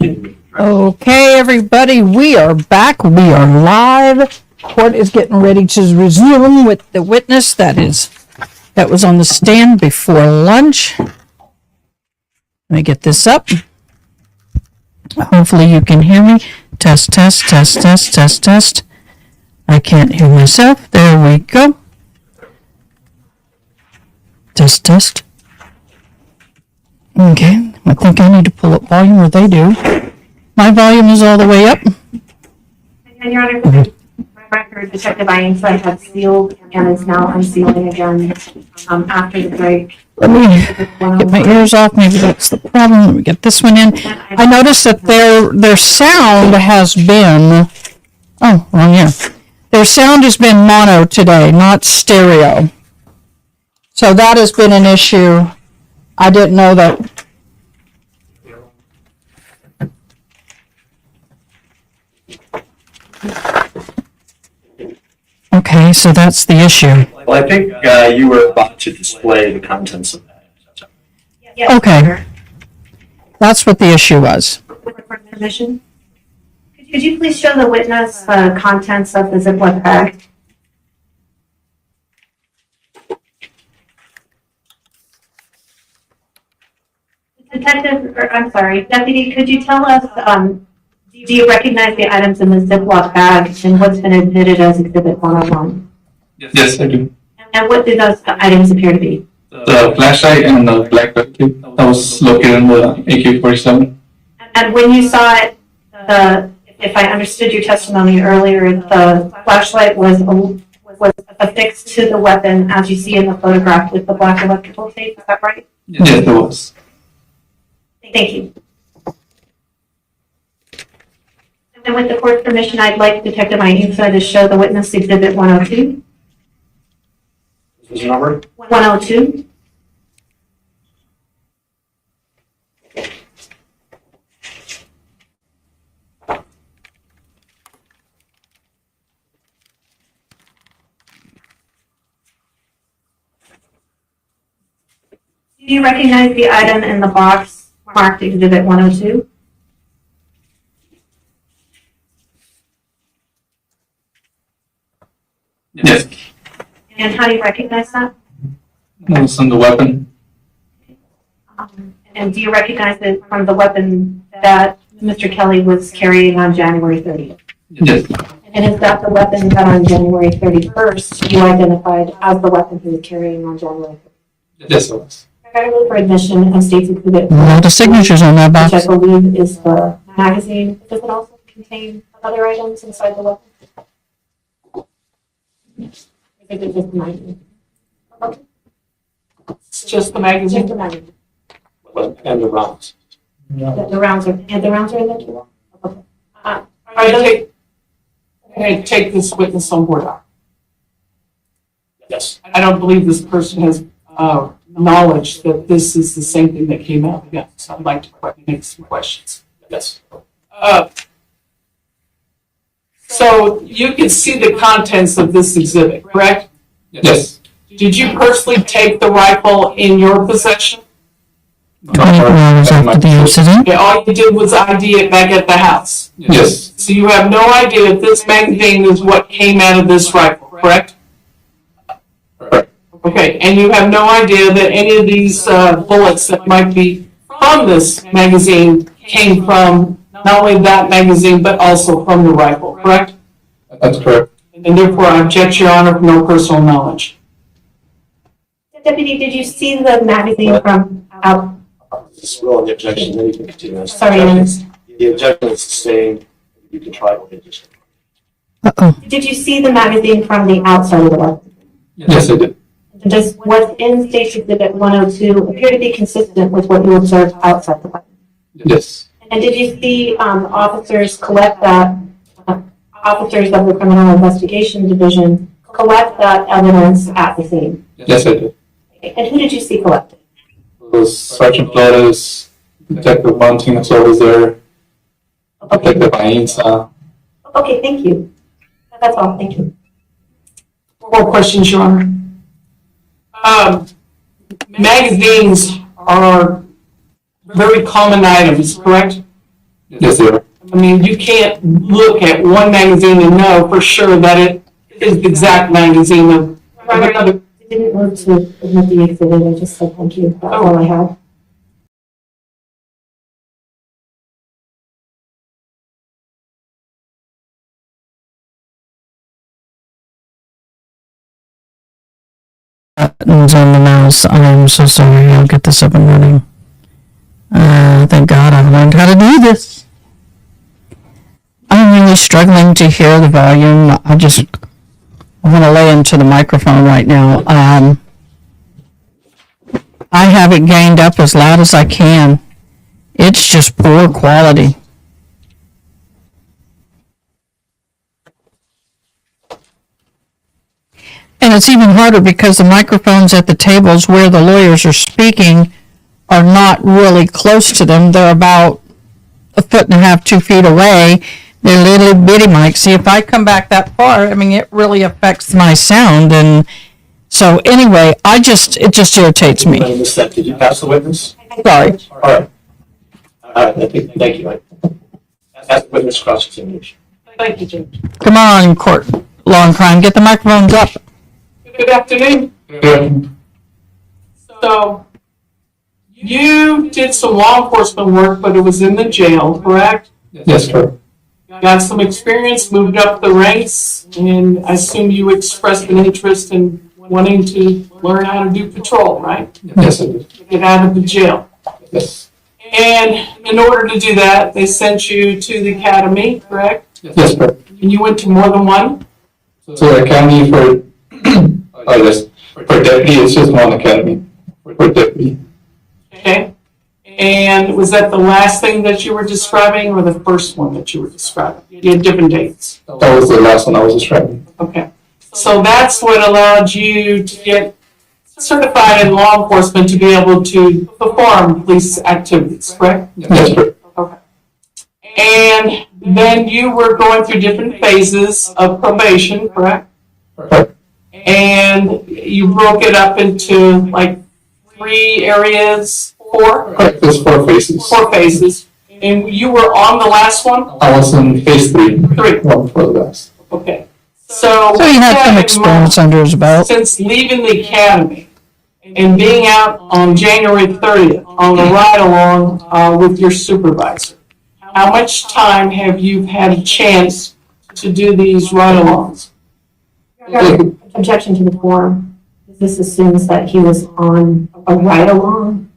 Okay, everybody, we are back. We are live. Court is getting ready to resume with the witness that was on the stand before lunch. Let me get this up. Hopefully you can hear me. Test, test, test, test, test, test. I can't hear myself. There we go. Test, test. Okay, I think I need to pull up volume, or they do. My volume is all the way up. And Your Honor, for the record, Detective Einstein had sealed and is now unsealing again after the break. Let me get my ears off. Maybe that's the problem. Let me get this one in. I noticed that their sound has been, wrong ear. Their sound has been mono today, not stereo. So that has been an issue. I didn't know that. Okay, so that's the issue. Well, I think you were about to display the contents of that. Yes, Okay. Your Honor. That's what the issue was. With permission, could you please show the witness the contents of the Ziploc bag? Deputy, could you tell us, do you recognize the items in the Ziploc bag and what's been admitted as Exhibit 101? Yes, I do. And what do those items appear to be? The flashlight and the black duct tape that was located in the AK-47. And when you saw it, if I understood your testimony earlier, the flashlight was affixed to the weapon as you see in the photograph with the black electrical tape, is that right? Yes, there was. Thank you. And with the court's permission, I'd like Detective Einstein to show the witness Exhibit 102. Is the number? 102. Do you recognize the item in the box marked Exhibit 102? Yes, And how do you recognize that? that was in the weapon. And do you recognize it from the weapon that Mr. Kelly was carrying on January 30th? Yes, And is that the weapon that on January 31st you identified as the weapon he was carrying on January 30th? yes, it was. For admission of State's Exhibit, A lot of signatures on that which I box. believe is the magazine. Does it also contain other items inside the weapon? Is it just the magazine? Okay, It's just the just magazine. the magazine. And the rounds. The rounds are in there too? Okay. I take this witness on board. Yes. I don't believe this person has knowledge that this is the same thing that came out again. So I'd like to make some questions. Yes. So you can see the contents of this exhibit, correct? Yes. Did you personally take the rifle in your possession? 24 hours after the incident. Okay, all you did was ID it back at the house. Yes, So you have no idea if this magazine is what came out of this rifle, correct? correct. Okay, and you have no idea that any of these bullets that might be from this magazine came from not only that magazine, but also from the rifle, correct? That's correct. And therefore, I object, Your Honor, for no personal knowledge. Deputy, did you see the magazine from out? This is really the objection, then you can continue. Sorry, Your Honor. The objection is sustained. You can try with it. Uh-oh. Did you see the magazine from the outside of the weapon? Yes, I did. Does what's in State Exhibit 102 appear to be consistent with what you observed outside the weapon? Yes, And did you see officers collect that, officers of the Criminal Investigation Division collect that evidence at the scene? yes, I did. And who did you see collect it? It was Sergeant Flores, Detective Montinez was there, Detective Ainsa. Okay, thank you. That's all, thank you. More questions, Your Honor? Magazines are very common items, correct? Yes, they are. I mean, you can't look at one magazine and know for sure that it is the exact magazine of another. I didn't want to admit the exhibit, I just said thank you, that's all I had. Buttons on the mouse. I'm so sorry. I'll get this up and running. Thank God I've learned how to do this. I'm really struggling to hear the volume. I want to lay into the microphone right now. I have it gained up as loud as I can. It's just poor quality. And it's even harder because the microphones at the tables where the lawyers are speaking are not really close to them. They're about 1.5 feet, 2 feet away. They're little bitty mics. See, if I come back that far, I mean, it really affects my sound. And so anyway, it just irritates me. Did you pass the witness? Sorry. All right. Thank you. Ask the witness cross-examination. Thank you, Jim. Come on, court law and crime. Get the microphones up. Good afternoon. Good. So, you did some law enforcement work, but it was in the jail, correct? Yes, correct. Got some experience, moved up the ranks, and I assume you expressed an interest in wanting to learn how to do patrol, right? Yes, I did. Get out of the jail. Yes. And in order to do that, they sent you to the academy, correct? Yes, correct. And you went to more than one? So the academy for, for deputy, it's just one academy for deputy. Okay. And was that the last thing that you were describing or the first one that you were describing? You had different dates. That was the last one I was describing. Okay. So that's what allowed you to get certified in law enforcement to be able to perform police activities, correct? Yes, correct. Okay. And then you were going through different phases of probation, correct? Correct. And you broke it up into like 3 areas, 4? Correct. There's 4 phases. 4 phases. And you were on the last one? I was in phase 3. 3. One for the last. Okay. So So you had some experience under his belt. since leaving the academy and being out on January 30th on the ride-along with your supervisor, how much time have you had a chance to do these ride-alongs? Objection to the form. This assumes that he was on a ride-along,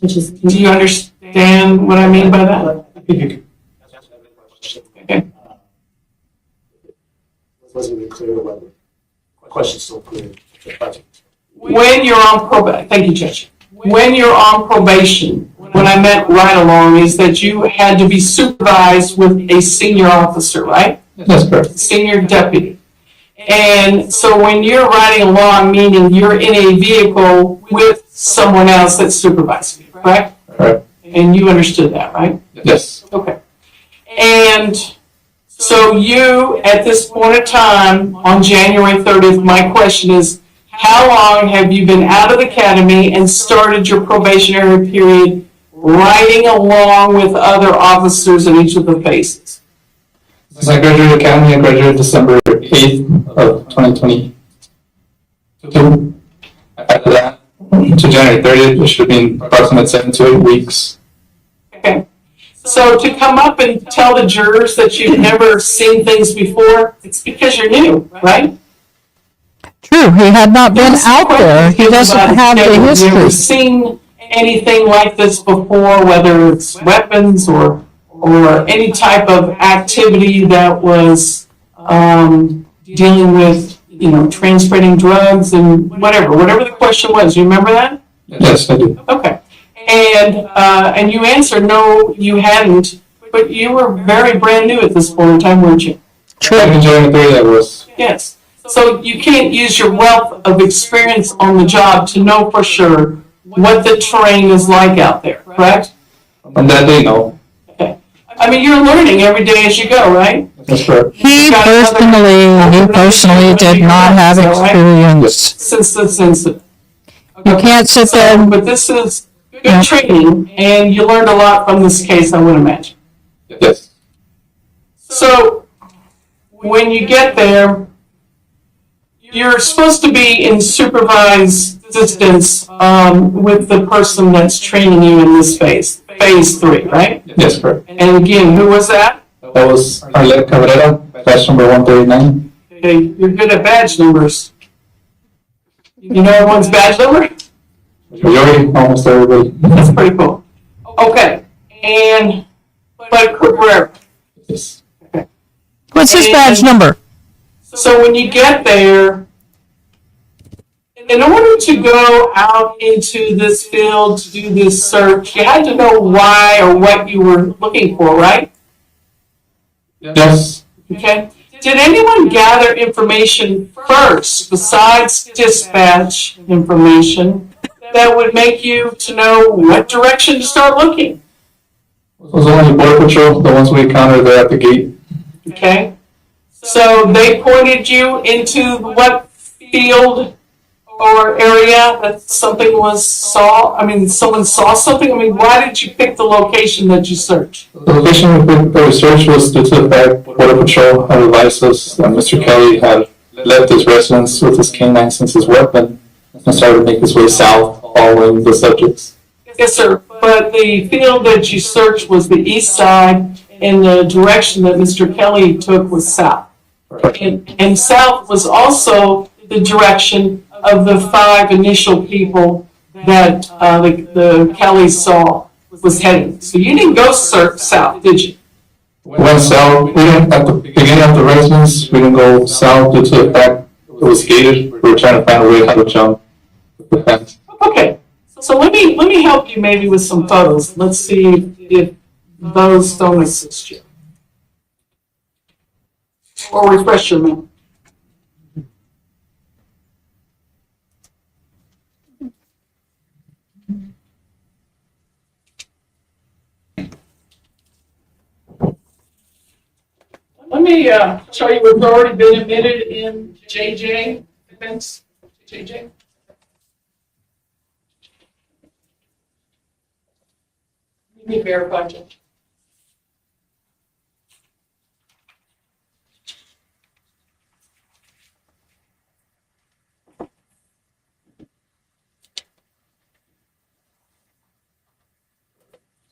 which is. Do you understand what I mean by that? Okay. Wasn't really clear whether the question's still clear. When you're on probation, thank you, Judge. When you're on probation, when I meant ride-along is that you had to be supervised with a senior officer, right? Yes, correct. Senior deputy. And so when you're riding along, meaning you're in a vehicle with someone else that's supervising you, correct? Correct. And you understood that, right? Yes. Okay. And so you, at this point of time, on January 30th, my question is, how long have you been out of the academy and started your probationary period riding along with other officers in each of the phases? Since I graduated academy, I graduated December 8th of 2022. After that, to January 30th, it should have been approximately 7 to 8 weeks. Okay. So to come up and tell the jurors that you've never seen things before, it's because you're new, right? True, he had not been out there. He doesn't have the Have you ever history. seen anything like this before, whether it's weapons or any type of activity that was dealing with, transporting drugs and whatever the question was? You remember that? Yes, I do. Okay. And you answered, no, you hadn't, but you were very brand new at this point in time, weren't you? Back in January 30th, I was. Yes. So you can't use your wealth of experience on the job to know for sure what the terrain is like out there, correct? On that day, no. Okay. I mean, you're learning every day as you go, right? That's correct. He personally did not have experience. Since this incident. You can't sit there. But this is good training, and you learned a lot from this case, I would imagine. Yes. So when you get there, you're supposed to be in supervised distance with the person that's training you in this phase 3, right? Yes, correct. And again, who was that? That was Arlette Cabrera, batch number 139. Okay, you're good at badge numbers. You know everyone's badge number? Majority, almost everybody. That's pretty cool. Okay, but Cabrera. Yes. What's his badge number? So when you get there, in order to go out into this field to do this search, you had to know why or what you were looking for, right? Yes. Okay. Did anyone gather information first besides dispatch information that would make you to know what direction to start looking? It was only Border Patrol, the ones we encountered there at the gate. Okay. So they pointed you into what field or area that someone saw something? I mean, why did you pick the location that you searched? The location we picked the research was due to the fact Border Patrol had advised us that Mr. Kelly had left his residence with his canine since his weapon and started to make his way south following the subjects. Yes, sir. But the field that you searched was the east side, and the direction that Mr. Kelly took was south. And south was also the direction of the 5 initial people that the Kelly saw was heading. So you didn't go south, did you? We went south. We didn't, at the beginning of the residence, we didn't go south due to the fact it was gated. We were trying to find a way how to jump the fence. Okay. So let me help you maybe with some photos. Let's see if those don't assist you. Or refresh your memory. Let me show you what's already been admitted in JJ events. JJ. Let me verify, Judge.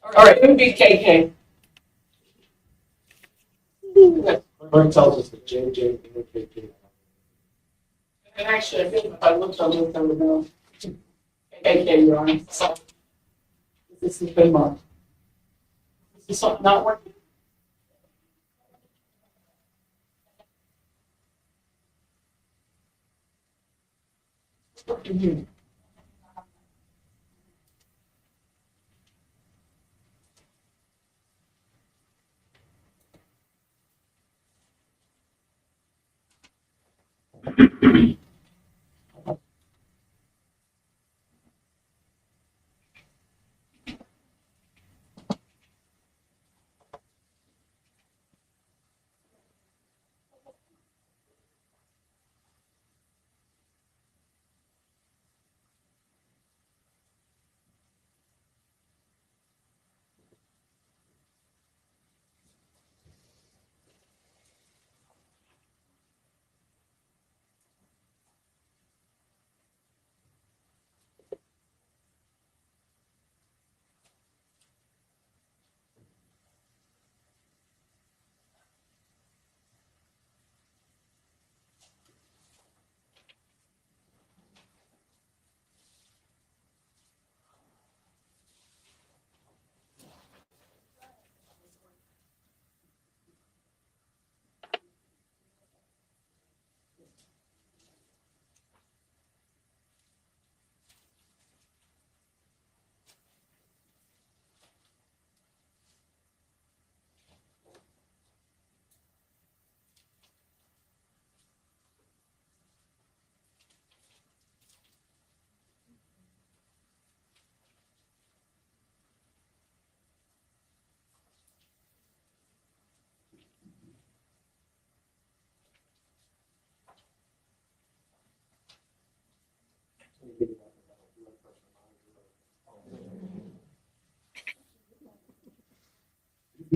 All right, it would be KK. Clerk tells us that JJ indicated. And actually, I think if I looked on this, I would know. KK, Your Honor. So, this has been marked. Is this something not working? It's working here.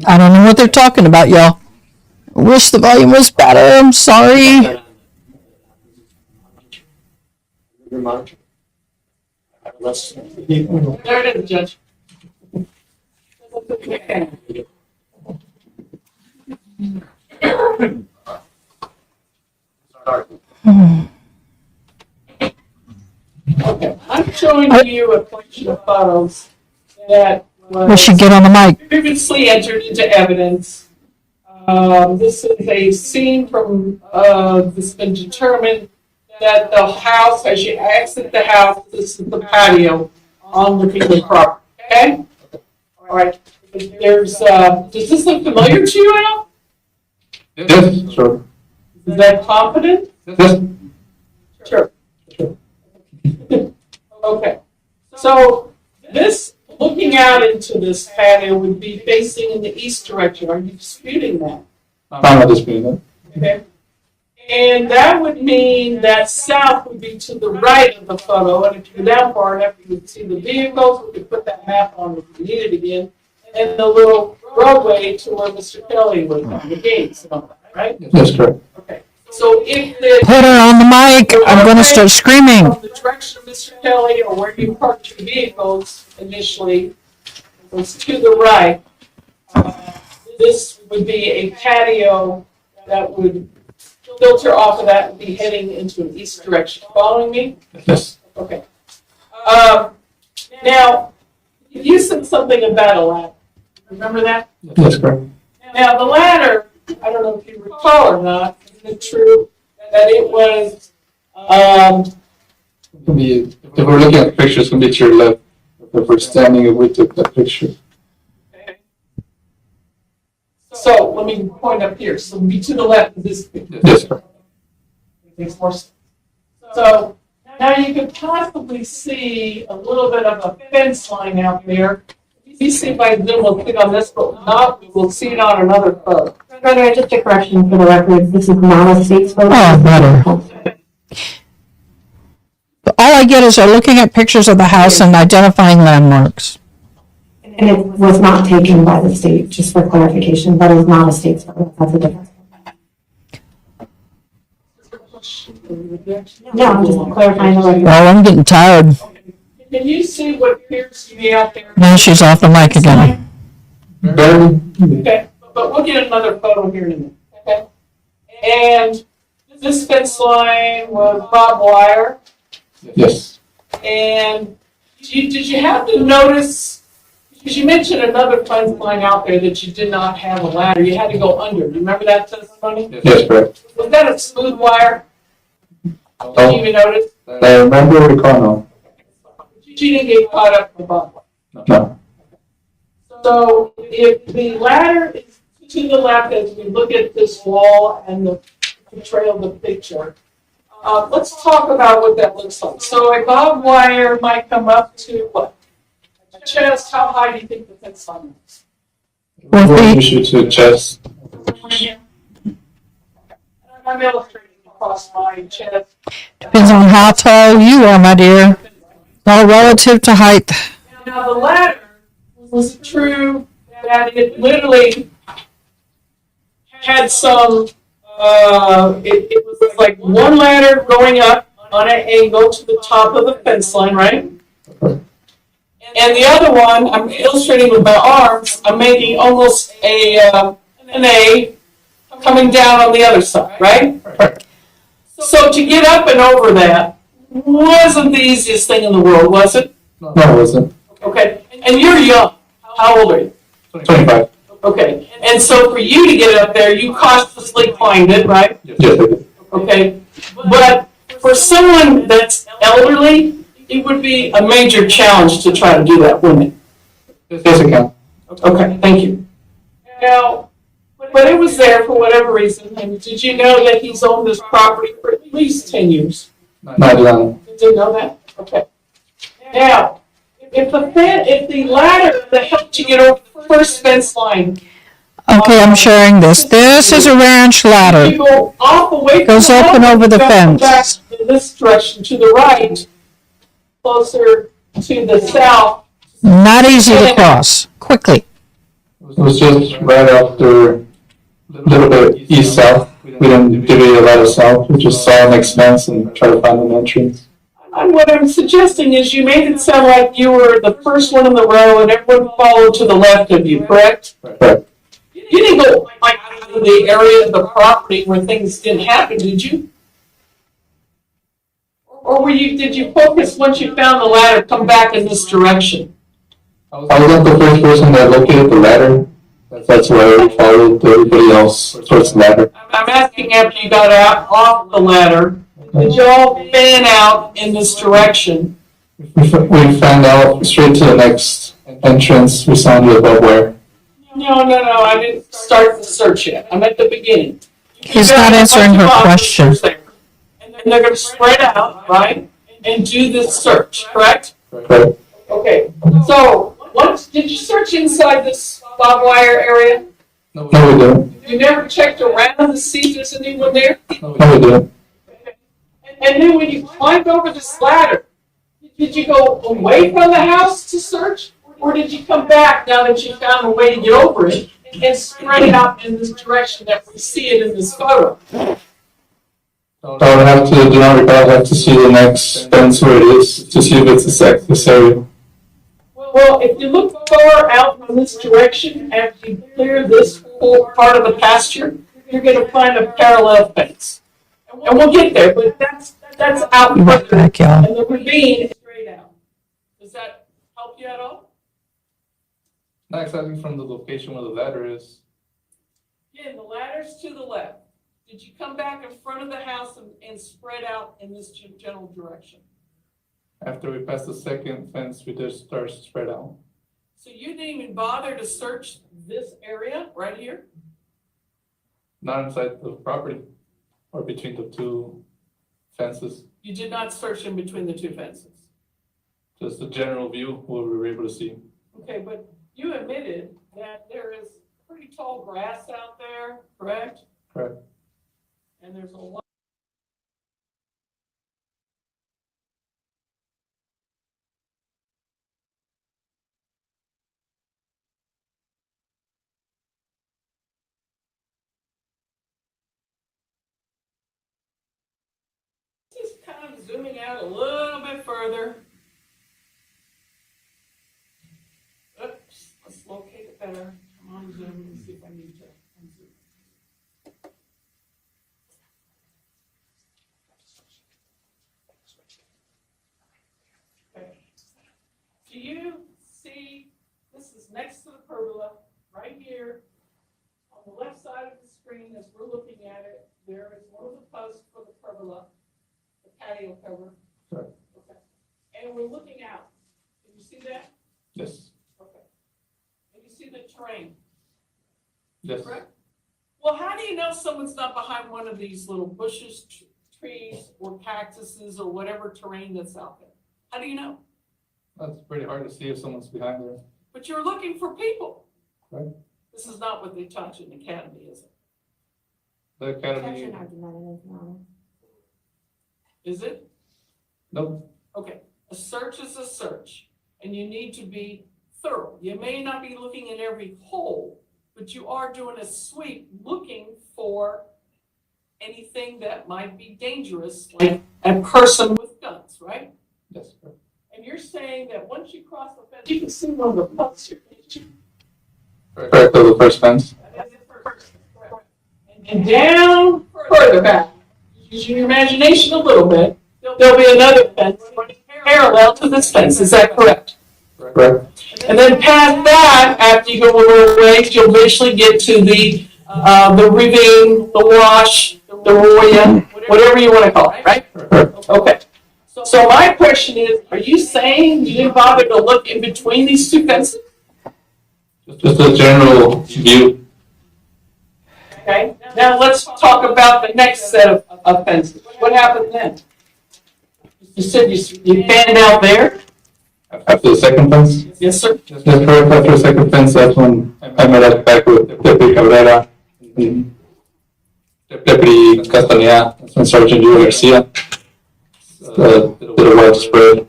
I don't know what they're talking about, y'all. I wish the volume was better. I'm sorry. Your monitor. Let's. There it is, Judge. Okay. Sorry. Okay, I'm showing you a collection of photos that We should get on the mic. previously entered into evidence. This is a scene from, this has been determined that the house, as you exit the house, this is the patio on the piece of property, okay? All right, does this look familiar to you, Al? Yes, sure. Is that confident? Yes. Sure. Okay, so this, looking out into this patio would be facing in the east direction. Are you disputing that? I'm not disputing that. Okay. And that would mean that south would be to the right of the photo, and if you're down far enough, you would see the vehicles. We could put that map on if we need it again, and the little roadway to where Mr. Kelly would have the gates and all that, right? Yes, correct. Okay. So if the Put her on the mic. I'm going to start screaming. from the direction of Mr. Kelly or where you parked your vehicles initially was to the right, this would be a patio that would filter off of that and be heading into an east direction. Following me? Yes. Okay. Now, you said something about a ladder. Remember that? Yes, correct. Now, the ladder, I don't know if you recall or not, is it true that it was, If we're looking at the picture, it's going to be to your left. If we're standing, we took that picture. okay. So let me point up here. So be to the left of this picture. Yes, correct. Makes more sense. So now you could possibly see a little bit of a fence line out there. If you see by Zoom, we'll click on this, but not, we will see it on another photo. Brother, just a correction for the record, this is not a state's photo. Oh, better. All I get is looking at pictures of the house and identifying landmarks. And it was not taken by the state, just for clarification, that is not a state's photo, that's a difference. No, I'm just clarifying the record. Well, I'm getting tired. Can you see what appears to be out there? Now she's off the mic again. Barely. Okay, but we'll get another photo here in a minute, okay? And this fence line was barbed wire, Yes. and did you have to notice, because you mentioned another fence line out there that you did not have a ladder, you had to go under. You remember that testimony? Yes, correct. Was that a smooth wire? Did you even notice? I remember or recall, no. She didn't get caught up in the barbed wire. No. So if the ladder is to the left as we look at this wall and the trail of the picture, let's talk about what that looks like. So a barbed wire might come up to what? A chest. How high do you think the fence line is? 4 feet. Issue to chest. I'm illustrating across my chest. Depends on how tall you are, my dear. All relative to height. Now the ladder, was it true that it literally had some, it was like one ladder going up on an angle to the top of the fence line, right? And the other one, I'm illustrating with my arms, I'm making almost an A coming down on the other side, right? So to get up and over that wasn't the easiest thing in the world, was it? No, it wasn't. Okay, and you're young. How old are you? 25. Okay, and so for you to get up there, you cautiously climbed it, right? Yes, I did. Okay, but for someone that's elderly, it would be a major challenge to try to do that, wouldn't it? Yes, I can. Okay, thank you. Now, but it was there for whatever reason, and did you know that he's owned this property for at least 10 years? No, I did not. You didn't know that? Okay. Now, if the ladder that helped you get over the first fence line, Okay, I'm sharing this. This is a ranch you ladder. go off away from Goes up and wall, over the you go fence. back in this direction to the right, closer to the south. Not easy to cross. Quickly. It was just right after, a little bit east-south. We didn't deviate a lot of south. We just saw next fence and try to find an entrance. And what I'm suggesting is you made it sound like you were the first one in the row and everyone followed to the left of you, correct? Right. You didn't go like out of the area of the property where things didn't happen, did you? Or did you focus once you found the ladder, come back in this direction? I was not the first person that located the ladder. That's why I followed everybody else towards the ladder. I'm asking after you got out off the ladder, did you all fan out in this direction? We found out straight to the next entrance. We sounded above where. No, I didn't start the search yet. I'm at the beginning. He's not answering her question. And they're gonna spread out, right, and do this search, correct? Right. Okay, so, did you search inside this barbed wire area? No, we didn't. You never checked around to see if there's anyone there? No, we didn't. And then when you climbed over this ladder, did you go away from the house to search? Or did you come back now that you found a way to get over it and spread it out in this direction that we see it in this photo? I would have to, do not recall, have to see the next fence where it is to see if it's this area. Well, if you look far out from this direction, after you clear this whole part of the pasture, you're gonna find a parallel fence. And we'll get there, but that's out Be right further, back, y'all. and the ravine is straight out. Does that help you at all? Not exactly from the location where the ladder is. Again, the ladder's to the left. Did you come back in front of the house and spread out in this general direction? After we passed the second fence, we just started to spread out. So you didn't even bother to search this area right here? Not inside the property or between the two fences, You did not search in between the two fences? just a general view what we were able to see. Okay, but you admitted that there is pretty tall grass out there, correct? Correct. And there's a lot. Just kind of zooming out a little bit further. Oops, let's locate it better. Come on, zoom, and see if I need to unzoom. Okay. Do you see, this is next to the pergola, right here, on the left side of the screen as we're looking at it, there is one of the posts for the pergola, the patio cover. Correct. Okay. And we're looking out. Can you see that? Yes. Okay. And you see the terrain, Yes. correct? Well, how do you know someone's not behind one of these little bushes, trees, or cactuses, or whatever terrain that's out there? How do you know? That's pretty hard to see if someone's behind there. But you're looking for people. Right. This is not what they taught you in academy, is it? The academy, Is it? nope. Okay, a search is a search, and you need to be thorough. You may not be looking in every hole, but you are doing a sweep looking for anything that might be dangerous, like a person with guns, right? Yes. Correct. And you're saying that once you cross the fence, you can see one of the posts here, can't you? Correct, of the first fence. That is the first, correct. And down further back, use your imagination a little bit, there'll be another fence parallel to this fence, is that correct? Correct. And then past that, after you go a little ways, you'll eventually get to the ravine, the wash, the roya, whatever you want to call it, right? Correct. Okay. So my question is, are you saying you didn't bother to look in between these two fences? Just a general view. Okay. Now let's talk about the next set of fences. What happened then? You said you fanned out there? After the second fence? Yes, sir. Yes, correct. After the second fence, that's when I met up back with Deputy Cabrera, and Deputy Castanea, and Sergeant Diego Garcia. Did a wide spread.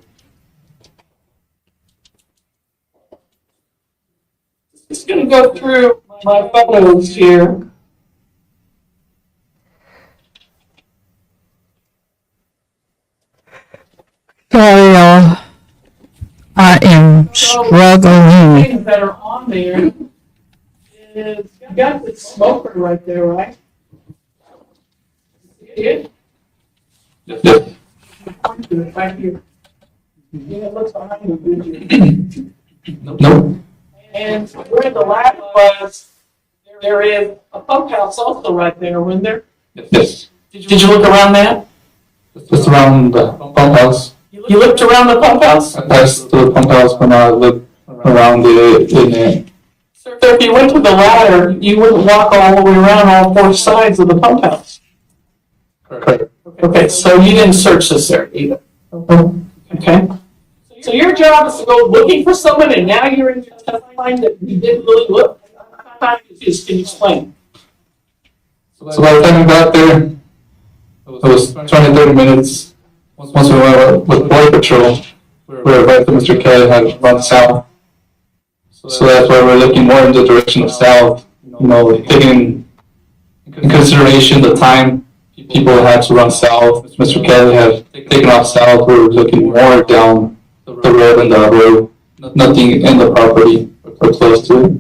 Just Just gonna go through my photos here. Sorry, y'all. I am struggling. Things that are on there is, you got the smoker right there, right? See it? Yep. Point to it right here. Yeah, it looks behind the video. Nope. And where the lab was, there is a pump house also right there, wasn't there? Yes. Did you look around that? Just around the pump house. You looked around the pump house? I passed the pump house when I looked around the So if you went to the ladder, you wouldn't walk all the way around all four sides of the pump house. correct. Okay, so you didn't search this area either. Okay? So your job is to go looking for someone, and now you're in testifying that you didn't really look? I'm confused. Can you explain? So by the time we got there, it was 20, 30 minutes. Once we went with Border Patrol, we were right that Mr. Kelly had run south. So that's why we're looking more in the direction of south, taking in consideration the time people had to run south. Mr. Kelly had taken off south. We were looking more down the road and the road, nothing in the property or close to it.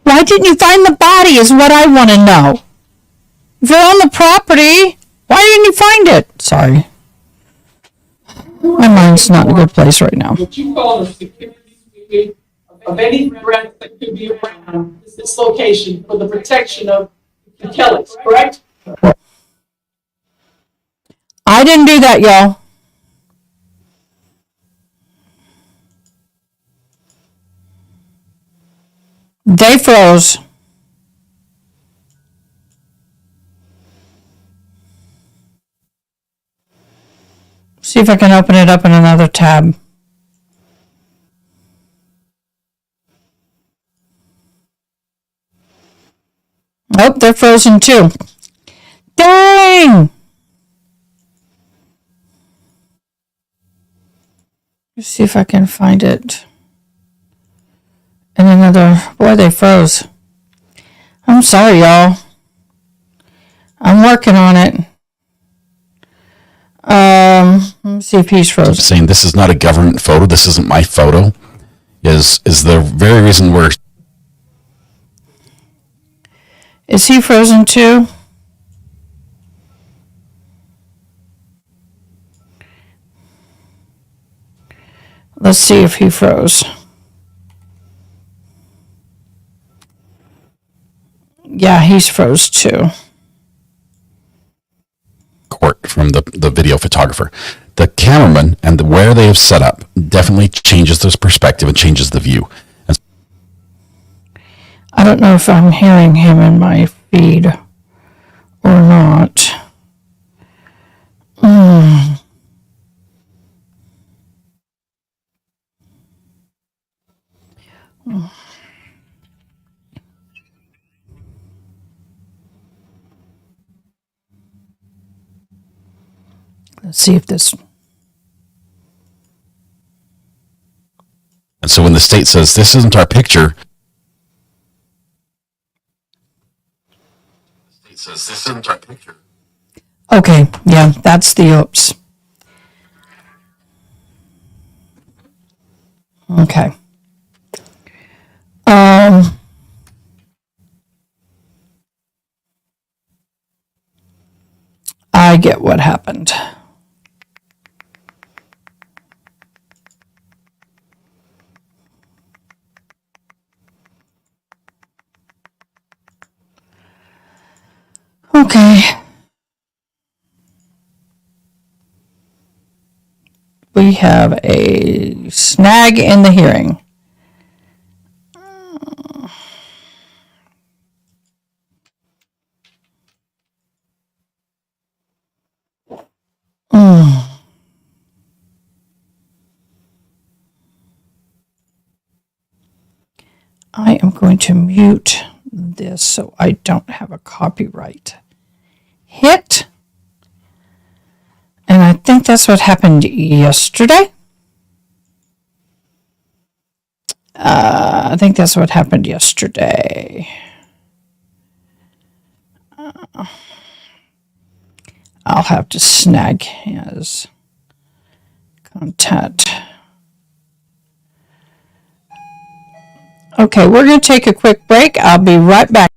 Why didn't you find the body is what I want to know. If you're on the property, why didn't you find it? Sorry. My mind's not in a good place right now. What you call a security of any threat that could be around this location for the protection of the Kellys, correct? I didn't do that, y'all. They froze. See if I can open it up in another tab. Oh, they're frozen too. Dang! Let's see if I can find it. And another, boy, they froze. I'm sorry, y'all. I'm working on it. Let me see if he's frozen. Saying this is not a government photo, this isn't my photo, is the very reason we're... Is he frozen too? Let's see if he froze. Yeah, he's froze too. Court from the video photographer. The cameraman and where they have set up definitely changes this perspective and changes the view. And I don't know if I'm hearing him in my feed or not. Let's see if this... so when the state says this isn't our picture, the state says this isn't our picture. Okay, yeah, that's the oops. Okay. I get what happened. Okay. We have a snag in the hearing. I am going to mute this so I don't have a copyright hit. And I think that's what happened yesterday. I think that's what happened yesterday. I'll have to snag his contact. Okay, we're going to take a quick break. I'll be right back.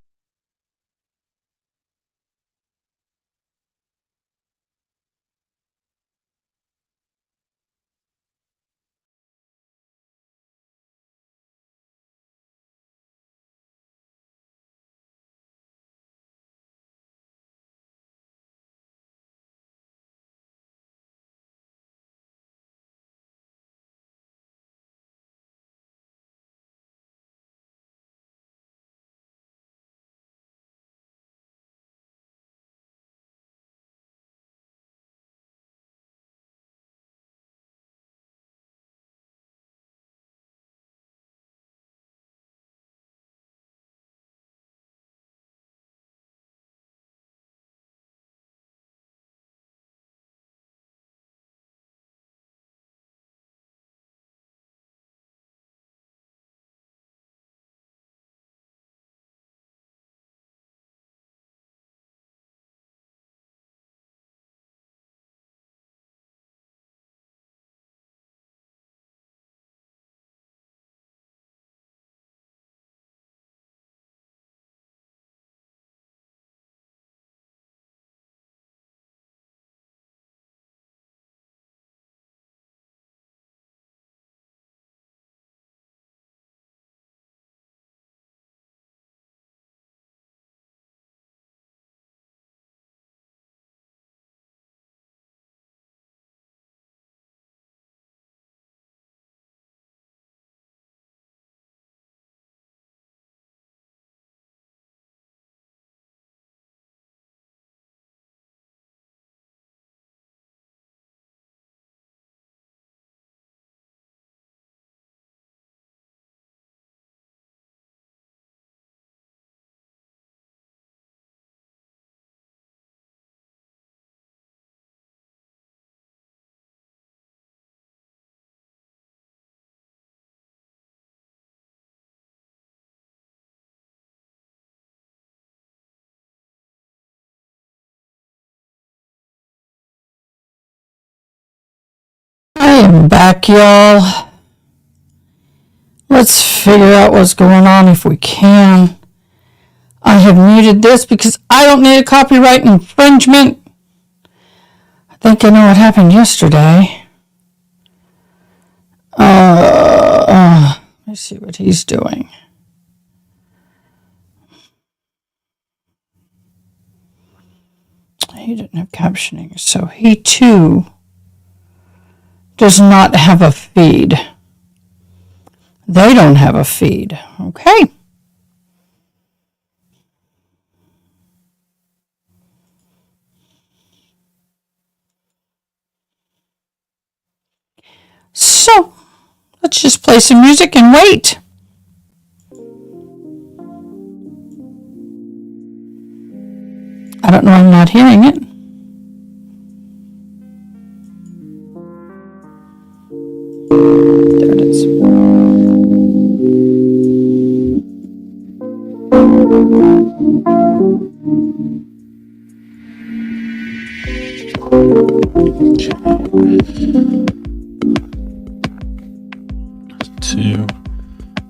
I am back, y'all. Let's figure out what's going on if we can. I have muted this because I don't need a copyright infringement. I think I know what happened yesterday. Let's see what he's doing. He didn't have captioning, so he too does not have a feed. They don't have a feed. Okay. So, let's just play some music and wait. I don't know, I'm not hearing it. There it is. Two,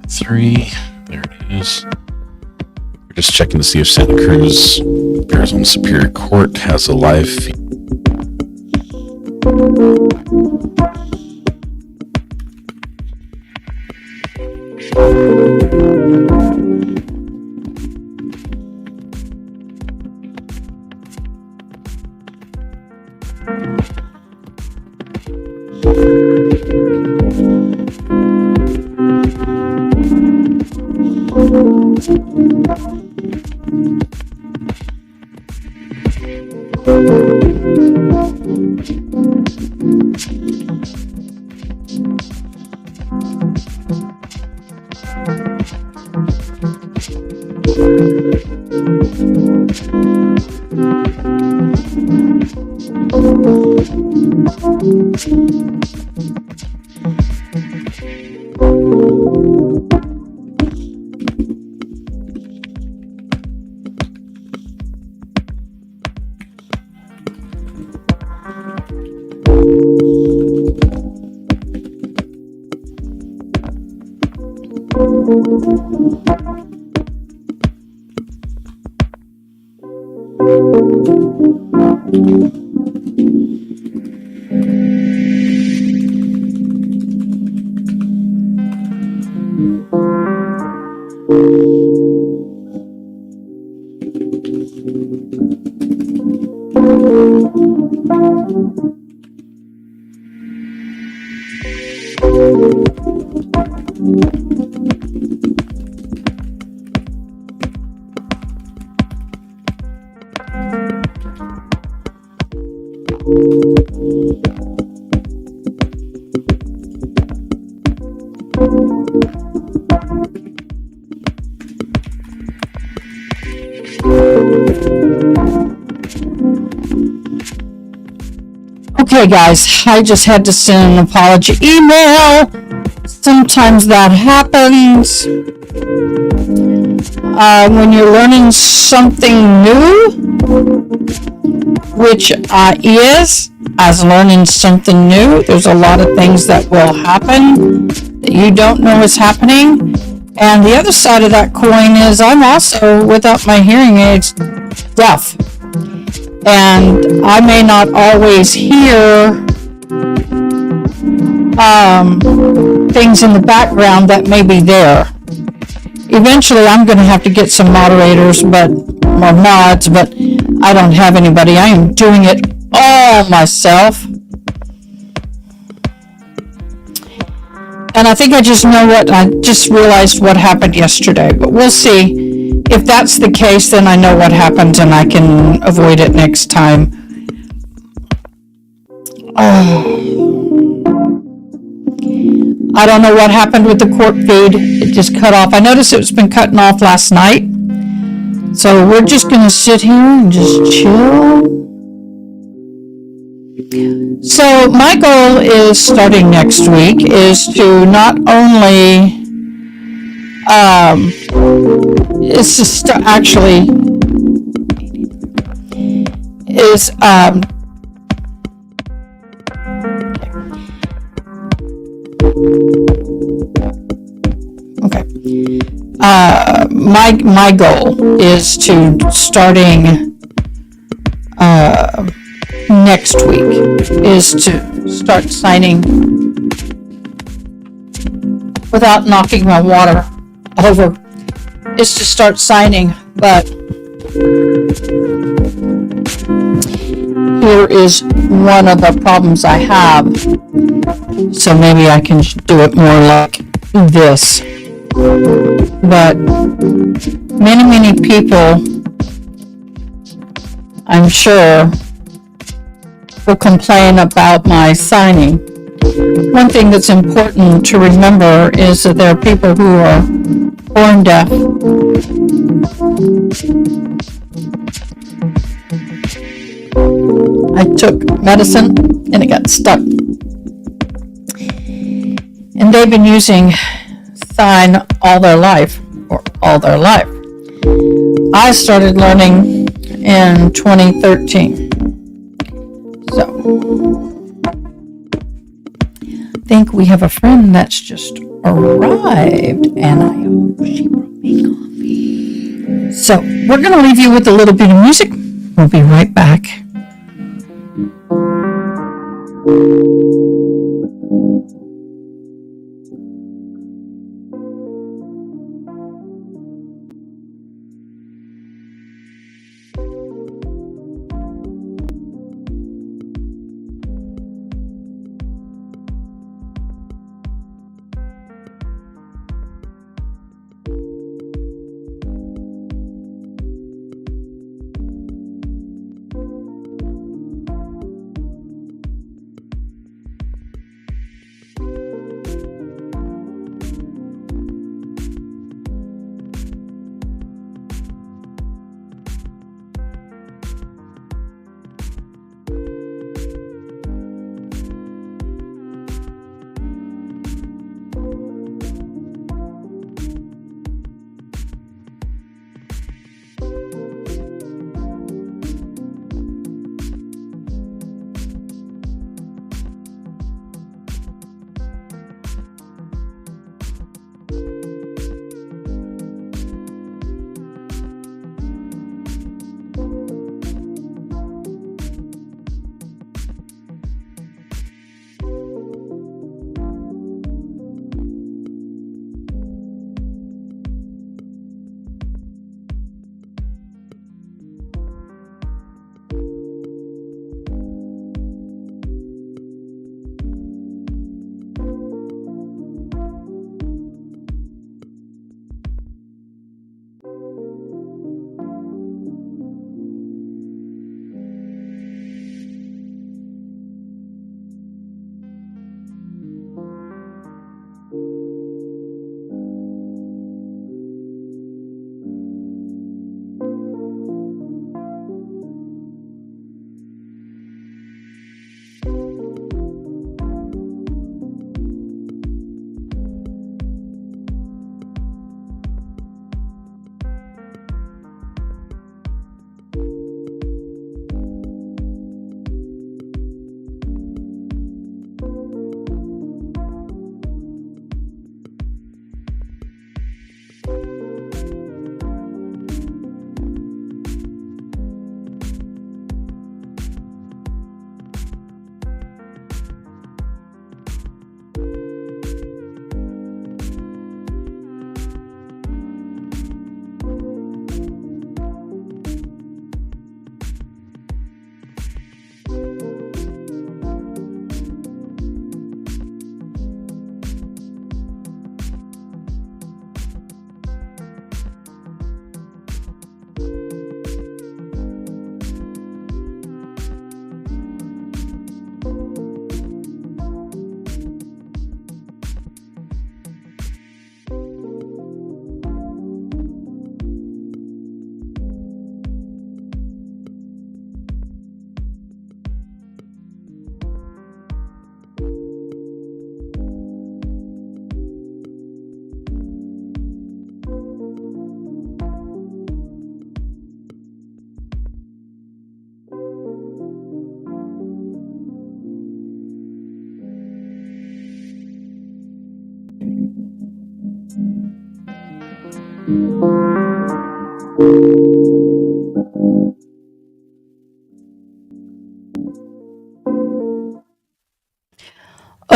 three, there it is. We're just checking to see if Santa Cruz Arizona Superior Court has a live feed. Okay, guys, I just had to send an apology email. Sometimes that happens. When you're learning something new, which is, as learning something new, there's a lot of things that will happen that you don't know is happening. And the other side of that coin is I'm also, without my hearing aids, deaf. And I may not always hear things in the background that may be there. Eventually, I'm going to have to get some moderators, or mods, but I don't have anybody. I am doing it all myself. And I think I just realized what happened yesterday, but we'll see. If that's the case, then I know what happened and I can avoid it next time. I don't know what happened with the court feed. It just cut off. I noticed it's been cutting off last night. So we're just going to sit here and just chill. So my goal is, starting next week, is to not only my goal is to, starting next week, is to start signing without knocking my water over, is to start signing, but here is one of the problems I have, so maybe I can do it more like this. But many people, I'm sure, will complain about my signing. One thing that's important to remember is that there are people who are born deaf. I took medicine and it got stuck. And they've been using sign all their life. I started learning in 2013. So, I think we have a friend that's just arrived, and I hope she brought me coffee. So, we're going to leave you with a little bit of music. We'll be right back.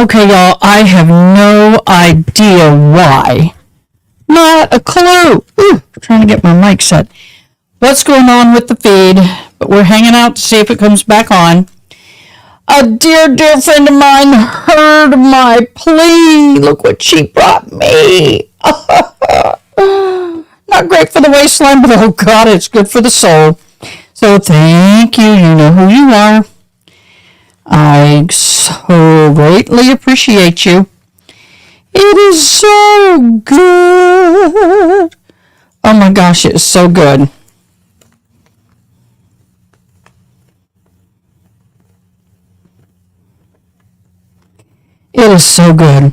Okay, y'all, I have no idea why. Not a clue. Ooh, trying to get my mic set. What's going on with the feed? But we're hanging out to see if it comes back on. A dear, dear friend of mine heard my plea. Look what she brought me. Not great for the waistline, but oh God, it's good for the soul. So thank you. You know who you are. I so greatly appreciate you. It is so good. Oh my gosh, it is so good. It is so good.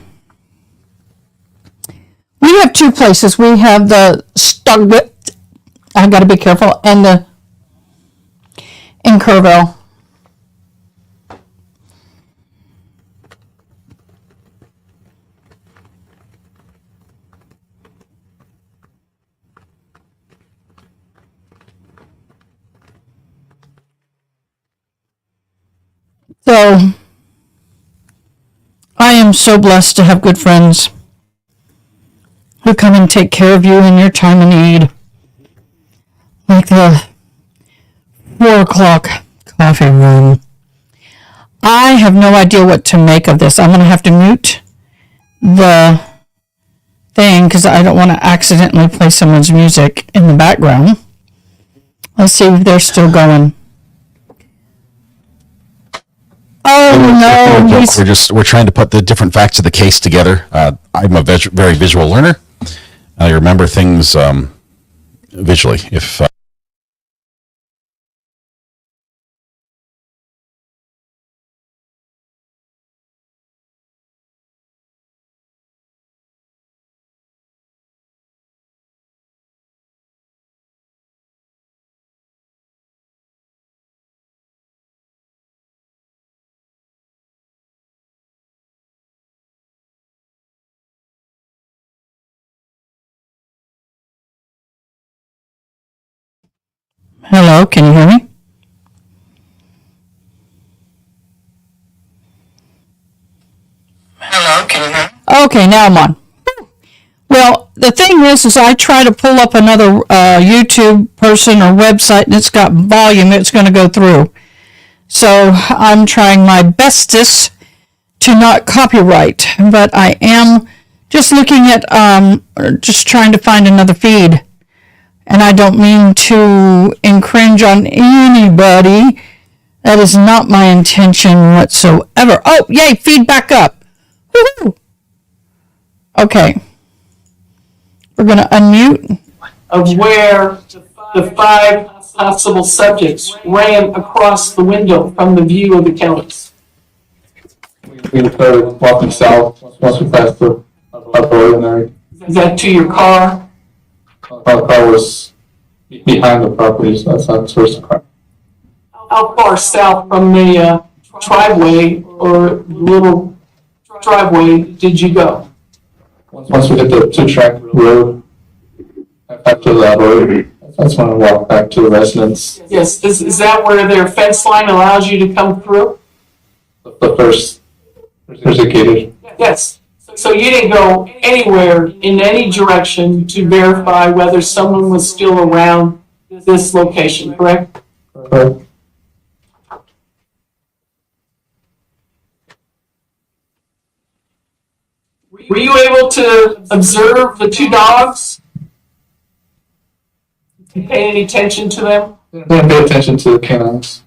We have two places. We have the Stugwit, I gotta be careful, and the in Kerrville. So, I am so blessed to have good friends who come and take care of you in your time of need. Like the 4 o'clock coffee room. I have no idea what to make of this. I'm going to have to mute the thing because I don't want to accidentally play someone's music in the background. Let's see if they're still going. Oh no! We're trying to put the different facts of the case together. I'm a very visual learner. I remember things visually. If Hello, can you hear me? Hello, can you hear me? Okay, now I'm on. Well, the thing is I try to pull up another YouTube person or website and it's got volume, it's going to go through. So I'm trying my bestest to not copyright, but I am just looking at, just trying to find another feed. And I don't mean to infringe on anybody. That is not my intention whatsoever. Oh, yay, feed back up. Woo-hoo. Okay. We're going to unmute. Of where the 5 possible subjects ran across the window from the view of the Kellys. We started walking south once we passed the ordinary. Is that to your car? Our car was behind the property, so that's not towards the car. How far south from the driveway or little driveway did you go? Once we hit the 2-track road, after that road, that's when I walked back to the residence. Yes, is that where their fence line allows you to come through? The first, there's a gated. Yes. So you didn't go anywhere in any direction to verify whether someone was still around this location, correct? Correct. Were you able to observe the 2 dogs? Did you pay any attention to them? Didn't pay attention to the canines.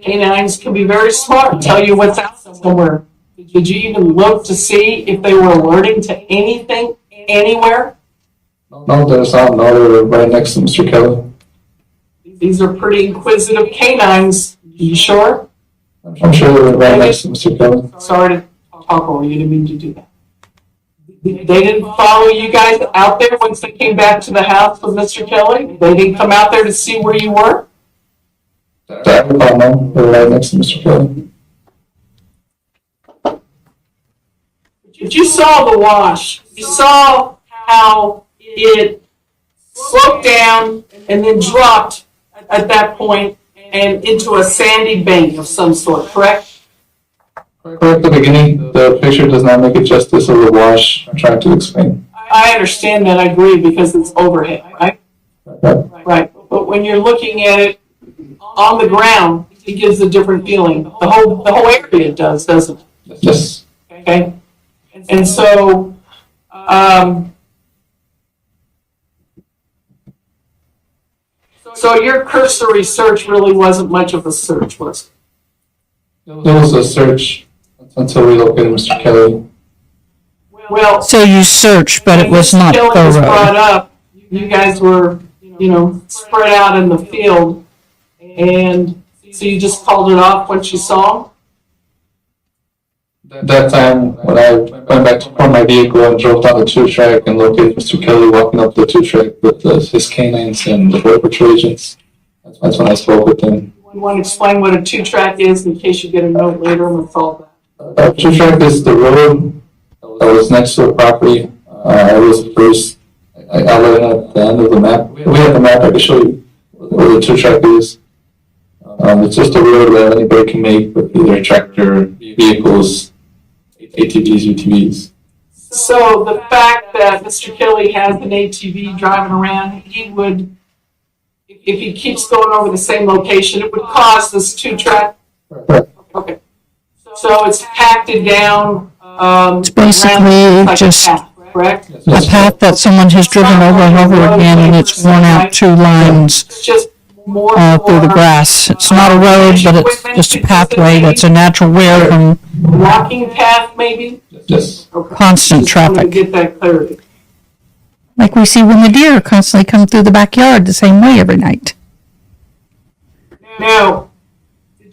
Canines can be very smart, tell you what's out somewhere. Did you even look to see if they were alerting to anything, anywhere? No, there's not. No, they were right next to Mr. Kelly. These are pretty inquisitive canines. You sure? I'm sure they were right next to Mr. Kelly. Sorry to talk over you, didn't mean to do that. They didn't follow you guys out there once they came back to the house with Mr. Kelly? They didn't come out there to see where you were? I recall, no, they were right next to Mr. Kelly. But you saw the wash. You saw how it sloped down and then dropped at that point and into a sandy bank of some sort, correct? Correct at the beginning, the picture does not make it justice of the wash I'm trying to explain. I understand that, I agree, because it's overhead, right? Right, but when you're looking at it on the ground, it gives a different feeling. The whole area does, doesn't it? Yes. Okay? And so, so your cursory search really wasn't much of a search, was it? It was a search until we located Mr. Kelly. Well, So you searched, but it was not Killing was brought thorough. up, you guys were, spread out in the field, and so you just called it off once you saw That time, when I went back to park my vehicle and drove down the two track and located Mr. Kelly walking up the two track with his canines and the border patrol agents, that's when I spoke with him. them. You want to explain what a two-track is in case you get a note later with all that? Two track is the road that was next to the property. I was first, I let it at the end of the map. We have the map, I can show you where the two track is. It's just a road that anybody can make with either tractor, vehicles, ATVs, UTVs. So the fact that Mr. Kelly has an ATV driving around, he would, if he keeps going over the same location, it would cause this two-track. Okay. So it's packed down. It's basically around like a just path, correct? A path that someone has driven over and over again, and it's worn out two lines It's just more through the for grass. It's not a road, but it's just a pathway that's a natural wear from walking path, maybe? Yes. Okay. constant Just wanted to traffic. get that clarity. Like we see when the deer constantly come through the backyard the same way every night. Now,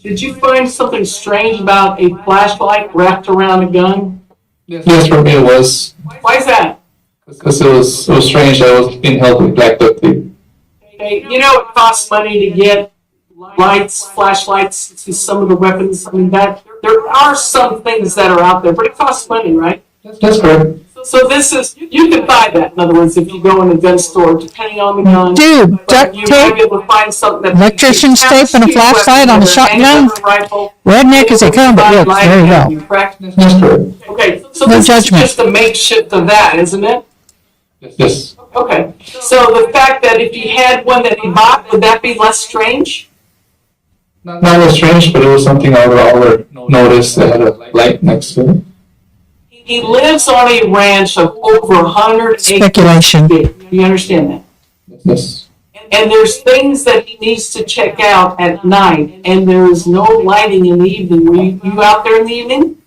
did you find something strange about a flashlight wrapped around a gun? Yes, for me it was, Why is that? because it was strange that it was being held with black duct tape. Okay, it costs money to get lights, flashlights to some of the weapons. I mean, there are some things that are out there, but it costs money, right? That's correct. So this is, you can buy that, in other words, if you go in a gun store, depending on the gun. Dude, But duct you might be tape, able to find something that. electrician's tape and a flashlight on a shotgun. Rifle. redneck as they come, but works very well. Correct? That's correct. Okay, so No this is judgment. just a makeshift of that, isn't it? Yes. Okay, so the fact that if he had one that he bought, would that be less strange? Not as strange, but it was something I would notice that had a light next to it. He lives on a ranch of over 100 acres. Speculation. big. You understand that? Yes. And there's things that he needs to check out at night, and there is no lighting in the evening. Were you out there in the evening?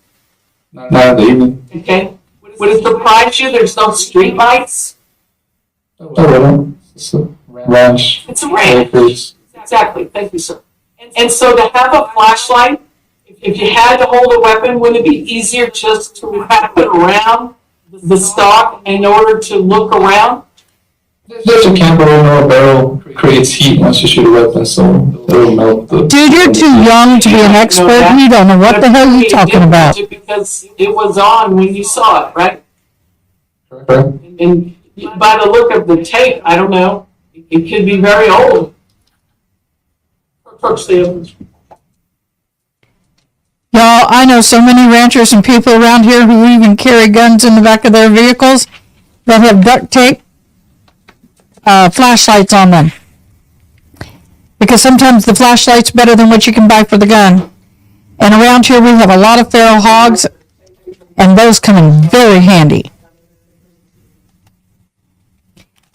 Not in the evening. Okay. Would it surprise you there's no street lights? Oh, well, it's a ranch. It's a ranch. Acres. Exactly. Thank you, sir. And so to have a flashlight, if you had to hold a weapon, wouldn't it be easier just to wrap it around the stock in order to look around? There's a camper owner, a barrel creates heat once you shoot a weapon, so it'll melt the. Dude, you're too young to be an expert. You don't know what the hell you're talking about. Because it was on when you saw it, right? Correct. And by the look of the tape, I don't know, it could be very old. Approach the others. Y'all, I know so many ranchers and people around here who even carry guns in the back of their vehicles that have duct tape flashlights on them. Because sometimes the flashlight's better than what you can buy for the gun. And around here we have a lot of feral hogs, and those come in very handy.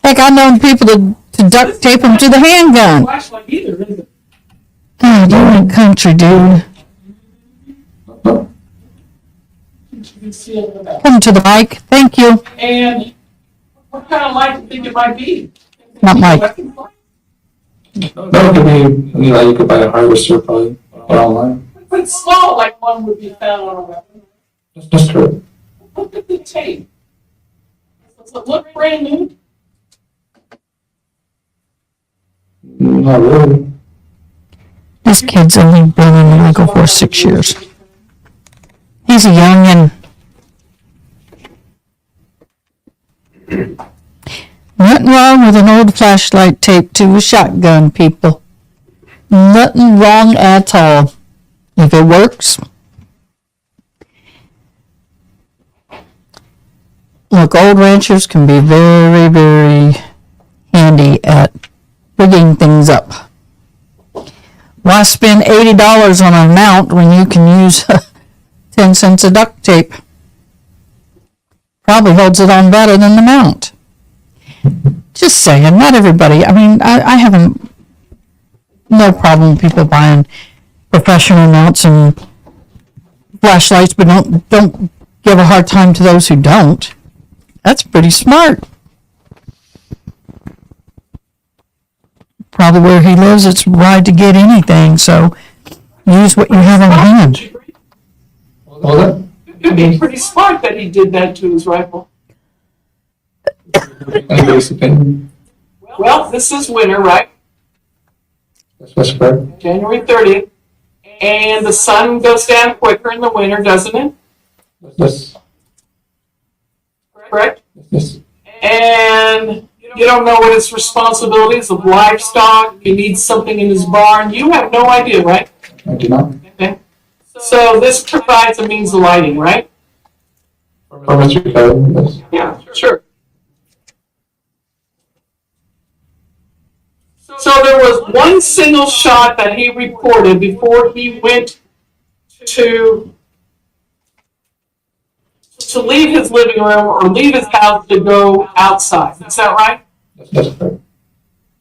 Heck, I've known people to duct tape them to the handgun. Flashlight either, is it? God, you ain't country, dude. Come to the mic. Thank you. And what kind of light do you think it might be? Not Mike. No, it could be, you could buy a harvester probably, or online. But it's small, like one would be found on a weapon. That's correct. Look at the tape. Does it look brand new? Not really. This kid's only been in the Michael for 6 years. He's a youngin'. Nothing wrong with an old flashlight taped to a shotgun, people. Nothing wrong at all. If it works, Look, old ranchers can be very, very handy at rigging things up. Why spend $80 on a mount when you can use 10 cents of duct tape? Probably holds it on better than the mount. Just saying, not everybody. I mean, I have no problem with people buying professional mounts and flashlights, but don't give a hard time to those who don't. That's pretty smart. Probably where he lives, it's right to get anything, so use what you have on hand. Well, that, It'd be pretty smart that he did that to his rifle. anybody's opinion, Well, this is winter, right? that's correct. January 30th. And the sun goes down quicker in the winter, doesn't it? Yes, Correct? yes, And you don't know what his responsibilities of livestock, he needs something in his barn. You have no idea, right? I do not. Okay. So this provides a means of lighting, right? For Mr. Kelly, yes. Yeah, sure. So there was one single shot that he reported before he went to leave his living room or leave his house to go outside. Is that right? That's correct.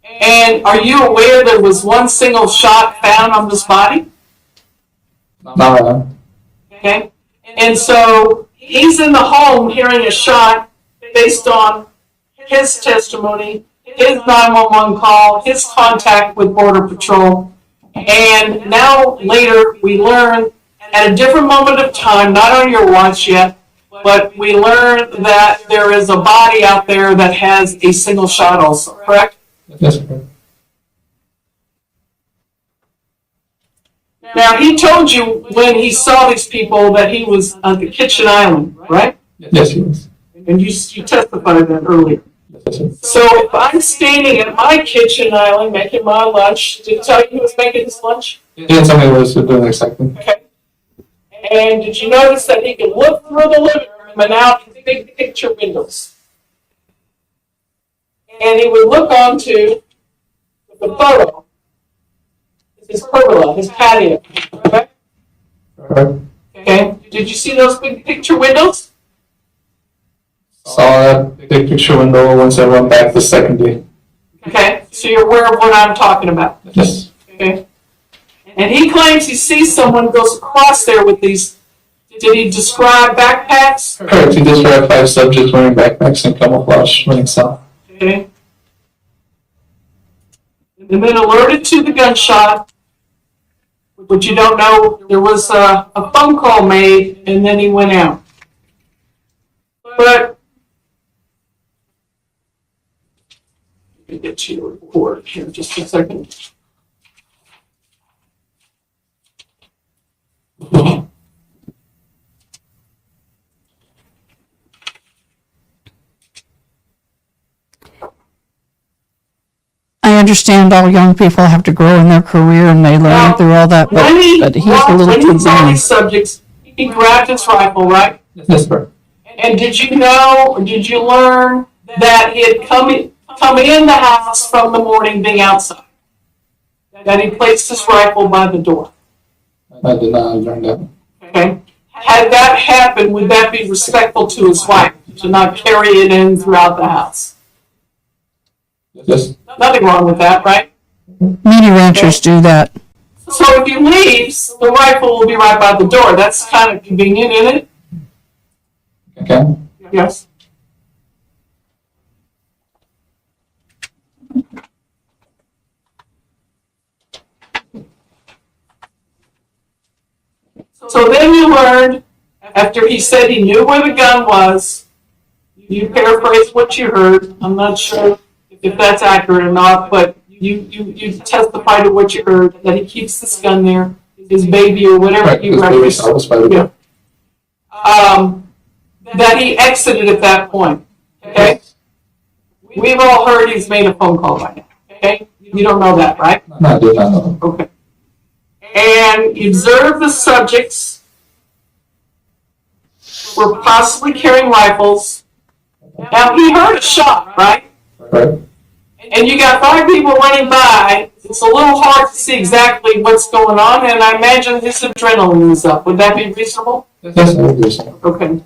And are you aware there was one single shot found on this body? No, Okay. And so he's in the home hearing a shot based on his testimony, his 911 call, his contact with Border Patrol. And now later we learn at a different moment of time, not on your watch yet, but we learn that there is a body out there that has a single shot also, correct? that's correct. Now, he told you when he saw these people that he was on the kitchen island, right? Yes, he was. And you testified that earlier. Yes, sir. So if I'm standing at my kitchen island making my lunch, did he tell you he was making his lunch? He didn't tell me what he was doing exactly. Okay. And did you notice that he could look through the living room and out his big picture windows? And he would look onto the photo, his pergola, his patio, okay? Correct. Okay. Did you see those big picture windows? Saw that big picture window once I went back the second day. Okay. So you're aware of what I'm talking about. Yes. Okay. And he claims he sees someone goes across there with these. Did he describe backpacks? Correct. He described 5 subjects wearing backpacks and camouflage running south. Okay. And then alerted to the gunshot, but you don't know there was a phone call made and then he went out. But let me get you a report here just a second. I understand all young people have to grow in their career and they learn Now, through all that, When he but he's a little when too he saw young. these subjects, he grabbed his rifle, right? Yes, sir. And did you know, or did you learn that he had come in the house from the morning being outside? That he placed his rifle by the door, I did not learn that. okay? Had that happened, would that be respectful to his wife, to not carry it in throughout the house? Yes. Nothing wrong with that, right? Many ranchers do that. So if he leaves, the rifle will be right by the door. That's kind of convenient, isn't it? Okay. Yes. So then you learned, after he said he knew where the gun was, you paraphrased what you heard. I'm not sure if that's accurate or not, but you testified to what you heard, that he keeps this gun there, his baby or whatever Right, you because baby referenced. saw us by the Yeah. door. That he exited at that point, okay? We've all heard he's made a phone call by now, okay? You don't know that, right? No, I did not know. Okay. And you observed the subjects were possibly carrying rifles, Now, he heard a shot, right? Right? And you got 5 people running by. It's a little hard to see exactly what's going on, and I imagine his adrenaline is up. Would that be reasonable? Yes, I agree, sir. Okay.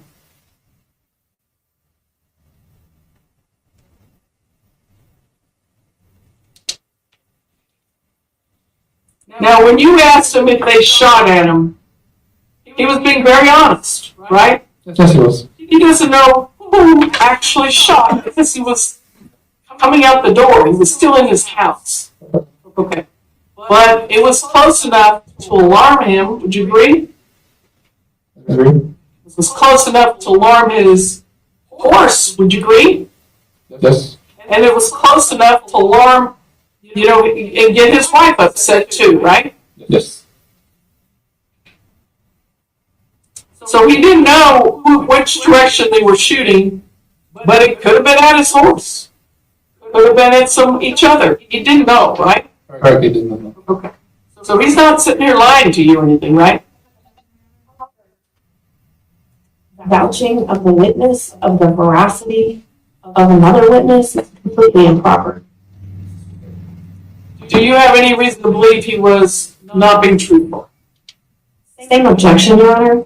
Now, when you asked him if they shot at him, he was being very honest, right? Yes, he was. He doesn't know who actually shot because he was coming out the door. He was still in his house. Okay. But it was close enough to alarm him. Would you agree? Agree? It was close enough to alarm his horse. Would you agree? Yes. And it was close enough to alarm, and get his wife upset too, right? Yes. So he didn't know which direction they were shooting, but it could have been at his horse. Could have been at each other. He didn't know, right? Correct, he did not know. Okay. So he's not sitting here lying to you or anything, right? Vouching of the witness of the veracity of another witness is completely improper. Do you have any reason to believe he was not being truthful? Same objection, Your Honor.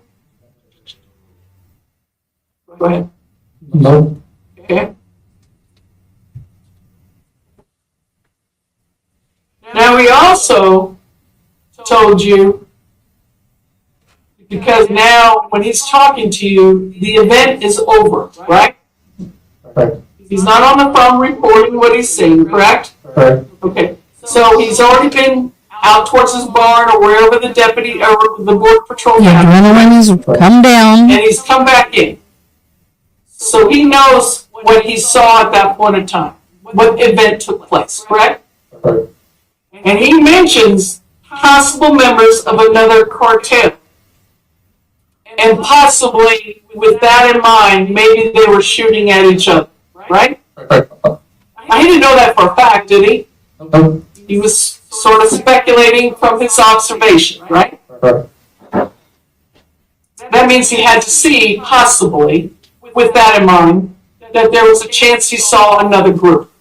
Go ahead. No. Okay. Now we also told you, because now when he's talking to you, the event is over, right? Correct. He's not on the phone reporting what he's seeing, correct? Correct. Okay. So he's already been out towards his barn or wherever the deputy or the border patrol The found him, adrenaline has come down. and he's come back in. So he knows what he saw at that point in time, what event took place, correct? Correct. And he mentions possible members of another cartel. And possibly, with that in mind, maybe they were shooting at each other, right? Correct. He didn't know that for a fact, did he? No. He was sort of speculating from his observation, right? Correct. That means he had to see, possibly, with that in mind, that there was a chance he saw another group.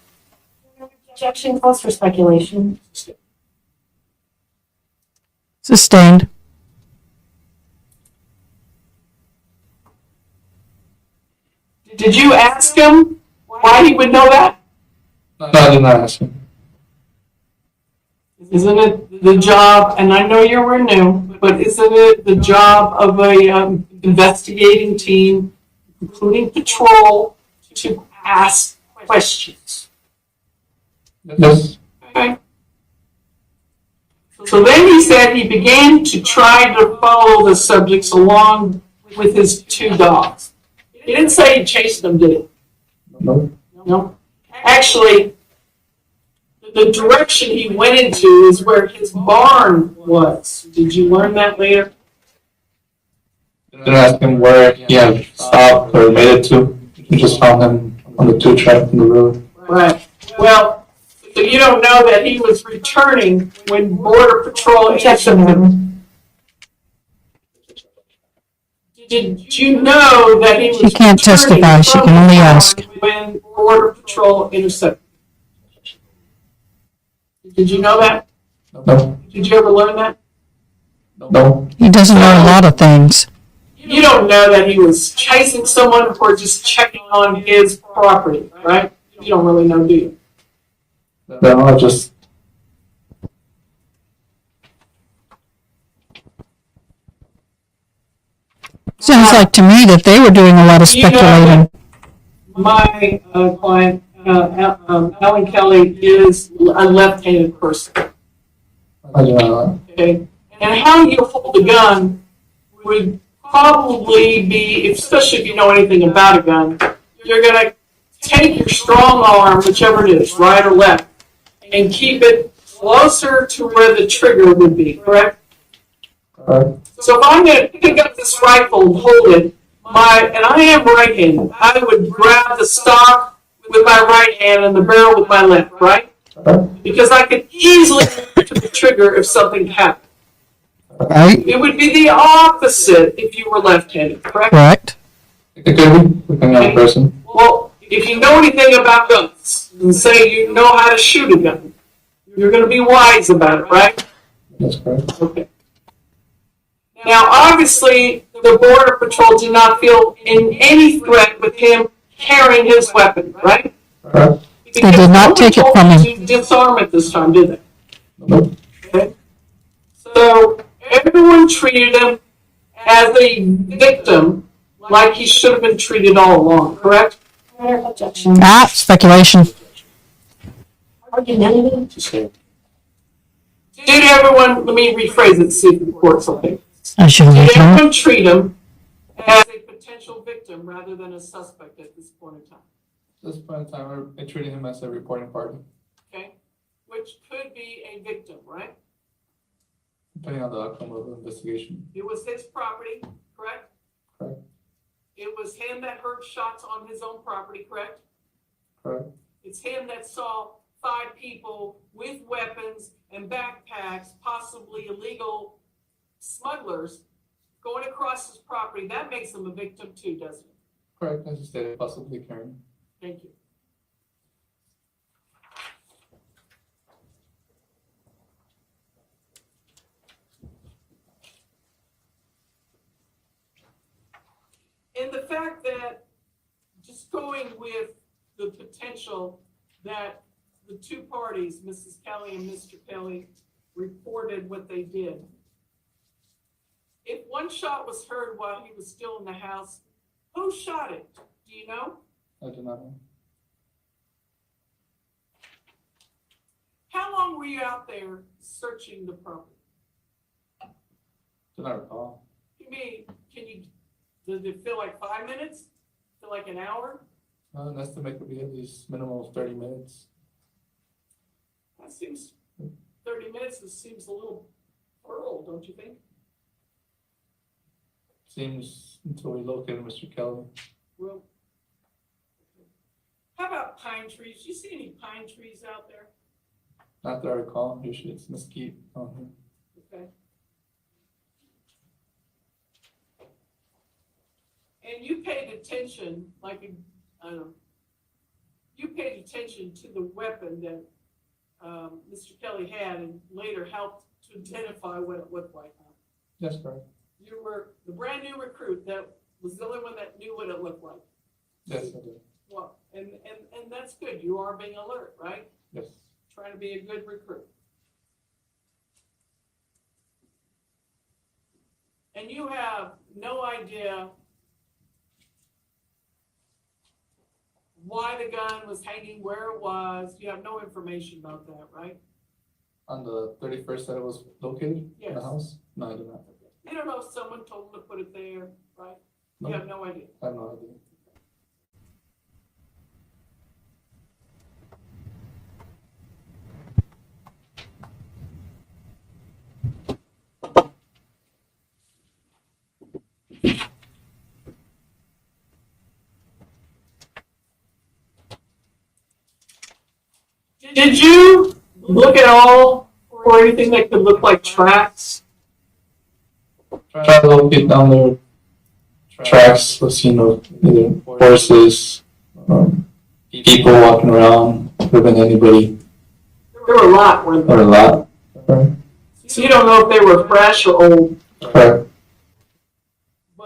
Objection calls for speculation. Sustained. Did you ask him why he would know that? No, I did not ask him. Isn't it the job, and I know you're new, but isn't it the job of a investigating team, including patrol, to ask questions? Yes. Okay. So then he said he began to try to follow the subjects along with his 2 dogs. He didn't say he chased them, did he? No. No. Actually, the direction he went into is where his barn was. Did you learn that later? Didn't ask him where he had stopped or made it to. We just found him on the 2 track in the road. Right. Well, so you don't know that he was returning when Border Patrol Objection, Your Honor. Did you know that he was She can't returning testify, she from can only the town ask. when Border Patrol intercepted? Did you know that? No. Did you ever learn that? No. He doesn't know a lot of things. You don't know that he was chasing someone or just checking on his property, right? You don't really know, do you? No, I just. Sounds like to me that they were doing a lot of You know speculating. My client, Alan Kelly, is a left-handed person, I do not know. okay? And how you hold a gun would probably be, especially if you know anything about a gun, you're going to take your strong arm, whichever it is, right or left, and keep it closer to where the trigger would be, correct? Correct. So if I'm going to pick up this rifle and hold it, and I am right-handed, I would grab the stock with my right hand and the barrel with my left, right? Correct. Because I could easily to the trigger if something happened. Right? It would be the opposite if you were left-handed, correct? Correct. It could be, depending on the person. Well, if you know anything about guns and say you know how to shoot a gun, you're going to be wise about it, right? That's correct. Okay. Now, obviously, the Border Patrol did not feel in any threat with him carrying his weapon, right? Correct. They did not take it from him. To disarm it this time, did they? Nope. Okay. So everyone treated him as a victim, like he should have been treated all along, correct? Objection. Speculation. Argumentative. Just saying. Did everyone, let me rephrase it, see if the court's okay. I should Did have known. everyone treat him as a potential victim rather than a suspect at this point in time? At this point in time, we're treating him as a reporting party, Okay? Which could be a victim, right? depending on the outcome of the investigation. It was his property, correct? Correct. It was him that heard shots on his own property, correct? Correct. It's him that saw 5 people with weapons and backpacks, possibly illegal smugglers, going across his property. That makes him a victim too, doesn't it? Correct, as you stated, possibly carrying. Thank you. And the fact that, just going with the potential that the two parties, Mrs. Kelly and Mr. Kelly, reported what they did. If one shot was heard while he was still in the house, who shot it? Do you know? I do not know. How long were you out there searching the property? Do not recall. You mean, did it feel like 5 minutes? Feel like an hour? An estimate would be at least minimum of 30 minutes. That seems, 30 minutes seems a little early, don't you think? Seems until we located Mr. Kelly. Well, how about pine trees? Do you see any pine trees out there? Not that I recall, usually it's mesquite on here. Okay. And you paid attention, you paid attention to the weapon that Mr. Kelly had and later helped to identify what it looked like. Huh? Yes, correct. You were the brand new recruit that was the only one that knew what it looked like. Yes, I did. Well, and that's good. You are being alert, right? Yes. Trying to be a good recruit. And you have no idea why the gun was hanging, where it was. You have no information about that, right? On the 31st that it was located in Yes. the house? No, I do not. You don't know if someone told them to put it there, right? No. You have no idea. I have no idea. Did you look at all for anything that could look like tracks? Try to locate down their tracks, was seen of either horses, people walking around, could have been anybody, There were a lot, weren't or there? a lot. Correct. So you don't know if they were fresh or old, Correct.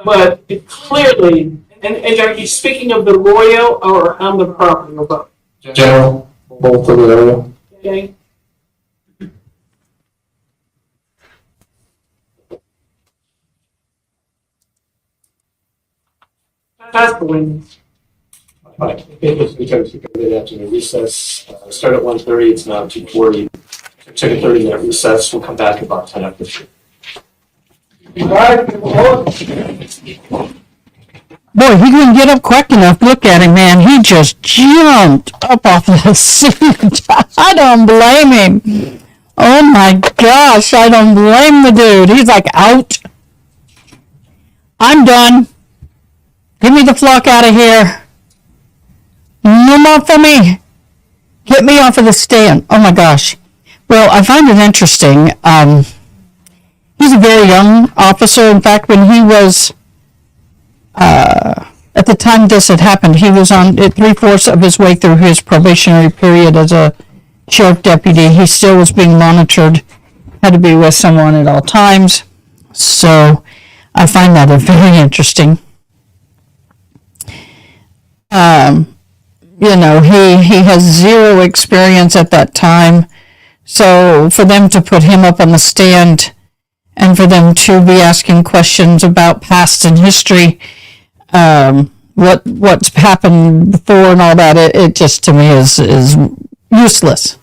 but it clearly, and are you speaking of the Royal or on the property or both? General, both of the area. Okay? That's the window. Right, because we took it after the recess, start at 1:30, it's now 2:40. Took a 30-minute recess, we'll come back about 10 after 3. Boy, he couldn't get up quick enough. Look at him, man. He just jumped up off the seat. I don't blame him. Oh my gosh, I don't blame the dude. He's like, out. I'm done. Give me the flock out of here. No more for me. Get me off of the stand. Oh my gosh. Well, I find it interesting. He's a very young officer. In fact, when he was at the time this had happened, he was on 3/4 of his way through his probationary period as a sheriff deputy. He still was being monitored, had to be with someone at all times. So I find that very interesting. He has zero experience at that time. So for them to put him up on the stand and for them to be asking questions about past and history, what's happened before and all that, it just to me is useless.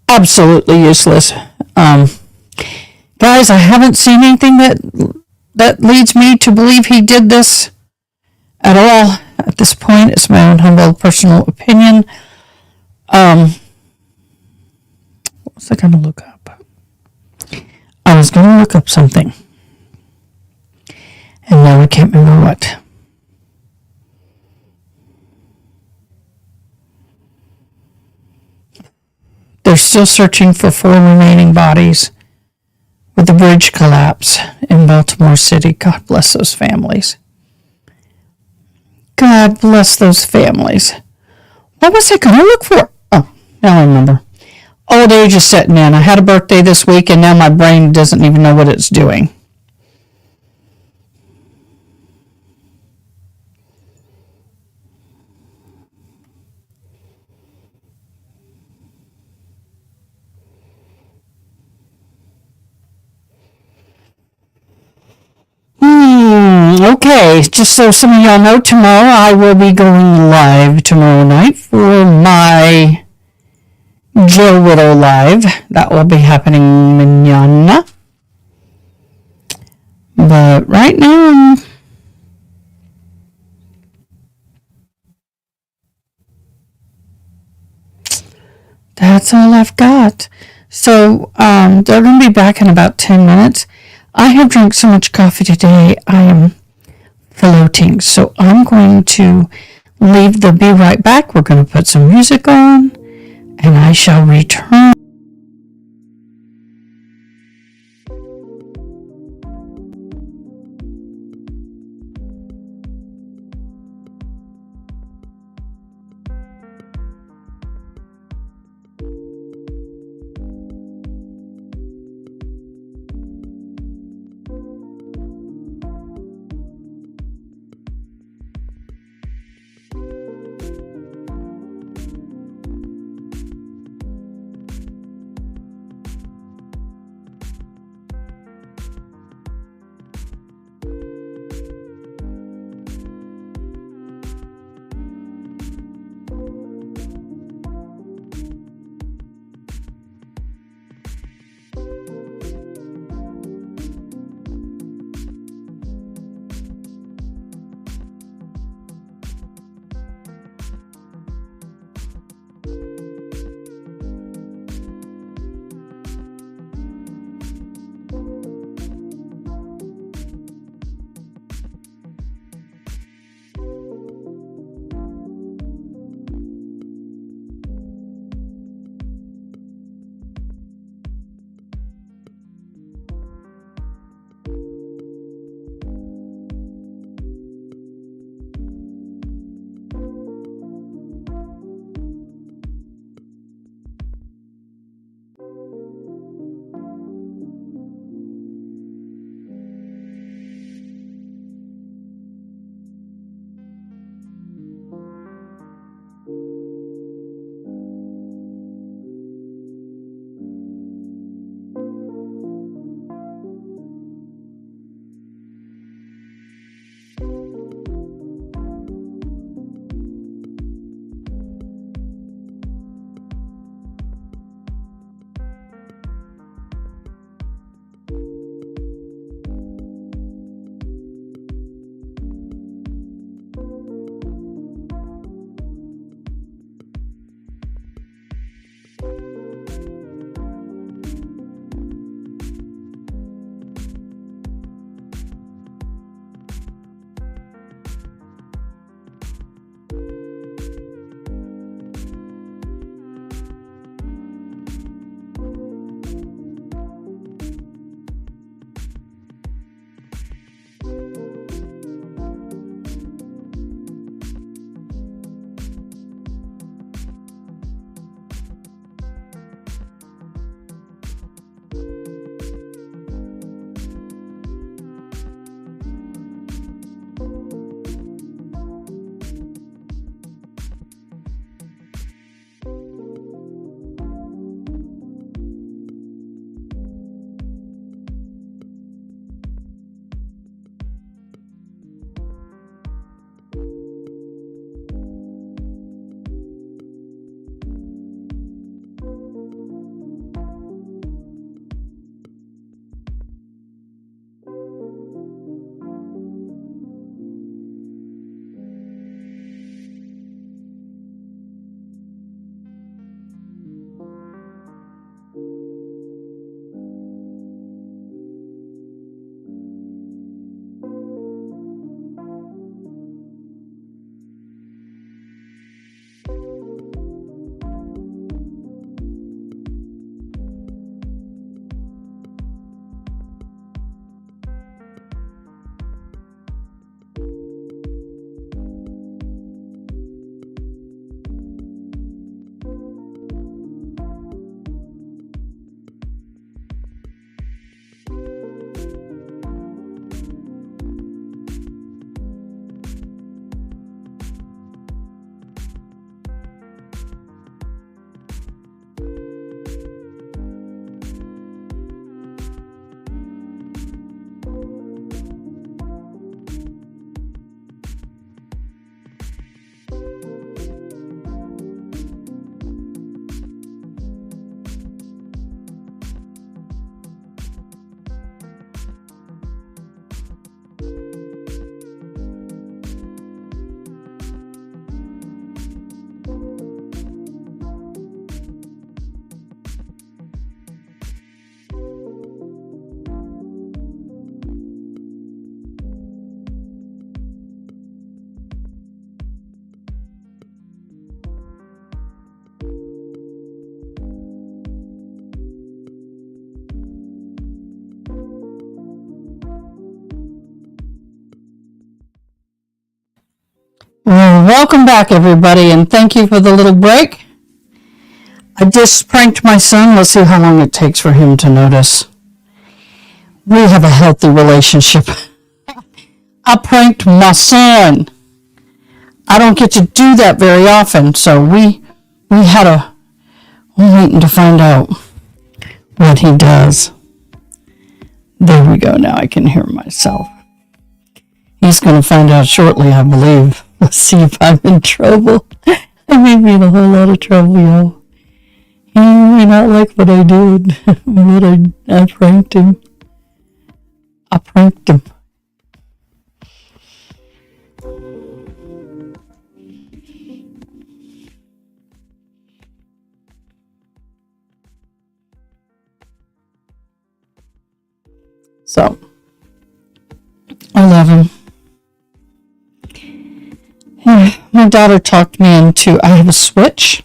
Absolutely useless. Guys, I haven't seen anything that leads me to believe he did this at all. At this point, it's my own humble personal opinion. What was I going to look up? I was going to look up something. And now I can't remember what. They're still searching for 4 remaining bodies with the bridge collapse in Baltimore City. God bless those families. God bless those families. What was I going to look for? Oh, now I remember. Old age is setting in. I had a birthday this week, and now my brain doesn't even know what it's doing. Okay, just so some of y'all know, tomorrow I will be going live tomorrow night for my Joe Widow live. That will be happening mañana. But right now, that's all I've got. So they're going to be back in about 10 minutes. I have drank so much coffee today, I am floating. So I'm going to leave the be right back. We're going to put some music on, and I shall return. Well, welcome back, everybody, and thank you for the little break. I just pranked my son. Let's see how long it takes for him to notice. We have a healthy relationship. I pranked my son. I don't get to do that very often, so we're waiting to find out what he does. There we go. Now I can hear myself. He's going to find out shortly, I believe. Let's see if I'm in trouble. I may be in a whole lot of trouble, y'all. He may not like what I did, but I pranked him. I pranked him. So, I love him. My daughter talked me into, I have a Switch,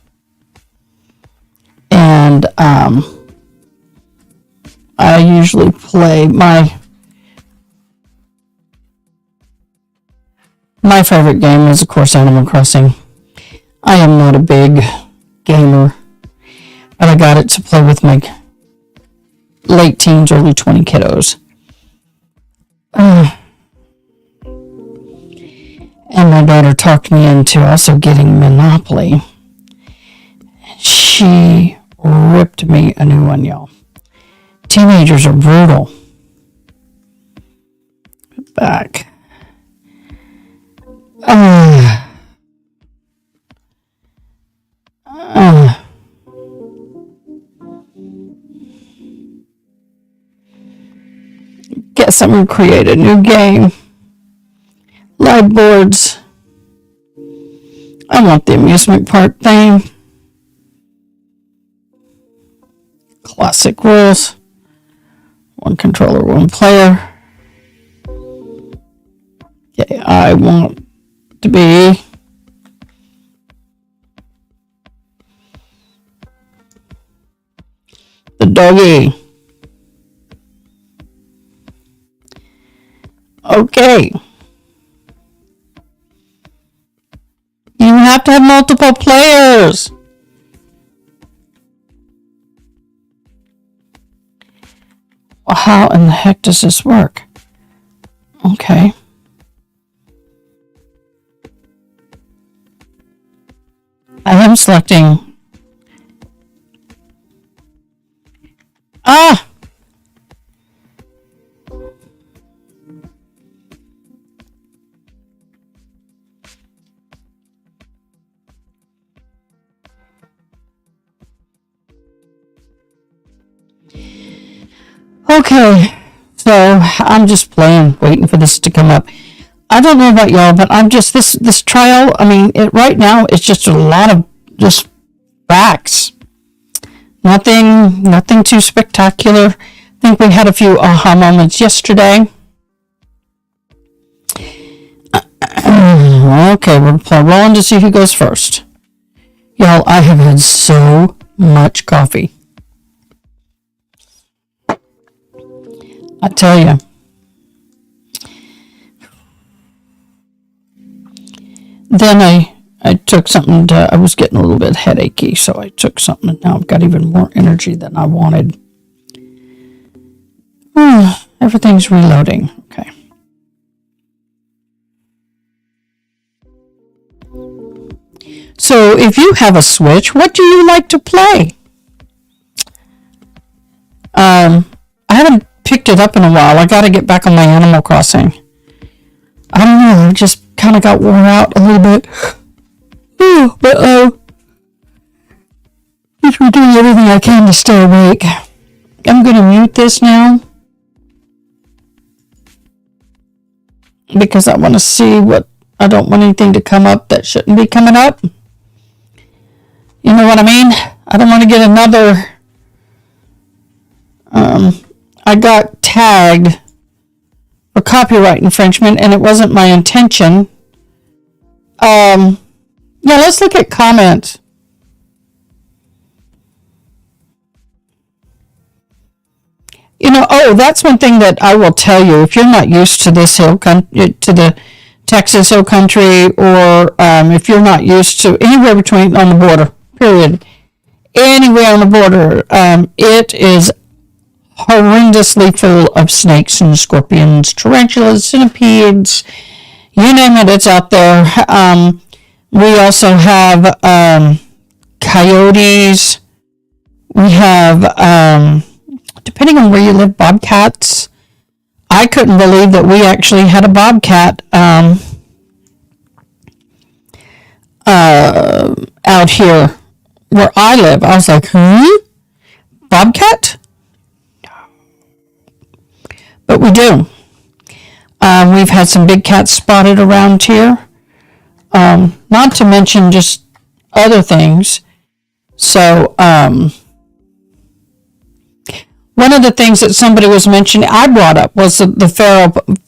and I usually play my favorite game is, of course, Animal Crossing. I am not a big gamer, but I got it to play with my late teens, early 20 kiddos. And my daughter talked me into also getting Monopoly. She ripped me a new one, y'all. Teenagers are brutal. Back. Get something, create a new game. Live boards. I want the amusement park thing. Classic rules. One controller, one player. Okay, I want to be the doggy. Okay. You have to have multiple players. Well, how in the heck does this work? Okay. I am selecting. Ah! Okay, so I'm just playing, waiting for this to come up. I don't know about y'all, but I'm just, this trial, I mean, right now, it's just a lot of just facts. Nothing too spectacular. I think we had a few aha moments yesterday. Okay, we're rolling to see who goes first. Y'all, I have had so much coffee. I tell you. Then I took something I was getting a little bit headachy, so I took something, and now I've got even more energy than I wanted. Everything's reloading. Okay. So if you have a Switch, what do you like to play? I haven't picked it up in a while. I got to get back on my Animal Crossing. I don't know. I just kind of got worn out a little bit. But just doing everything I can to stay awake. I'm going to mute this now because I want to see what. I don't want anything to come up that shouldn't be coming up. You know what I mean? I don't want to get another. I got tagged for copyright infringement, and it wasn't my intention. Yeah, let's look at comments. You know, that's one thing that I will tell you. If you're not used to this to the Texas hill country, or if you're not used to anywhere between on the border, period, anywhere on the border, it is horrendously full of snakes and scorpions, tarantulas, centipedes, you name it, it's out there. We also have coyotes. We have, depending on where you live, bobcats. I couldn't believe that we actually had a bobcat out here where I live. I was like, bobcat? But we do. We've had some big cats spotted around here. Not to mention just other things. So, one of the things that somebody was mentioning, I brought up, was the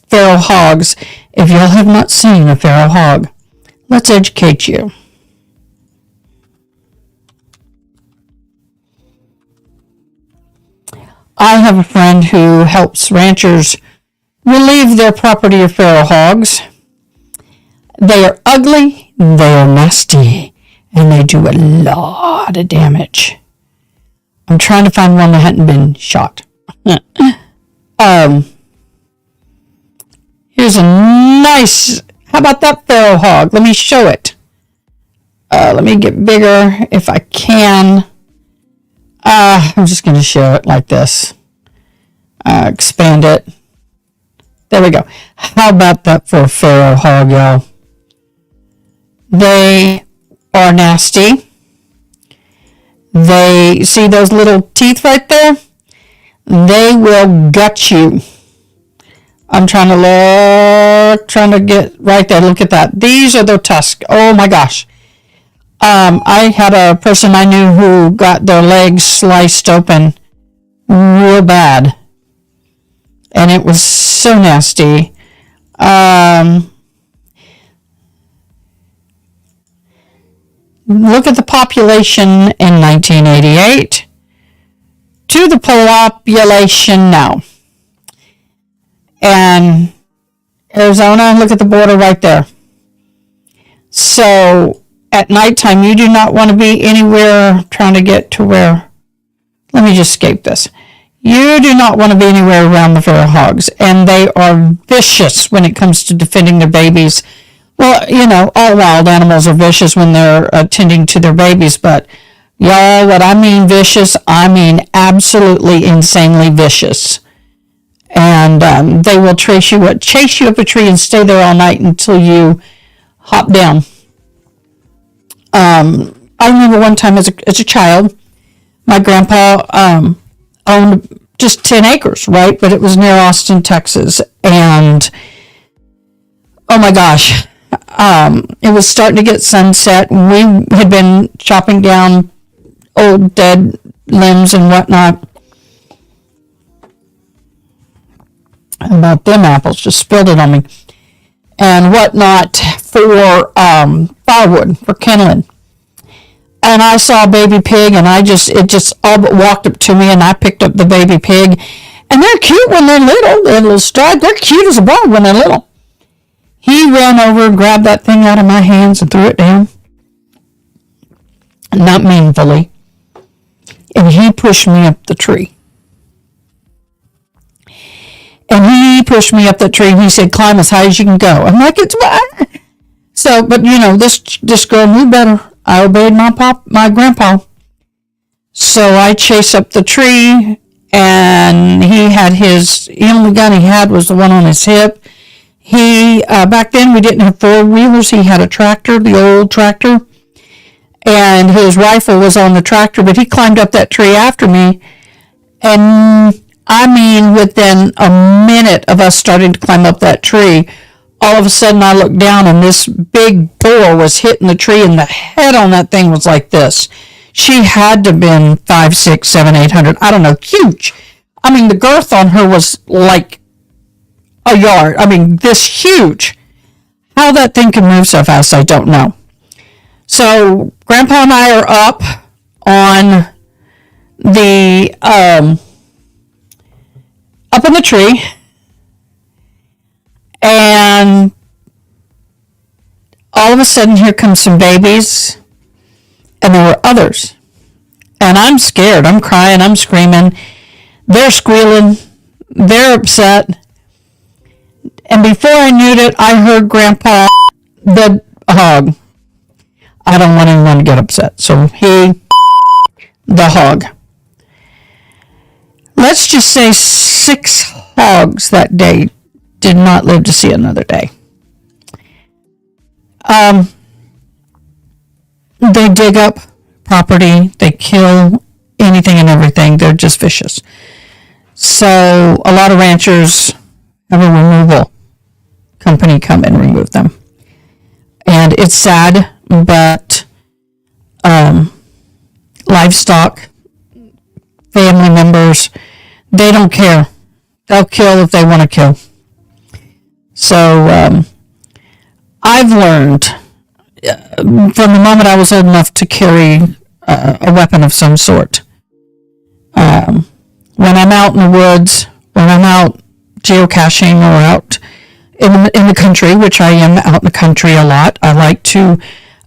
feral hogs. If y'all have not seen a feral hog, let's educate you. I have a friend who helps ranchers relieve their property of feral hogs. They are ugly, they are nasty, and they do a lot of damage. I'm trying to find one that hadn't been shot. Here's a nice, how about that feral hog? Let me show it. Let me get bigger if I can. I'm just going to show it like this. Expand it. There we go. How about that for a feral hog, y'all? They are nasty. They, see those little teeth right there? They will gut you. I'm trying to get right there. Look at that. These are their tusks. Oh my gosh. I had a person I knew who got their legs sliced open real bad. And it was so nasty. Look at the population in 1988 to the population now. And Arizona, look at the border right there. So at nighttime, you do not want to be anywhere trying to get to where, let me just escape this. You do not want to be anywhere around the feral hogs, and they are vicious when it comes to defending their babies. Well, you know, all wild animals are vicious when they're tending to their babies, but y'all, what I mean vicious, I mean absolutely insanely vicious. And they will chase you up a tree and stay there all night until you hop down. I remember one time as a child, my grandpa owned just 10 acres, right? But it was near Austin, Texas. And, oh my gosh, it was starting to get sunset. We had been chopping down old dead limbs and whatnot. About them apples, just spilled it on me. And whatnot for firewood, for kindling. And I saw a baby pig, and it just all but walked up to me, and I picked up the baby pig. And they're cute when they're little. They're little striped. They're cute as a bug when they're little. He ran over and grabbed that thing out of my hands and threw it down. Not meaningfully. And he pushed me up the tree. And he pushed me up the tree, and he said, climb as high as you can go. I'm like, it's what? So, but you know, this girl knew better. I obeyed my grandpa. So I chased up the tree, and the only gun he had was the one on his hip. Back then we didn't have four-wheelers. He had a tractor, the old tractor, and his rifle was on the tractor, but he climbed up that tree after me, and I mean, within a minute of us starting to climb up that tree, all of a sudden I looked down and this big boar was hitting the tree, and the head on that thing was like this. She had to have been 5, 6, 7, 800. I don't know, huge. I mean, the girth on her was like a yard. I mean, this huge. How that thing can move so fast, I don't know. So Grandpa and I are up on the up in the tree, and all of a sudden here comes some babies, and there were others, and I'm scared. I'm crying, I'm screaming, they're squealing, they're upset, and before I knew it, I heard Grandpa the hog. I don't want anyone to get upset, so the hog. Let's just say 6 hogs that day did not live to see another day. They dig up property. They kill anything and everything. They're just vicious. So a lot of ranchers have a removal company come and remove them. And it's sad, but livestock, family members, they don't care. They'll kill if they want to kill. So I've learned from the moment I was old enough to carry a weapon of some sort. When I'm out in the woods, when I'm out geocaching or out in the country, which I am out in the country a lot, I like to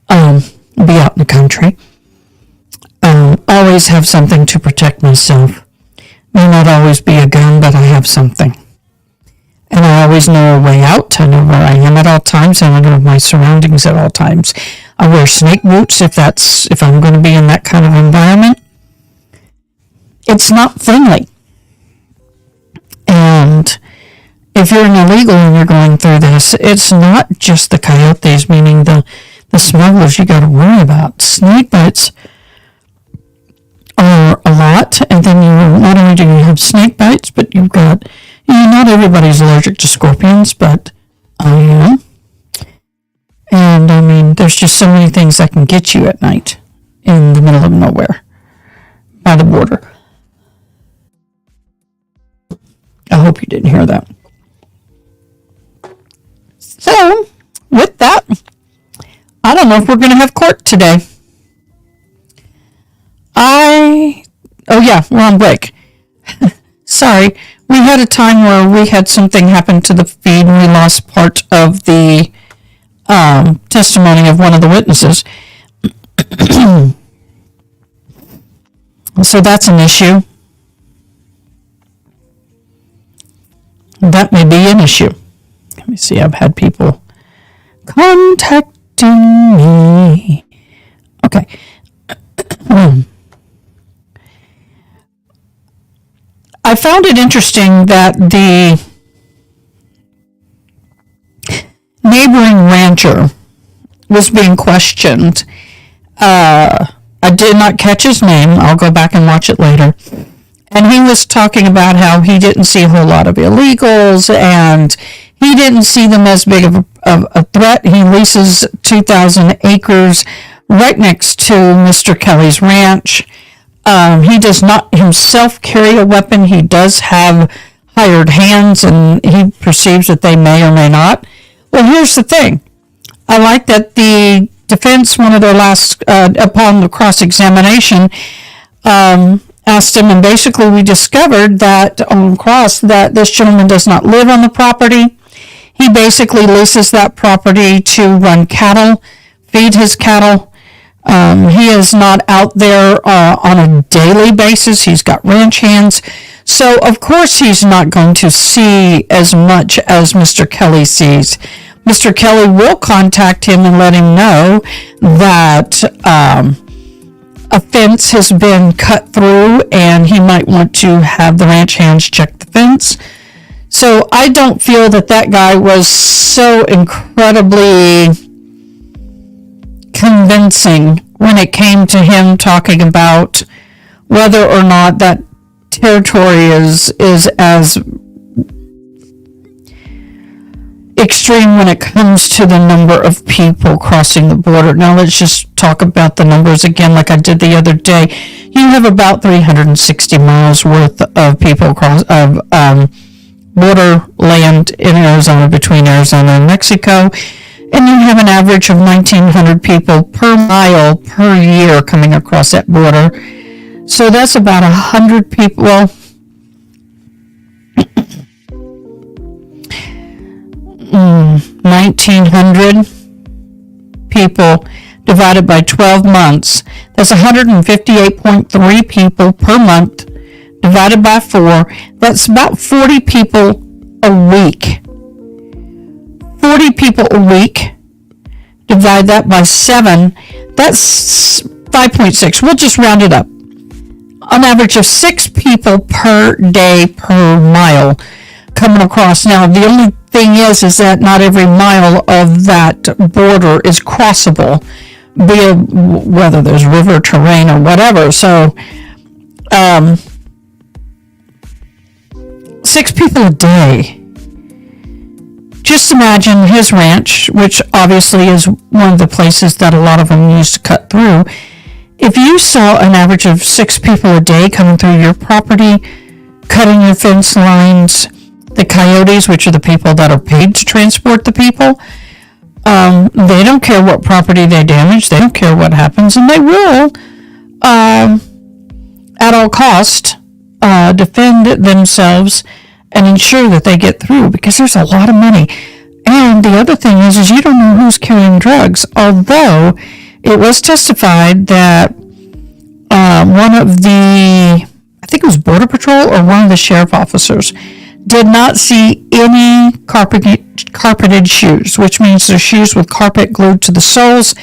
be out in the country. Always have something to protect myself. May not always be a gun, but I have something. And I always know a way out. I know where I am at all times, and I know my surroundings at all times. I wear snake boots if I'm going to be in that kind of environment. It's not friendly. And if you're an illegal and you're going through this, it's not just the coyotes, meaning the smugglers you got to worry about. Snake bites are a lot, and then not only do you have snake bites, but you've got, not everybody's allergic to scorpions, but I am. And I mean, there's just so many things that can get you at night in the middle of nowhere by the border. I hope you didn't hear that. So, with that, I don't know if we're going to have court today. Oh yeah, we're on break. Sorry, we had a time where we had something happen to the feed and we lost part of the testimony of one of the witnesses. So that's an issue. that may be an issue. Let me see, I've had people contacting me. Okay. I found it interesting that the neighboring rancher was being questioned. I did not catch his name. I'll go back and watch it later. And he was talking about how he didn't see a whole lot of illegals and he didn't see them as big of a threat. He leases 2,000 acres right next to Mr. Kelly's ranch. He does not himself carry a weapon. He does have hired hands, and he perceives that they may or may not. Well, here's the thing. I like that the defense, one of their last, upon the cross-examination, asked him, and basically we discovered that on cross that this gentleman does not live on the property. He basically leases that property to run cattle, feed his cattle. He is not out there on a daily basis. He's got ranch hands. So, of course, he's not going to see as much as Mr. Kelly sees. Mr. Kelly will contact him and let him know that a fence has been cut through and he might want to have the ranch hands check the fence. So I don't feel that that guy was so incredibly convincing when it came to him talking about whether or not that territory is as extreme when it comes to the number of people crossing the border. Now let's just talk about the numbers again like I did the other day. You have about 360 miles worth of people across border land in Arizona, between Arizona and Mexico, and you have an average of 1,900 people per mile per year coming across that border. So that's about 100 people. Well, 1,900 people divided by 12 months. That's 158.3 people per month divided by 4. That's about 40 people a week. 40 people a week. Divide that by 7. That's 5.6. We'll just round it up. An average of 6 people per day per mile coming across. Now, the only thing is that not every mile of that border is crossable, be it whether there's river, terrain, or whatever. So, 6 people a day. Just imagine his ranch, which obviously is one of the places that a lot of them use to cut through. If you saw an average of 6 people a day coming through your property, cutting your fence lines, the coyotes, which are the people that are paid to transport the people, they don't care what property they damage, they don't care what happens, and they will, at all cost, defend themselves and ensure that they get through, because there's a lot of money. And the other thing is you don't know who's carrying drugs, although it was testified that one of the, I think it was Border Patrol or one of the sheriff officers, did not see any carpeted shoes, which means they're shoes with carpet glued to the soles.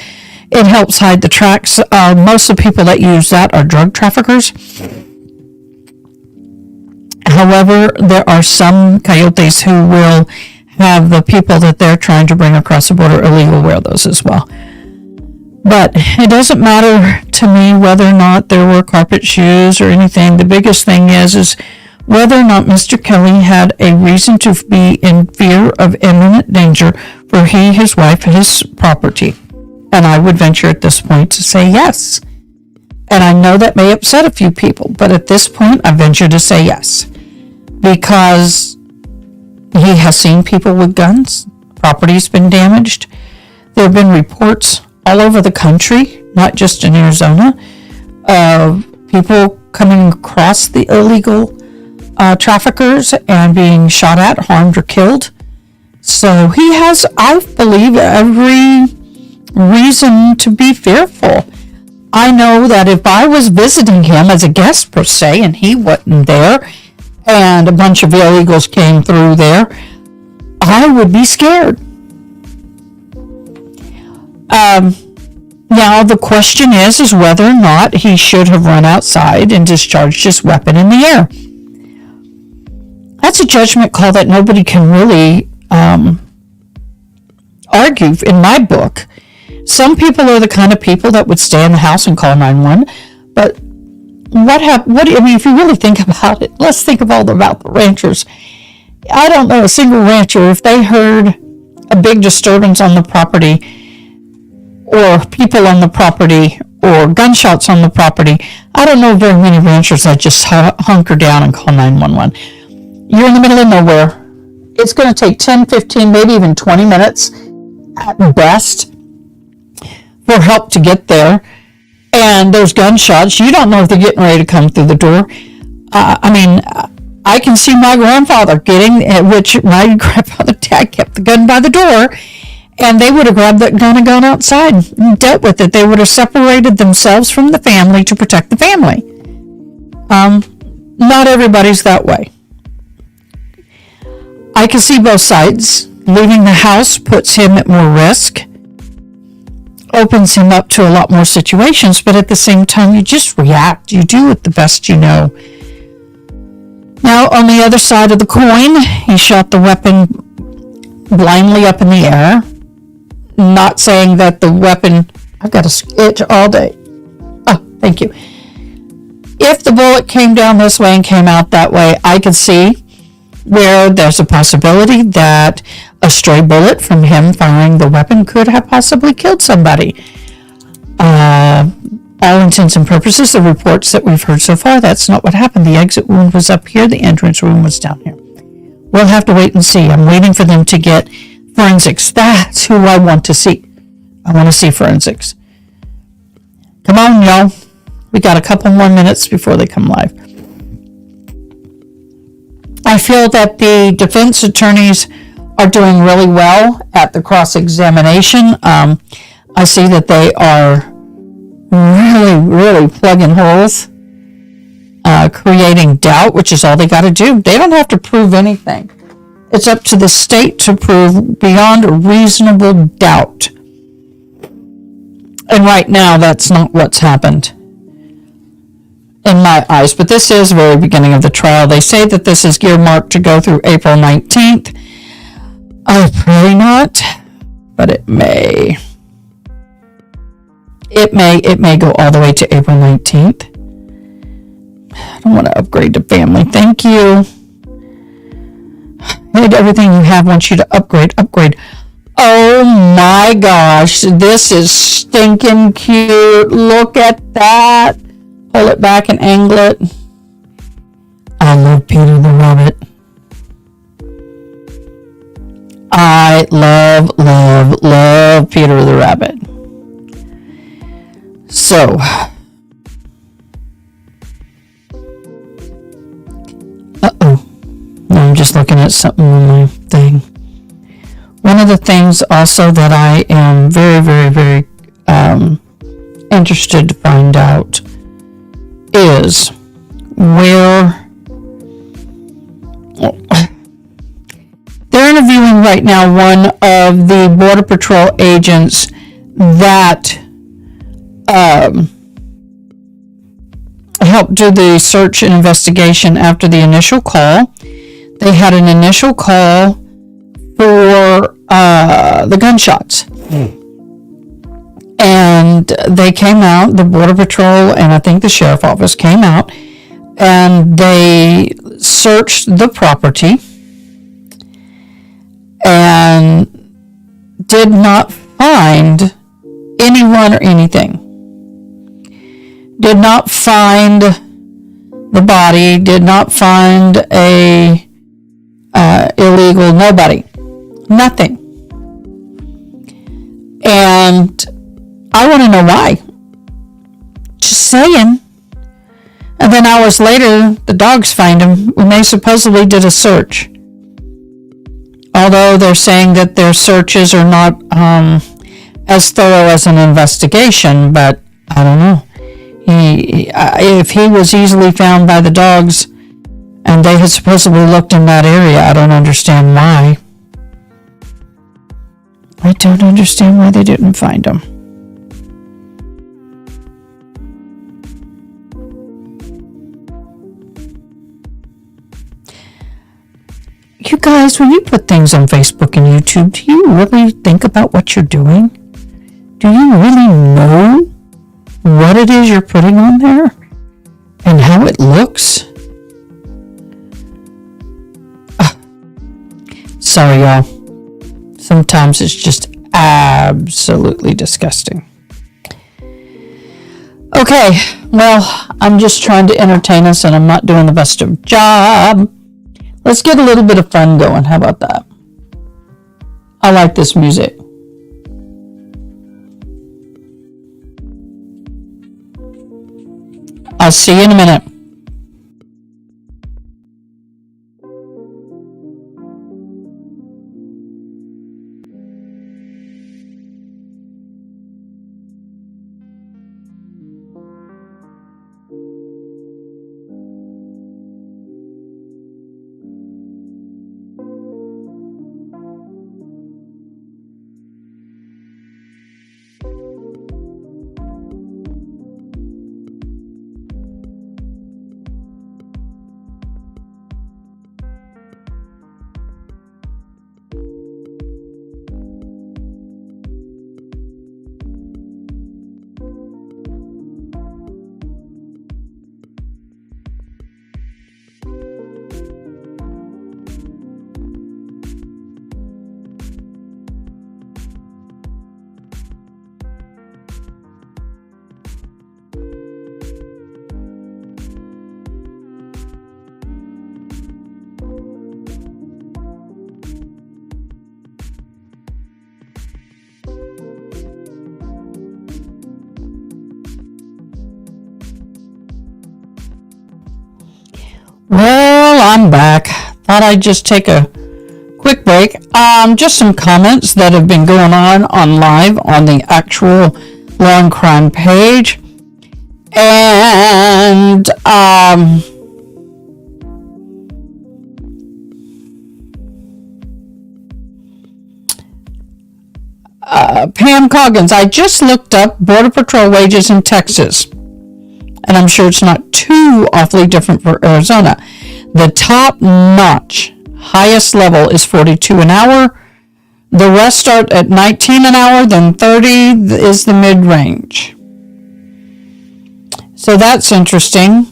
It helps hide the tracks. Most of the people that use that are drug traffickers. However, there are some coyotes who will have the people that they're trying to bring across the border illegal wear those as well. But it doesn't matter to me whether or not there were carpet shoes or anything. The biggest thing is whether or not Mr. Kelly had a reason to be in fear of imminent danger for he, his wife, and his property. And I would venture at this point to say yes. And I know that may upset a few people, but at this point I venture to say yes. Because he has seen people with guns, property's been damaged. There have been reports all over the country, not just in Arizona, of people coming across the illegal traffickers and being shot at, harmed, or killed. So he has, I believe, every reason to be fearful. I know that if I was visiting him as a guest per se, and he wasn't there, and a bunch of illegals came through there, I would be scared. Now the question is whether or not he should have run outside and discharged his weapon in the air. That's a judgment call that nobody can really argue in my book. Some people are the kind of people that would stay in the house and call 911, but if you really think about it, let's think about the ranchers. I don't know a single rancher, if they heard a big disturbance on the property, or people on the property, or gunshots on the property, I don't know very many ranchers that just hunker down and call 911. You're in the middle of nowhere. It's going to take 10, 15, maybe even 20 minutes at best for help to get there. And those gunshots, you don't know if they're getting ready to come through the door. I can see my grandfather which my grandfather dad kept the gun by the door, and they would have grabbed that gun and gone outside and dealt with it. They would have separated themselves from the family to protect the family. Not everybody's that way. I can see both sides. Leaving the house puts him at more risk, opens him up to a lot more situations, but at the same time, you just react. You do it the best you know. Now, on the other side of the coin, he shot the weapon blindly up in the air, not saying that the weapon... I've got a itch all day. Oh, thank you. If the bullet came down this way and came out that way, I could see where there's a possibility that a stray bullet from him firing the weapon could have possibly killed somebody. All intents and purposes, the reports that we've heard so far, that's not what happened. The exit wound was up here, the entrance wound was down here. We'll have to wait and see. I'm waiting for them to get forensics. That's who I want to see. I want to see forensics. Come on, y'all. We got a couple more minutes before they come live. I feel that the defense attorneys are doing really well at the cross-examination. I see that they are really plugging holes, creating doubt, which is all they got to do. They don't have to prove anything. It's up to the state to prove beyond a reasonable doubt. And right now, that's not what's happened in my eyes. But this is the very beginning of the trial. They say that this is earmarked to go through April 19th. I pray not, but it may. It may go all the way to April 19th. I don't want to upgrade to family. Thank you. Everything you have wants you to upgrade. Oh my gosh, this is stinking cute. Look at that. Pull it back and angle it. I love Peter the Rabbit. I love Peter the Rabbit. So, I'm just looking at something on my thing. One of the things also that I am very interested to find out is where they're interviewing right now one of the Border Patrol agents that helped do the search and investigation after the initial call. They had an initial call for the gunshots. And they came out, the Border Patrol and I think the Sheriff Office came out, and they searched the property and did not find anyone or anything. Did not find the body, did not find a illegal, nobody. Nothing. And I want to know why. Just saying. And then hours later, the dogs find him when they supposedly did a search. Although they're saying that their searches are not as thorough as an investigation, but I don't know. If he was easily found by the dogs And they had supposedly looked in that area. I don't understand why. I don't understand why they didn't find them. You guys, when you put things on Facebook and YouTube, do you really think about what you're doing? Do you really know what it is you're putting on there? And how it looks? Sorry, y'all. Sometimes it's just absolutely disgusting. Okay, well, I'm just trying to entertain us and I'm not doing the best of job. Let's get a little bit of fun going. How about that? I like this music. I'll see you in a minute. Well, I'm back. Thought I'd just take a quick break. Just some comments that have been going on live on the actual Law and Crime page. And, Pam Coggins, I just looked up Border Patrol wages in Texas. And I'm sure it's not too awfully different for Arizona. The top notch, highest level is $42 an hour. The rest start at $19 an hour, then $30 is the mid-range. So that's interesting.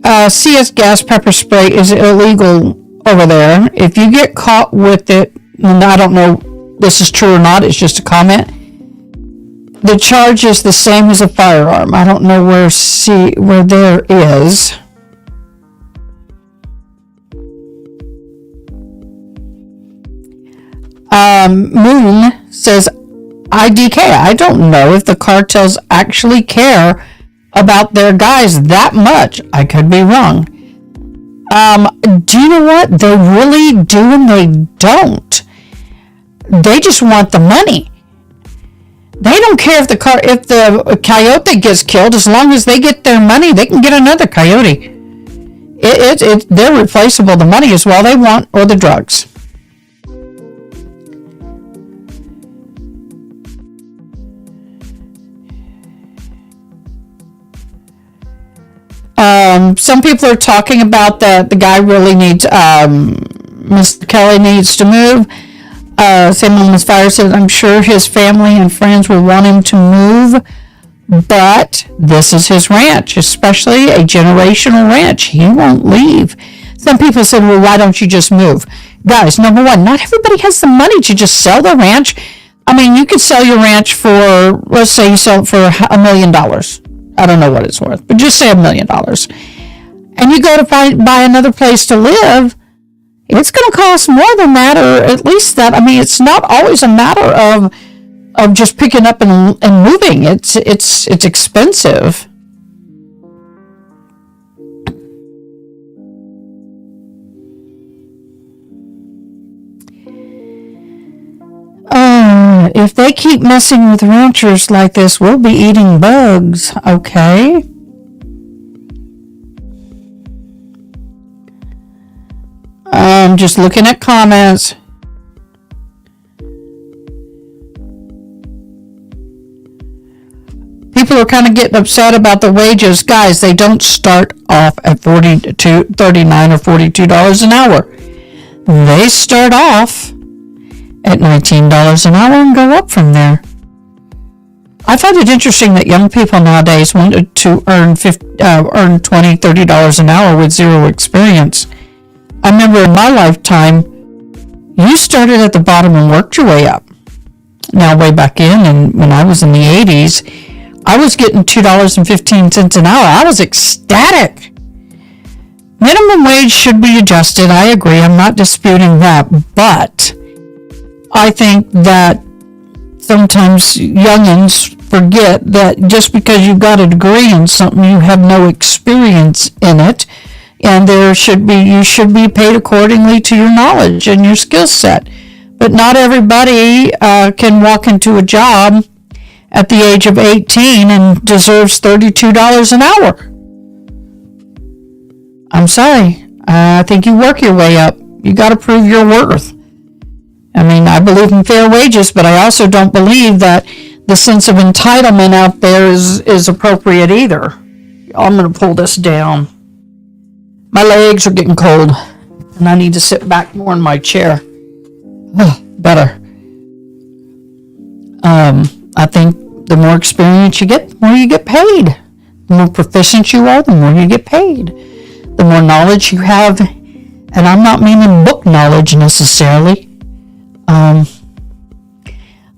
CS gas pepper spray is illegal over there. If you get caught with it, and I don't know if this is true or not, it's just a comment, the charge is the same as a firearm. I don't know where there is. Moon says, IDK, I don't know if the cartels actually care about their guys that much. I could be wrong. Do you know what? They really do and they don't. They just want the money. They don't care if the coyote gets killed. As long as they get their money, they can get another coyote. They're replaceable. The money is all they want, or the drugs. Some people are talking about that the guy really needs, Mr. Kelly needs to move. Same Woman's Fire says, I'm sure his family and friends will want him to move, but this is his ranch, especially a generational ranch. He won't leave. Some people said, well, why don't you just move? Guys, number one, not everybody has the money to just sell their ranch. I mean, you could sell your ranch for, let's say you sell it for $1 million. I don't know what it's worth, but just say $1 million. And you go to buy another place to live, it's going to cost more than that, or at least that. I mean, it's not always a matter of just picking up and moving. It's expensive. But if they keep messing with ranchers like this, we'll be eating bugs, okay? I'm just looking at comments. People are kind of getting upset about the wages. Guys, they don't start off at $39 or $42 an hour. They start off at $19 an hour and go up from there. I find it interesting that young people nowadays wanted to earn $20, $30 an hour with zero experience. I remember in my lifetime, you started at the bottom and worked your way up. Now, way back in, when I was in the 80s, I was getting $2.15 an hour. I was ecstatic. Minimum wage should be adjusted. I agree. I'm not disputing that. But I think that sometimes youngins forget that just because you've got a degree in something, you have no experience in it. And you should be paid accordingly to your knowledge and your skill set. But not everybody can walk into a job at the age of 18 and deserves $32 an hour. I'm sorry. I think you work your way up. You got to prove your worth. I mean, I believe in fair wages, but I also don't believe that the sense of entitlement out there is appropriate either. I'm going to pull this down. My legs are getting cold, and I need to sit back more in my chair. Better. I think the more experience you get, the more you get paid. The more proficient you are, the more you get paid. The more knowledge you have, and I'm not meaning book knowledge necessarily.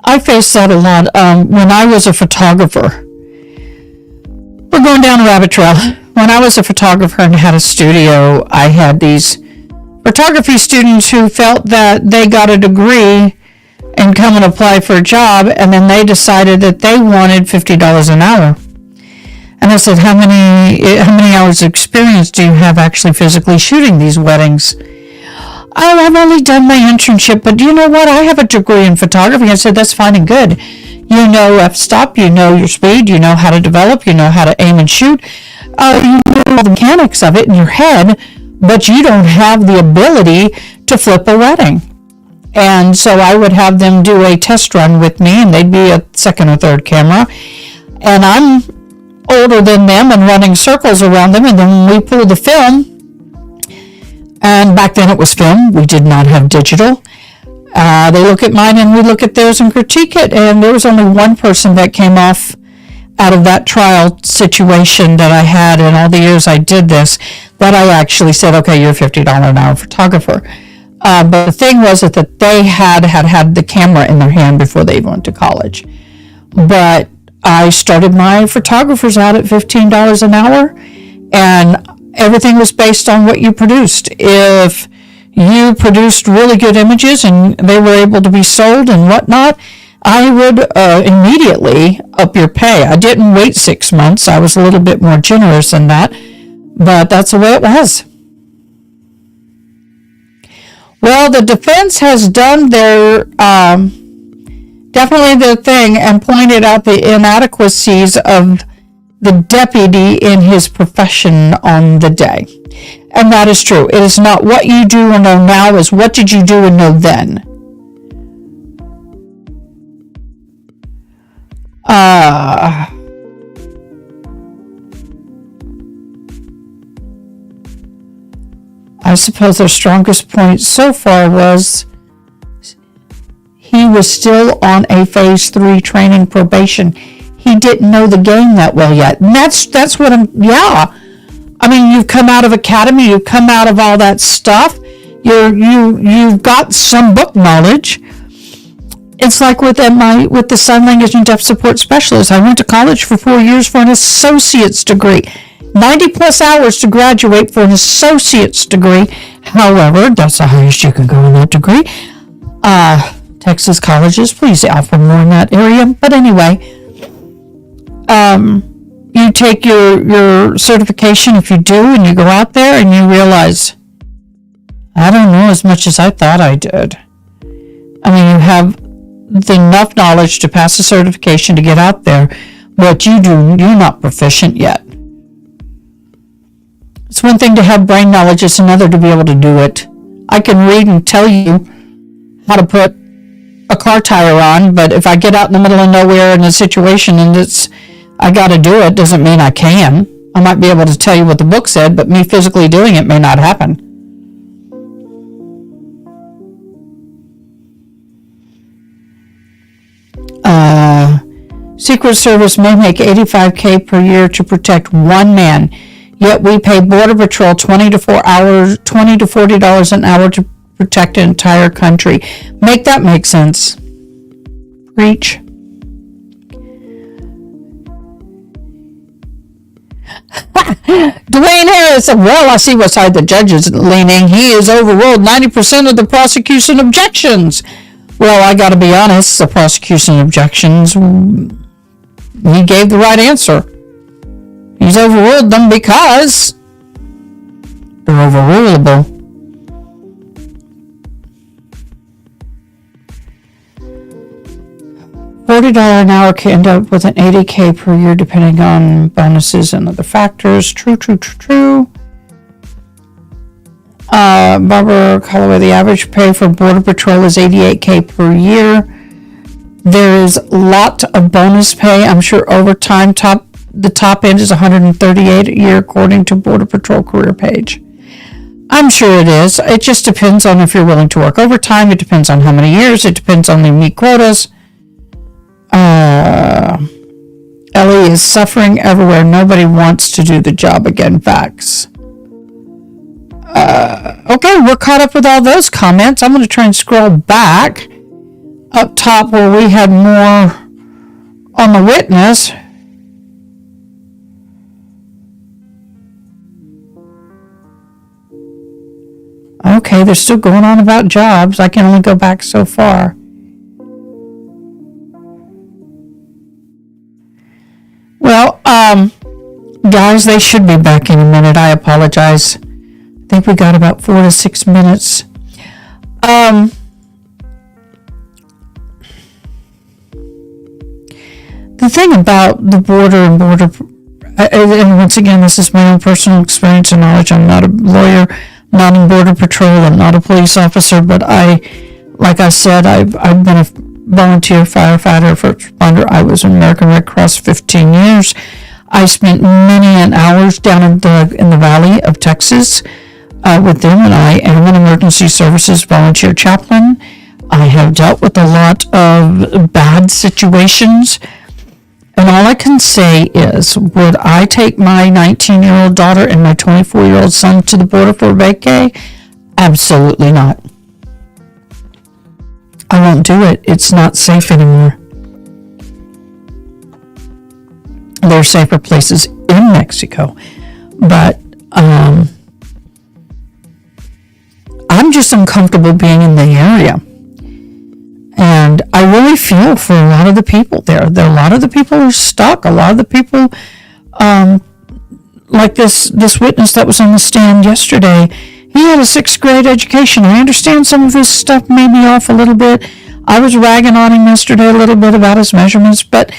I faced that a lot when I was a photographer. We're going down a rabbit trail. When I was a photographer and had a studio, I had these photography students who felt that they got a degree and come and apply for a job, and then they decided that they wanted $50 an hour. And I said, how many hours of experience do you have actually physically shooting these weddings? Oh, I've only done my internship, but you know what? I have a degree in photography. I said, that's fine and good. You know f-stop, you know your speed, you know how to develop, you know how to aim and shoot. You know all the mechanics of it in your head, but you don't have the ability to flip a wedding. And so I would have them do a test run with me, and they'd be a second or third camera. And I'm older than them and running circles around them, and then we pulled the film, and back then it was film. We did not have digital. They look at mine and we look at theirs and critique it, and there was only one person that came off out of that trial situation that I had in all the years I did this, that I actually said, okay, you're a $50 an hour photographer. But the thing was that they had the camera in their hand before they even went to college. But I started my photographers out at $15 an hour, and everything was based on what you produced. If you produced really good images and they were able to be sold and whatnot, I would immediately up your pay. I didn't wait 6 months. I was a little bit more generous than that, but that's the way it was. Well, the defense has done their, definitely their thing and pointed out the inadequacies of the deputy in his profession on the day. And that is true. It is not what you do or know now, is what did you do and know then. I suppose their strongest point so far was he was still on a phase 3 training probation. He didn't know the game that well yet. And that's what I mean, you've come out of academy, you've come out of all that stuff. You've got some book knowledge. It's like with the sign language and deaf support specialist. I went to college for 4 years for an associate's degree. 90 plus hours to graduate for an associate's degree. However, that's the highest you can go in that degree. Texas colleges, please offer more in that area. But anyway, you take your certification if you do, and you go out there and you realize, I don't know as much as I thought I did. I mean, you have enough knowledge to pass the certification to get out there, but you're not proficient yet. It's one thing to have brain knowledge, it's another to be able to do it. I can read and tell you how to put a car tire on, but if I get out in the middle of nowhere in a situation and I got to do it, doesn't mean I can. I might be able to tell you what the book said, but me physically doing it may not happen. Secret Service may make $85,000 per year to protect one man, yet we pay Border Patrol $20 to $40 an hour to protect an entire country. Make that make sense. Preach. Dwayne Harris said, well, I see what side the judge is leaning. He has overruled 90% of the prosecution objections. Well, I got to be honest, the prosecution objections, he gave the right answer. He's overruled them because they're overrulable. $40 an hour can end up with an $80,000 per year depending on bonuses and other factors. True. Barbara Calloway, the average pay for Border Patrol is $88,000 per year. There is a lot of bonus pay. I'm sure overtime the top end is $138 a year according to Border Patrol career page. I'm sure it is. It just depends on if you're willing to work overtime. It depends on how many years. It depends on the meet quotas. Ellie is suffering everywhere. Nobody wants to do the job again. Facts. Okay, we're caught up with all those comments. I'm going to try and scroll back up top where we had more on the witness. Okay, they're still going on about jobs. I can only go back so far. Well, guys, they should be back in a minute. I apologize. I think we got about 4 to 6 minutes. The thing about the border and once again, this is my own personal experience and knowledge. I'm not a lawyer, not in Border Patrol, I'm not a police officer, but like I said, I've been a volunteer firefighter, first responder. I was in American Red Cross 15 years. I spent many hours down in the Valley of Texas with them, and I am an emergency services volunteer chaplain. I have dealt with a lot of bad situations, and all I can say is, would I take my 19-year-old daughter and my 24-year-old son to the border for vacay? Absolutely not. I won't do it. It's not safe anymore. There are safer places in Mexico, but I'm just uncomfortable being in the area. And I really feel for a lot of the people there. A lot of the people are stuck. A lot of the people, like this witness that was on the stand yesterday, he had a 6th grade education. I understand some of his stuff may be off a little bit. I was ragging on him yesterday a little bit about his measurements, but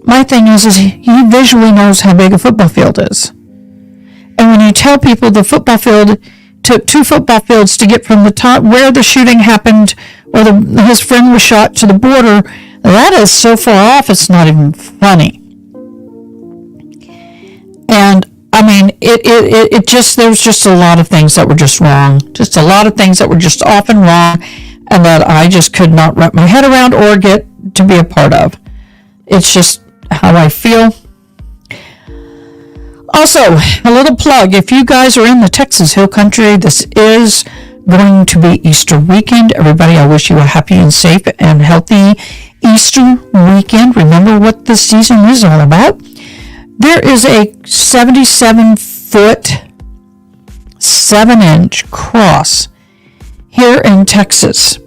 my thing is he visually knows how big a football field is. And when you tell people the football field took 2 football fields to get from the top where the shooting happened, or his friend was shot, to the border, that is so far off it's not even funny. And I mean, there was just a lot of things that were just wrong. Just a lot of things that were just off and wrong, and that I just could not wrap my head around or get to be a part of. It's just how I feel. Also, a little plug. If you guys are in the Texas Hill Country, this is going to be Easter weekend. Everybody, I wish you a happy and safe and healthy Easter weekend. Remember what this season is all about. There is a 77-foot, 7-inch cross here in Texas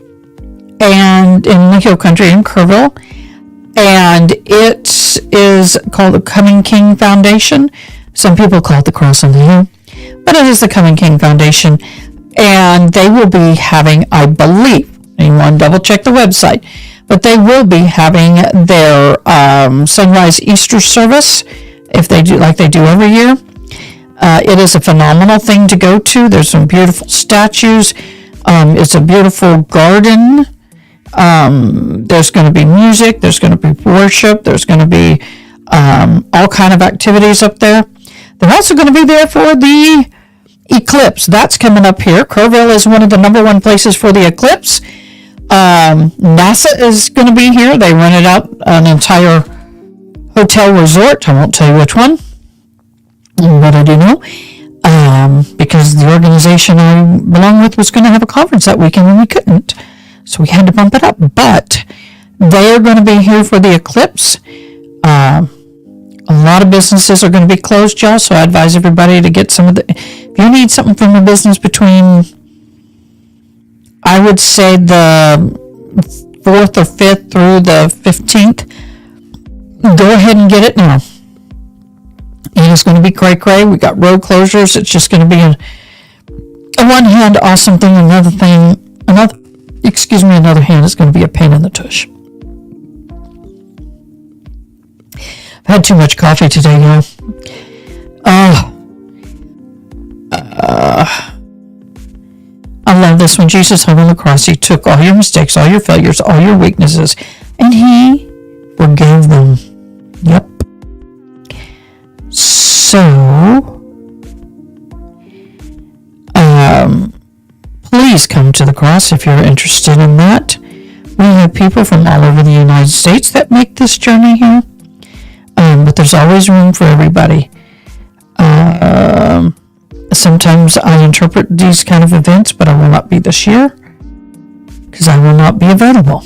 and in the Hill Country in Kerrville, and it is called the Coming King Foundation. Some people call it the Cross on the Hill, but it is the Coming King Foundation, and they will be having, I believe, anyone double check the website, but they will be having their sunrise Easter service if they do like they do every year. It is a phenomenal thing to go to. There's some beautiful statues. It's a beautiful garden. There's going to be music. There's going to be worship. There's going to be all kind of activities up there. They're also going to be there for the eclipse. That's coming up here. Kerrville is one of the number one places for the eclipse. NASA is going to be here. They rented out an entire hotel resort. I won't tell you which one, but I do know, because the organization I belong with was going to have a conference that weekend and we couldn't, so we had to bump it up. But they are going to be here for the eclipse. A lot of businesses are going to be closed, y'all, so I advise everybody to get some of the, if you need something from a business between, I would say the 4th or 5th through the 15th, go ahead and get it now. It is going to be cray-cray. We got road closures. It's just going to be a one hand awesome thing, another hand is going to be a pain in the tush. I've had too much coffee today, y'all. I love this one. Jesus hung on the cross. He took all your mistakes, all your failures, all your weaknesses, and he forgave them. Yep. So, please come to the cross if you're interested in that. We have people from all over the United States that make this journey here. But there's always room for everybody. Sometimes I interpret these kind of events, but I will not be this year because I will not be available.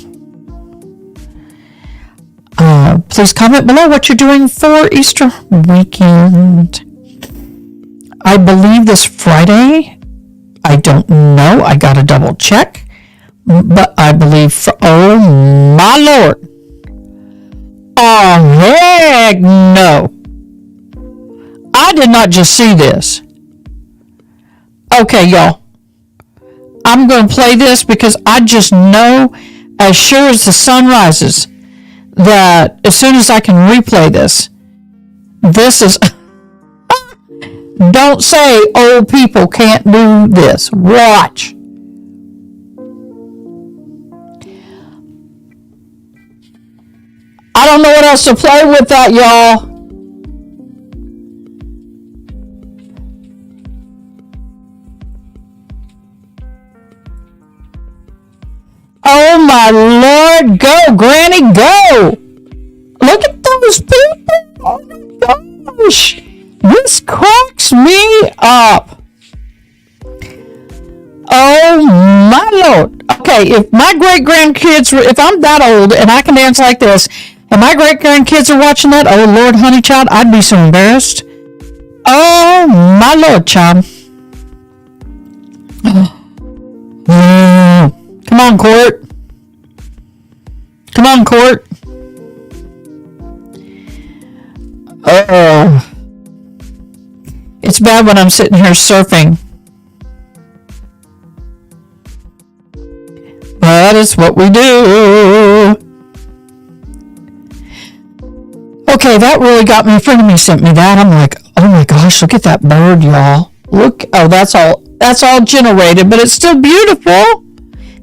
Please comment below what you're doing for Easter weekend. I believe this Friday. I don't know. I got to double check. But I believe, oh my Lord. Oh, heck no. I did not just see this. Okay, y'all. I'm going to play this because I just know, as sure as the sun rises, that as soon as I can replay this, this is... Don't say old people can't do this. Watch. I don't know what else to play with that, y'all. Oh my Lord, go, Granny, go! Look at those people! Oh my gosh! This cracks me up! Oh my Lord! Okay, if my great-grandkids, if I'm that old and I can dance like this, and my great-grandkids are watching that, oh Lord, honey child, I'd be so embarrassed. Oh my Lord, child. Come on, Court. Come on, Court. Oh. It's bad when I'm sitting here surfing. But it's what we do. Okay, that really got me. A friend of me sent me that. I'm like, oh my gosh, look at that bird, y'all. Look, oh, that's all generated, but it's still beautiful.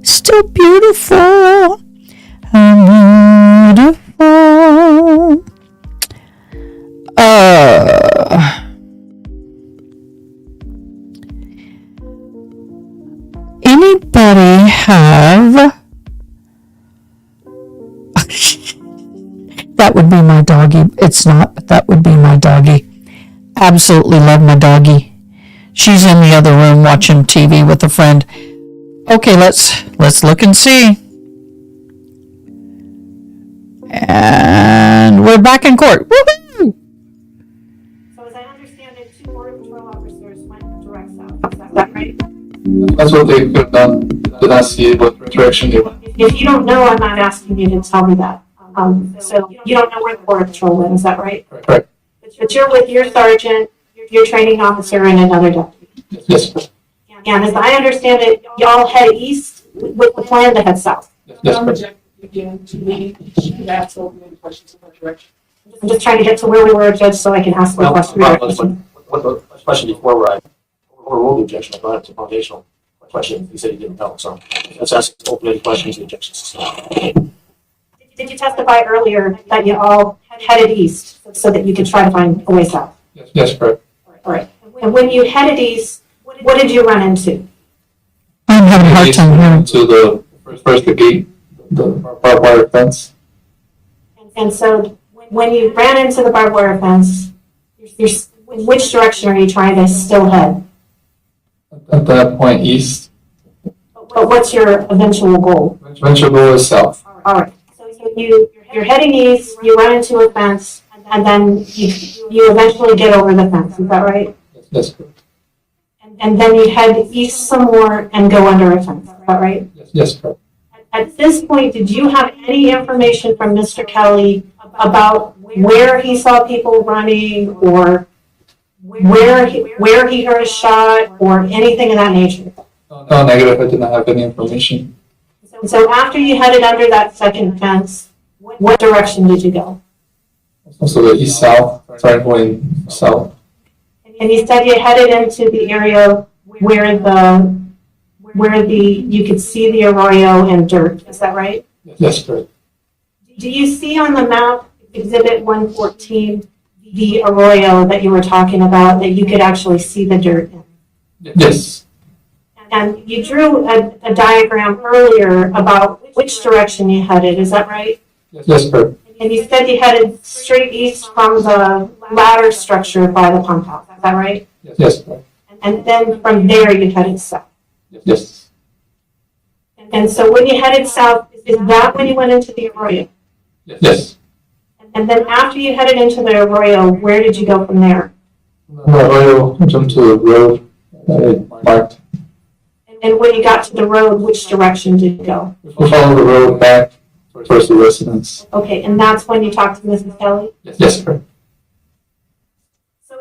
Still beautiful. Beautiful. Anybody have... That would be my doggy. It's not, but that would be my doggy. Absolutely love my doggy. She's in the other room watching TV with a friend. Okay, let's look and see. And we're back in court. Woohoo! So as I understand it, 2 Border Patrol officers went direct south. Is that right? That's what they could have done. Did not see what direction they went. If you don't know, I'm not asking you to tell me that. So you don't know where the Border Patrol went, is that right? Correct. But you're with your sergeant, your training officer, and another deputy. Yes. And as I understand it, y'all head east with the plan to head south. Yes, correct. Again, to me, that's open questions in that direction. I'm just trying to get to where we were, Judge, so I can ask the Well, question. what the question before where I overruled the objection, I brought it to foundational question. He said he didn't know, so let's ask open-ended questions and objections. Did you testify earlier that you all headed east so that you could try to find a way south? Yes, correct. All right. And when you headed east, what did you run into? I'm having a hard time hearing. To the first, the gate, the barbed wire fence. And so when you ran into the barbed wire fence, in which direction are you trying to still head? At that point, east. But what's your eventual goal? Eventual goal is south. All right. So you're heading east, you run into a fence, and then you eventually get over the fence. Is that right? Yes, correct. And then you head east some more and go under a fence. Is that right? Yes, correct. At this point, did you have any information from Mr. Kelly about where he saw people running or where he heard a shot or anything of that nature? No, negative. I did not have any information. So after you headed under that second fence, what direction did you go? So the east-south, sorry, going south. And you said you headed into the area where you could see the arroyo and dirt. Is that right? Yes, correct. Do you see on the map, Exhibit 114, the arroyo that you were talking about, that you could actually see the dirt in? Yes. And you drew a diagram earlier about which direction you headed. Is that right? Yes, correct. And you said you headed straight east from the ladder structure by the pump house. Is that right? Yes, correct. And then from there you headed south. Yes. And so when you headed south, is that when you went into the arroyo? Yes. And then after you headed into the arroyo, where did you go from there? The arroyo jumped to the road that I marked. And when you got to the road, which direction did you go? We followed the road back towards the residence. Okay, and that's when you talked to Mrs. Kelly? Yes, correct.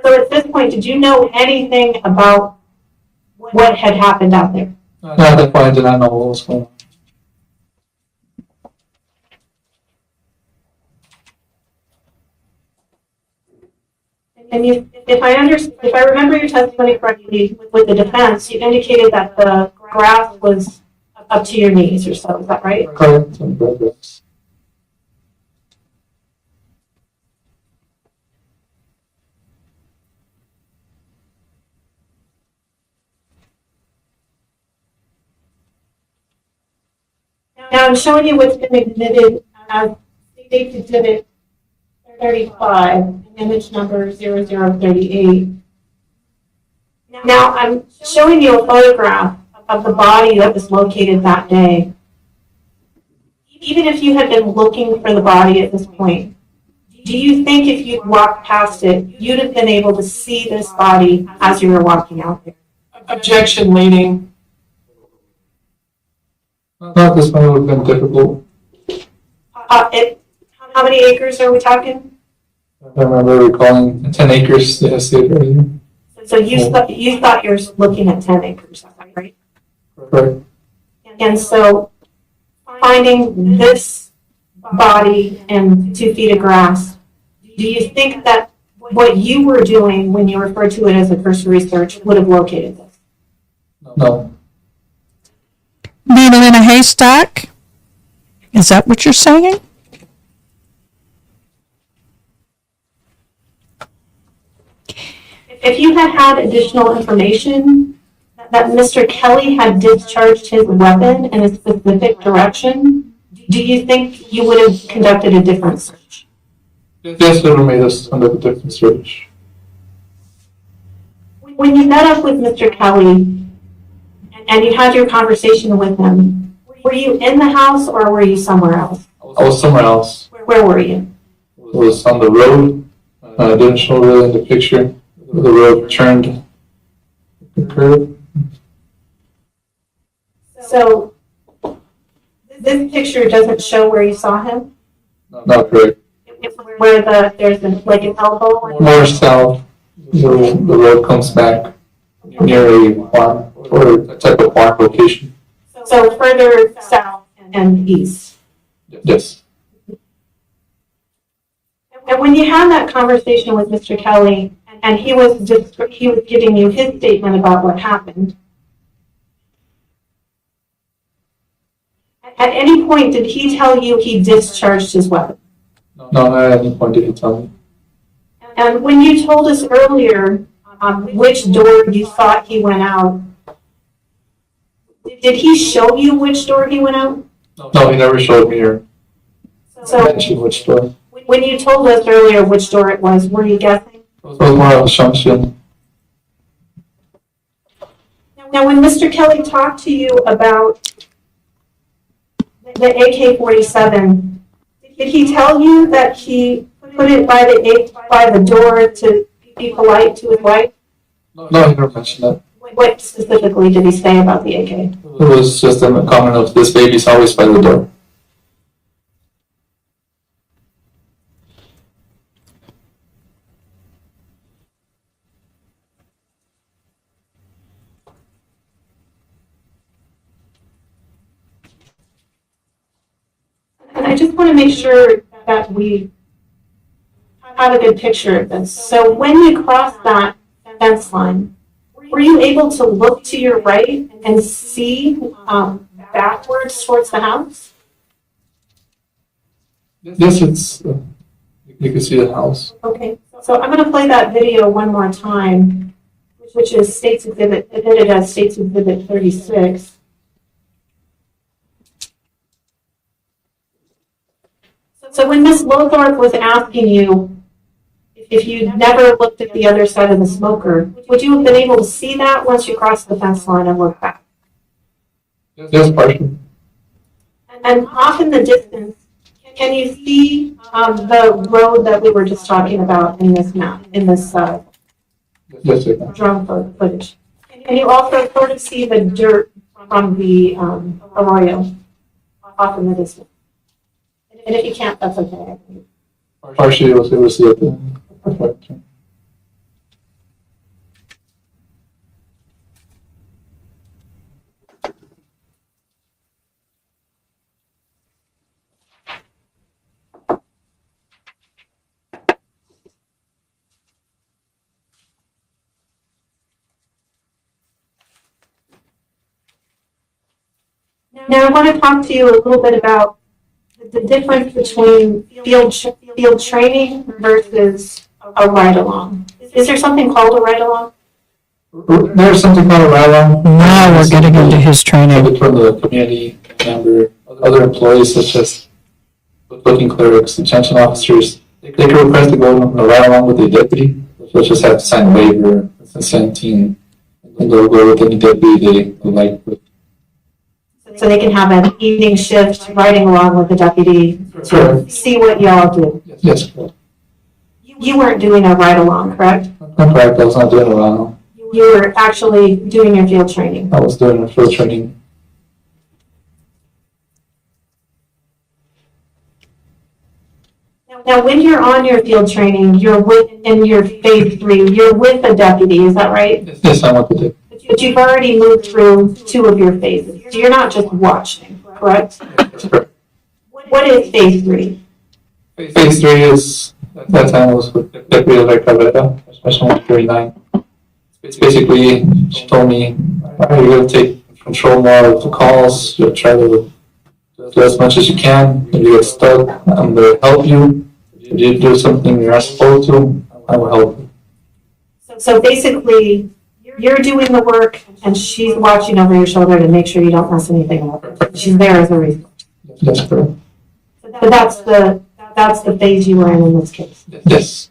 So at this point, did you know anything about what had happened out there? No, at that point, I did not know what was going on. And if I remember your testimony correctly with the defense, you indicated that the grass was up to your knees or so. Is that right? Correct. And progress. Now I'm showing you what's been admitted as State Exhibit 35, image number 0038. Now I'm showing you a photograph of the body that was located that day. Even if you had been looking for the body at this point, do you think if you'd walked past it, you'd have been able to see this body as you were walking out there? Objection, leading. Not this one would have been difficult. How many acres are we talking? I remember recalling 10 acres they had stated earlier. So you thought you were looking at 10 acres, right? Correct. And so finding this body and 2 feet of grass, do you think that what you were doing when you referred to it as a cursory search would have located this? No. Needle in a haystack? Is that what you're saying? If you had had additional information that Mr. Kelly had discharged his weapon in a specific direction, do you think you would have conducted a different search? Yes, it would have made us conduct a different search. When you met up with Mr. Kelly and you had your conversation with him, were you in the house or were you somewhere else? I was somewhere else. Where were you? It was on the road. I didn't show really in the picture. The road turned the curve. So this picture doesn't show where you saw him? Not correct. Where there's like an elbow? More south, the road comes back near a farm or a type of farm location. So further south and east. Yes. And when you had that conversation with Mr. Kelly, and he was giving you his statement about what happened, at any point did he tell you he discharged his weapon? No, not at any point did he tell me. And when you told us earlier which door you thought he went out, did he show you which door he went out? No, he never showed me or So mentioned which door. when you told us earlier which door it was, were you guessing? It was more of an assumption. Now, when Mr. Kelly talked to you about the AK-47, did he tell you that he put it by the door to be polite to his wife? No, he never mentioned that. What specifically did he say about the AK? It was just a comment of this baby's always by the door. And I just want to make sure that we have a good picture of this. So when you crossed that fence line, were you able to look to your right and see backwards towards the house? Yes, it's, you can see the house. Okay, so I'm going to play that video one more time, which is State's Exhibit, admitted as State's Exhibit 36. So when Ms. Lothorpe was asking you if you'd never looked at the other side of the smoker, would you have been able to see that once you crossed the fence line and looked back? Yes, partially. And off in the distance, can you see the road that we were just talking about in this map, in this Yes, I can. drone footage? Can you also sort of see the dirt from the arroyo off in the distance? And if you can't, that's okay. Partially, I was able to see it. Perfect. Now I want to talk to you a little bit about the difference between field training versus a ride-along. Is there something called a ride-along? There's something called a ride-along. Now we're getting into his training. From the community member, other employees such as booking clerks, detention officers, they can request to go on a ride-along with a deputy. They'll just have to sign a waiver, consent team, and they'll go with any deputy they like. So they can have an evening shift riding along with the deputy to Correct. see what y'all do. Yes, correct. You weren't doing a ride-along, correct? I'm correct, I was not doing a ride-along. You were actually doing your field training. I was doing a field training. Now, when you're on your field training, you're in your phase 3, you're with a deputy, is that right? Yes, I went to do. But you've already moved through 2 of your phases, so you're not just watching, correct? That's correct. What is phase 3? Phase 3 is, at that time was with Gabriel Cuen, Special 139. Basically, she told me, all right, you're going to take control more of the calls, you'll try to do as much as you can. If you get stuck, I'm going to help you. If you do something you're not supposed to, I will help you. So basically, you're doing the work, and she's watching over your shoulder to make sure you don't mess anything up. She's there as a resource. That's correct. So that's the phase you were in this case. Yes.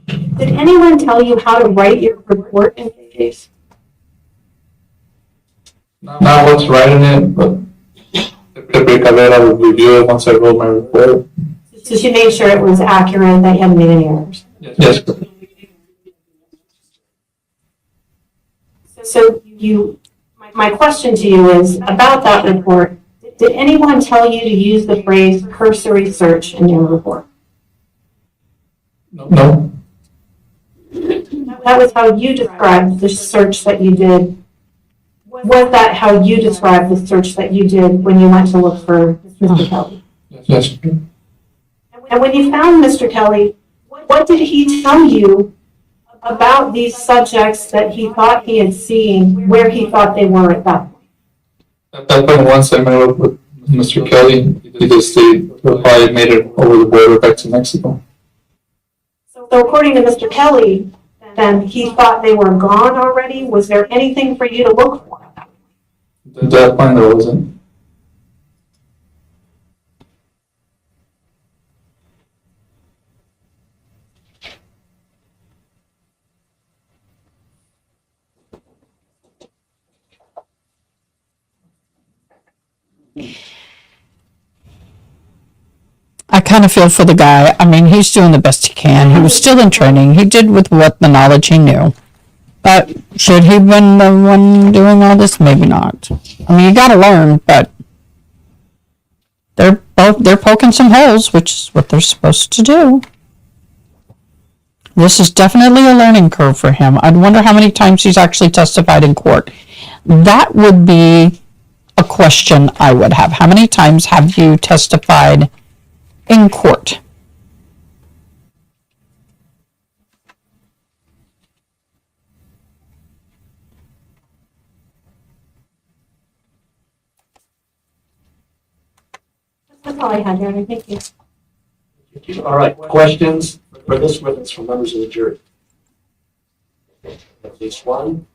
Did anyone tell you how to write your report in this case? Not what's right in it, but Gabriel Cuen would review it once I wrote my report. So she made sure it was accurate, that you hadn't made any errors. Yes, correct. So my question to you is about that report. Did anyone tell you to use the phrase cursory search in your report? No. That was how you described the search that you did. Was that how you described the search that you did when you went to look for Mr. Kelly? Yes. And when you found Mr. Kelly, what did he tell you about these subjects that he thought he had seen, where he thought they were at that point? At that point, once I met up with Mr. Kelly, he just probably made it over the border back to Mexico. So according to Mr. Kelly, then he thought they were gone already? Was there anything for you to look for at that point? At that point, there wasn't. I kind of feel for the guy. I mean, he's doing the best he can. He was still in training. He did with what the knowledge he knew. But should he have been the one doing all this? Maybe not. I mean, you got to learn, but they're poking some holes, which is what they're supposed to do. This is definitely a learning curve for him. I'd wonder how many times he's actually testified in court. That would be a question I would have. How many times have you testified in court? That's all I had, Jeremy. Thank you. Thank you. All right, questions for this witness from members of the jury? At least one.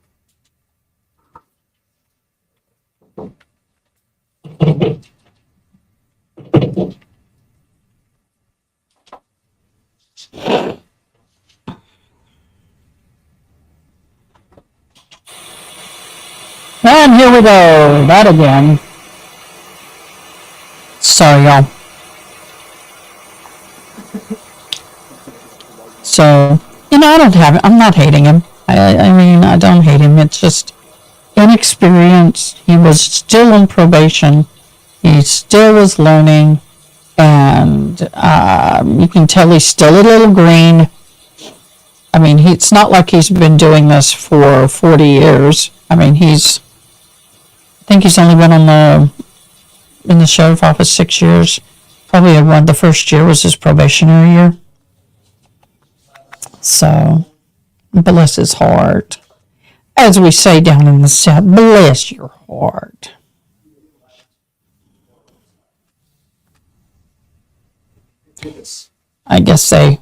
And here we go. That again. Sorry, y'all. So, I'm not hating him. I mean, I don't hate him. It's just inexperience. He was still on probation. He still was learning. And you can tell he's still a little green. I mean, it's not like he's been doing this for 40 years. I mean, I think he's only been in the sheriff's office 6 years. Probably the first year was his probationary year. So, bless his heart. As we say down in the South, bless your heart. I guess they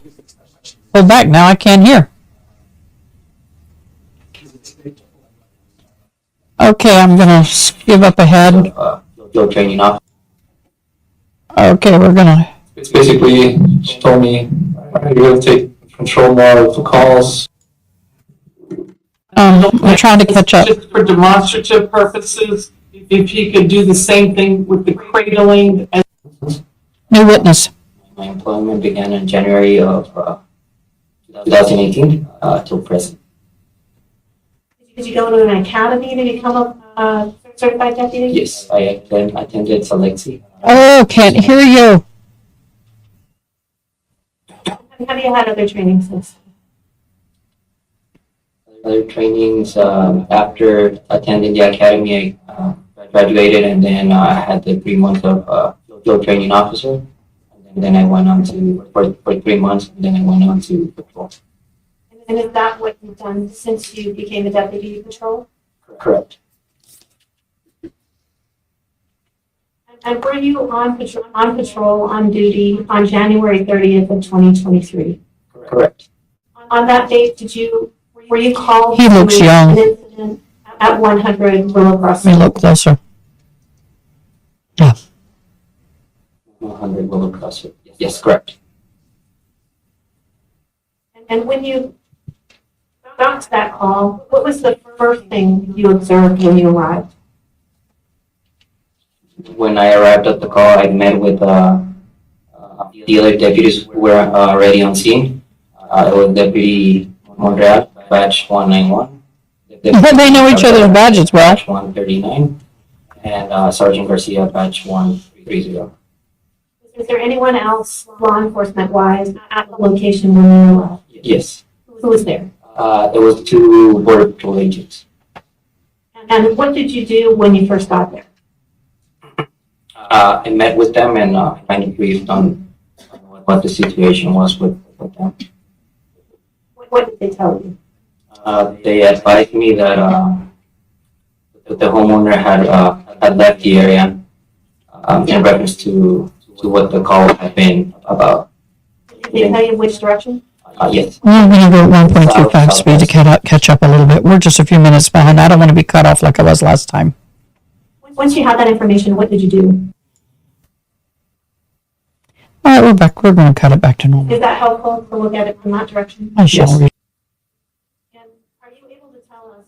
pull back now. I can't hear. Okay, I'm gonna skip up ahead. Your training off. Okay, we're gonna. It's basically, she told me, you're going to take control more of the calls. We're trying to catch up. Just for demonstrative purposes, if he could do the same thing with the cradling and New witness. My employment began in January of 2018 till present. Did you go to an academy to become a certified deputy? Yes, I attended Selexi. Oh, can't hear you. Have you had other trainings since? Other trainings after attending the academy, I graduated, and then I had the 3 months of field training officer. And then I went on to for 3 months, and then I went on to patrol. And is that what you've done since you became a deputy patrol? Correct. And were you on patrol, on duty, on January 30th of 2023? Correct. On that date, were you called He looks to young. an incident at 100 Willow Let Crossing? me look closer. 100 Willow Crossing. Yes, correct. And when you got to that call, what was the first thing you observed when you arrived? When I arrived at the call, I met with the other deputies who were already on scene. It was Deputy Monreal, batch 191. They know each other's badges well. Batch 139. And Sergeant Garcia, batch 130. Is there anyone else, law enforcement-wise, at the location when you arrived? Yes. Who was there? It was two Border Patrol agents. And what did you do when you first got there? I met with them and kind of briefed on what the situation was with them. What did they tell you? They advised me that the homeowner had left the area in reference to what the call had been about. Did they tell you which direction? Yes. We're going to go at 1.25 speed to catch up a little bit. We're just a few minutes behind. I don't want to be cut off like I was last time. Once you had that information, what did you do? All right, we're back. We're going to cut it back to normal. Is that helpful to look at it from that direction? I shall read. And are you able to tell us?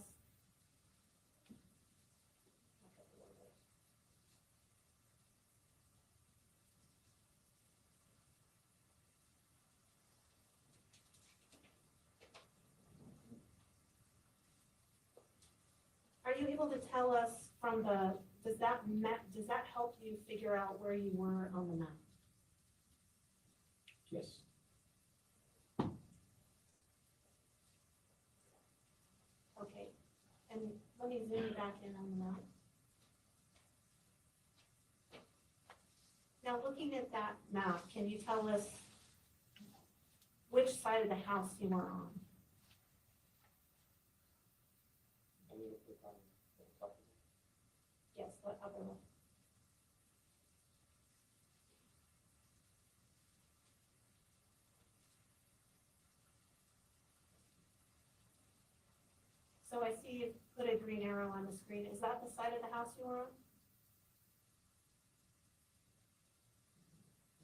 Are you able to tell us from the, does that help you figure out where you were on the map? Yes. Okay, and let me zoom you back in on the map. Now, looking at that map, can you tell us which side of the house you were on? Yes, the other one. So I see you put a green arrow on the screen. Is that the side of the house you were on?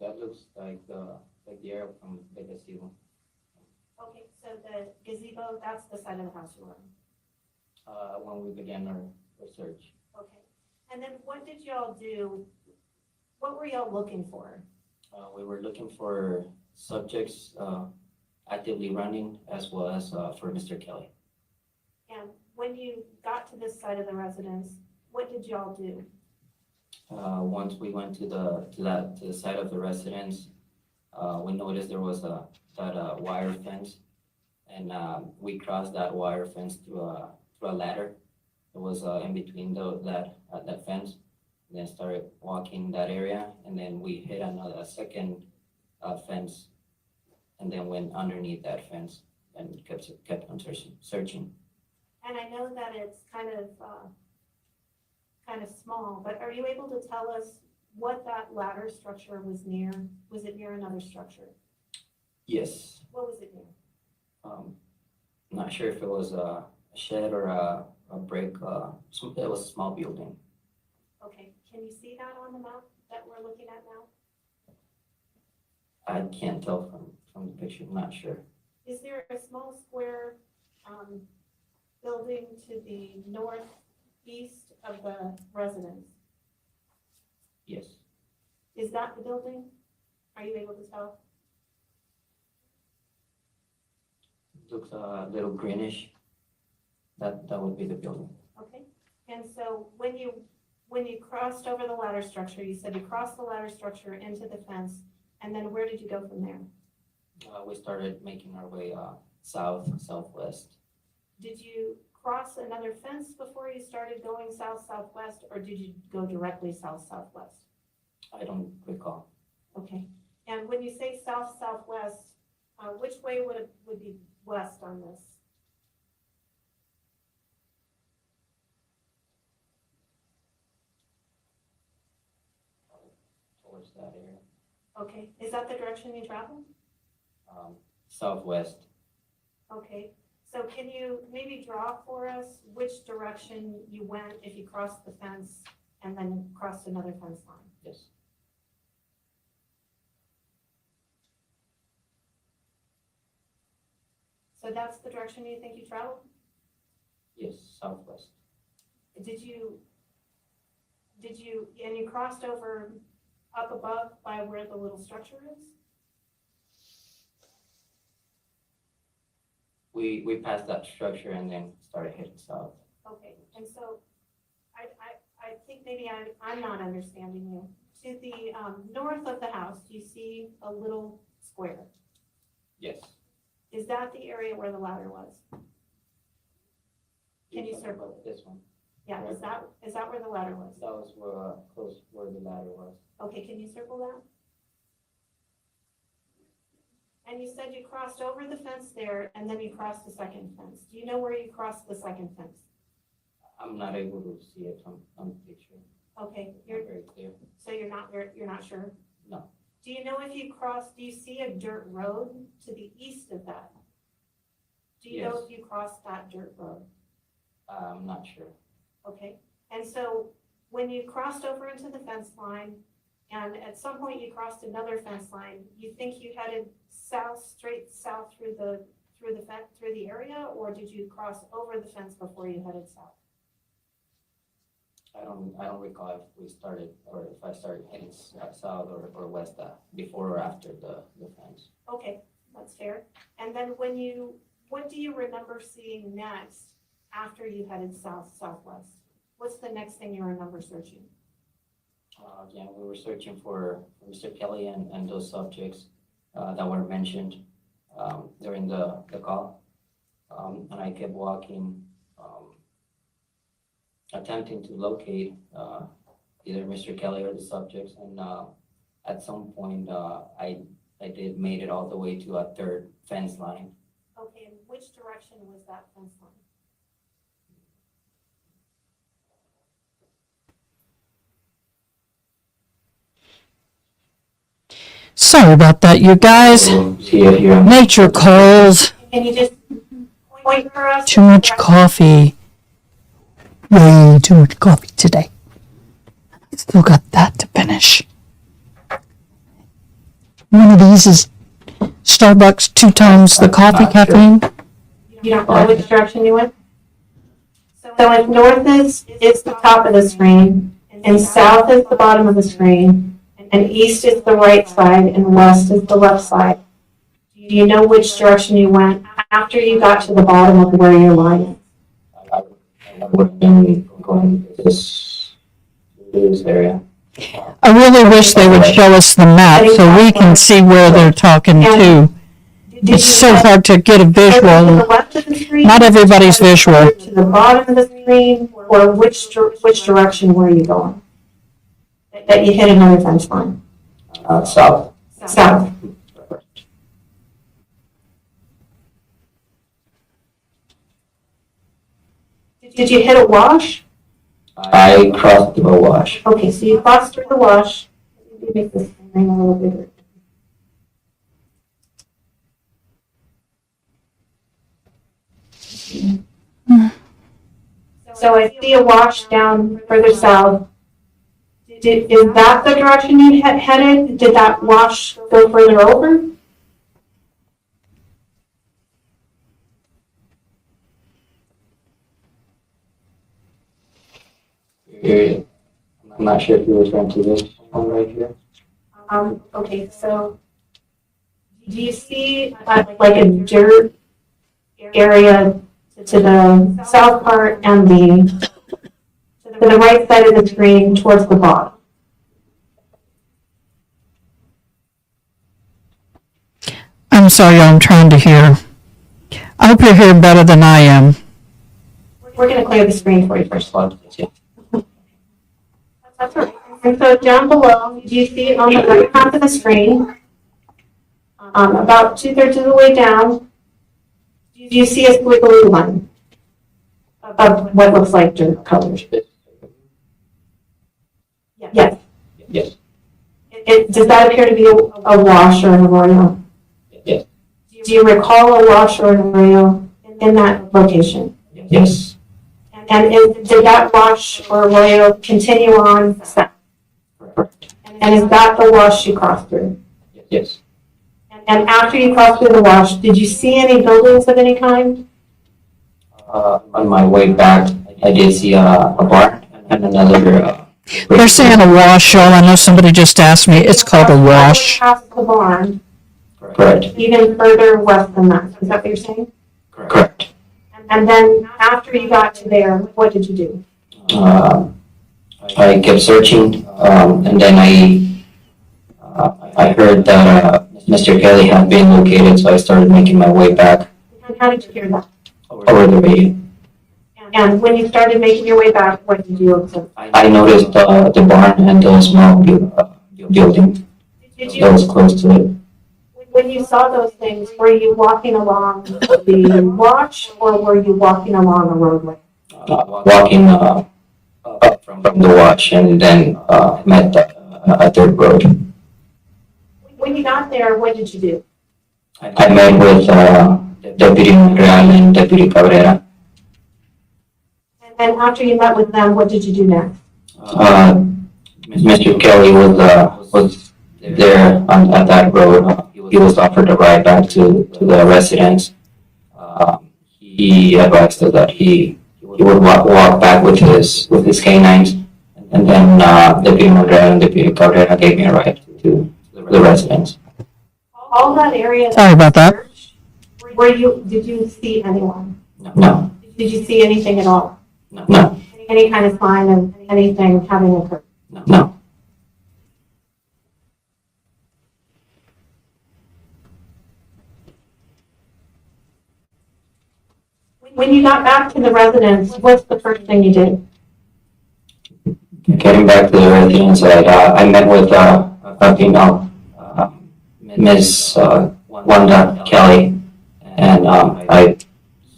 That looks like the arrow from the gazebo. Okay, so the gazebo, that's the side of the house you were on. When we began our research. Okay, and then what did y'all do? What were y'all looking for? We were looking for subjects actively running as well as for Mr. Kelly. And when you got to this side of the residence, what did y'all do? Once we went to the side of the residence, we noticed there was that wire fence, and we crossed that wire fence through a ladder. It was in between that fence, and then started walking that area, and then we hit a second fence, and then went underneath that fence and kept on searching. And I know that it's kind of small, but are you able to tell us what that ladder structure was near? Was it near another structure? Yes. What was it near? I'm not sure if it was a shed or a brick. It was a small building. Okay, can you see that on the map that we're looking at now? I can't tell from the picture. I'm not sure. Is there a small square building to the northeast of the residence? Yes. Is that the building? Are you able to tell? It looks a little greenish. That would be the building. Okay, and so when you crossed over the ladder structure, you said you crossed the ladder structure into the fence, and then where did you go from there? We started making our way southwest. Did you cross another fence before you started going southwest, or did you go directly southwest? I don't recall. Okay, and when you say southwest, which way would be west on this? Towards that area. Okay, is that the direction you traveled? Southwest. Okay, so can you maybe draw for us which direction you went if you crossed the fence and then crossed another fence line? Yes. So that's the direction you think you traveled? Yes, southwest. Did you, and you crossed over up above by where the little structure is? We passed that structure and then started heading south. Okay, and so I think maybe I'm not understanding you. To the north of the house, do you see a little square? Yes. Is that the area where the ladder was? Can you circle it? This one. Yeah, is that where the ladder was? That was where, close where the ladder was. Okay, can you circle that? And you said you crossed over the fence there and then you crossed the second fence. Do you know where you crossed the second fence? I'm not able to see it on the picture. Okay, Not very clear. so you're not sure? No. Do you know if you crossed, do you see a dirt road to the east of that? Do you know Yes. if you crossed that dirt road? I'm not sure. Okay, and so when you crossed over into the fence line, and at some point you crossed another fence line, you think you headed south, straight south through the area, or did you cross over the fence before you headed south? I don't recall if we started or if I started heading south or west before or after the fence. Okay, that's fair. And then what do you remember seeing next after you headed southwest? What's the next thing you remember searching? Again, we were searching for Mr. Kelly and those subjects that were mentioned during the call. And I kept walking, attempting to locate either Mr. Kelly or the subjects. And at some point, I did made it all the way to a third fence line. Okay, and which direction was that fence line? Sorry about that, you guys. So, see if you're Nature calls. Can you just point for us? Too much coffee. Way too much coffee today. Still got that to finish. One of these is Starbucks 2 times the coffee caffeine. You don't know which direction you went? So if north is the top of the screen, and south is the bottom of the screen, and east is the right side, and west is the left side, do you know which direction you went after you got to the bottom of where your line is? I would have been going to this area. I really wish they would show us the map so we can see where they're talking to. It's so hard to get a To the visual. left of the screen? Not everybody's visual. To the bottom of the screen, or which direction were you going? That you hit another fence line? South. South. Did you hit a wash? I crossed the wash. Okay, so you crossed through the wash. Let me make this thing a little bigger. So I see a wash down further south. Is that the direction you headed? Did that wash go further over? I'm not sure if you were referring to this one right here. Okay, so do you see like a dirt area to the south part and to the right side of the screen towards the bottom? I'm sorry, I'm trying to hear. I hope you're hearing better than I am. We're gonna clear the screen for you first. Yeah. That's all right. And so down below, do you see on the right half of the screen, about 2/3 of the way down, do you see a squiggly line of what looks like dirt colors? Yes. Yes. Does that appear to be a wash or an arroyo? Yes. Do you recall a wash or an arroyo in that location? Yes. And did that wash or arroyo continue on south? Correct. And is that the wash you crossed through? Yes. And after you crossed through the wash, did you see any buildings of any kind? On my way back, I did see a barn and another. They're saying a wash, y'all. I know somebody just asked me. It's called a wash. Past the barn, Correct. even further west than that. Is that what you're saying? Correct. And then after you got to there, what did you do? I kept searching, and then I heard that Mr. Kelly had been located, so I started making my way back And how did you hear that? over the radio. And when you started making your way back, what did you observe? I noticed the barn and the small building Did that you, was close to it. when you saw those things, were you walking along the watch or were you walking along a roadway? Walking up from the watch and then met a third road. When you got there, what did you do? I met with Deputy Gabriel and Deputy Cabrera. And after you met with them, what did you do next? Mr. Kelly was there at that road. He was offered a ride back to the residence. He advised us that he would walk back with his canines, and then Deputy Gabriel and Deputy Cabrera gave me a ride to the residence. All that area. Sorry about that. Did you see anyone? No, Did you see anything at all? no, Any kind of sign of anything having occurred? no. When you got back to the residence, what's the first thing you did? Getting back to the residence, I met with a female, Miss Wanda Kelly, and I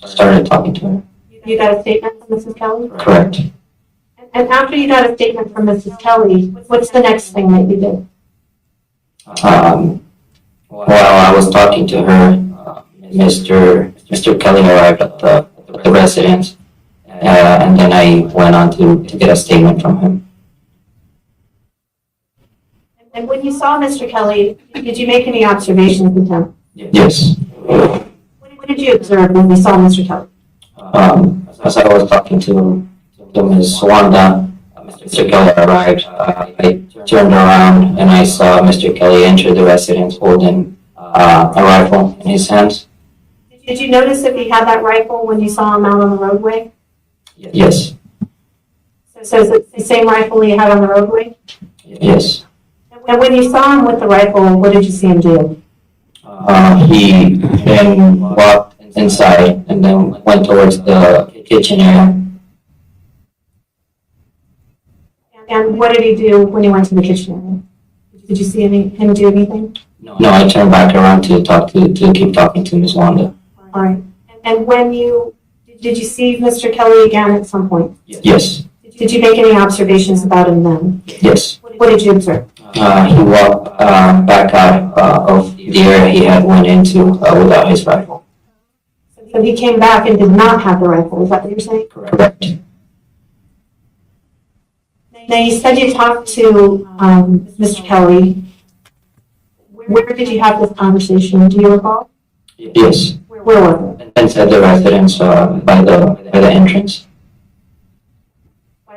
started talking to her. You got a statement from Mrs. Kelly? Correct. And after you got a statement from Mrs. Kelly, what's the next thing that you did? While I was talking to her, Mr. Kelly arrived at the residence, and then I went on to get a statement from him. And when you saw Mr. Kelly, did you make any observations with him? Yes. What did you observe when you saw Mr. Kelly? As I was talking to Ms. Wanda, Mr. Kelly arrived. I turned around and I saw Mr. Kelly enter the residence holding a rifle in his hands. Did you notice if he had that rifle when you saw him out on the roadway? Yes. So is it the same rifle he had on the roadway? Yes. And when you saw him with the rifle, what did you see him do? He then walked inside and then went towards the kitchen area. And what did he do when he went to the kitchen area? Did you see him do anything? No, I turned back around to keep talking to Ms. Wanda. All right. And did you see Mr. Kelly again at some point? Yes. Did you make any observations about him then? Yes. What did you observe? He walked back out of the area he had went into without his rifle. So he came back and did not have the rifle, is that what you're saying? Correct. Now, you said you talked to Mr. Kelly. Where did you have this conversation? Do you recall? Yes. Where was it? Inside the residence by the entrance.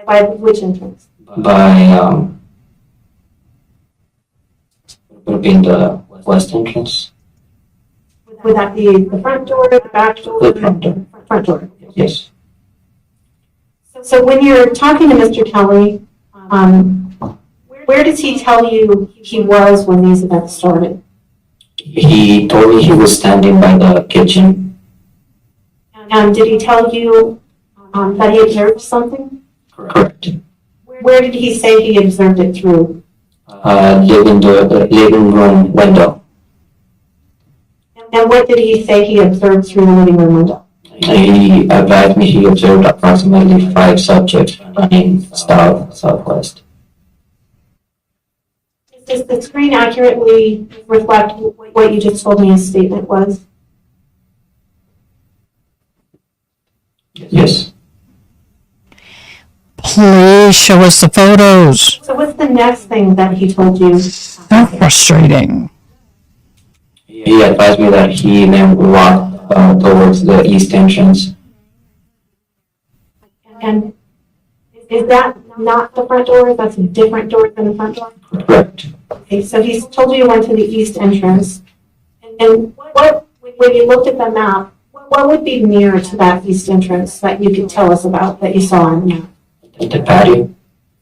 By which entrance? By would be in the west entrance. Would that be the front door, the back door? The front door. Front door. Yes. So when you're talking to Mr. Kelly, where does he tell you he was when these events started? He told me he was standing by the kitchen. And did he tell you that he observed something? Correct. Where did he say he observed it through? The living room window. And what did he say he observed through the living room window? He advised me he observed approximately 5 subjects running southwest. Does the screen accurately reflect what you just told me his statement was? Yes. Please show us the photos. So what's the next thing that he told you? So frustrating. He advised me that he then walked towards the east entrance. And is that not the front door? That's a different door than the front door? Correct. Okay, so he's told you went to the east entrance. And what, when you looked at the map, what would be near to that east entrance that you could tell us about that you saw on the map? The patio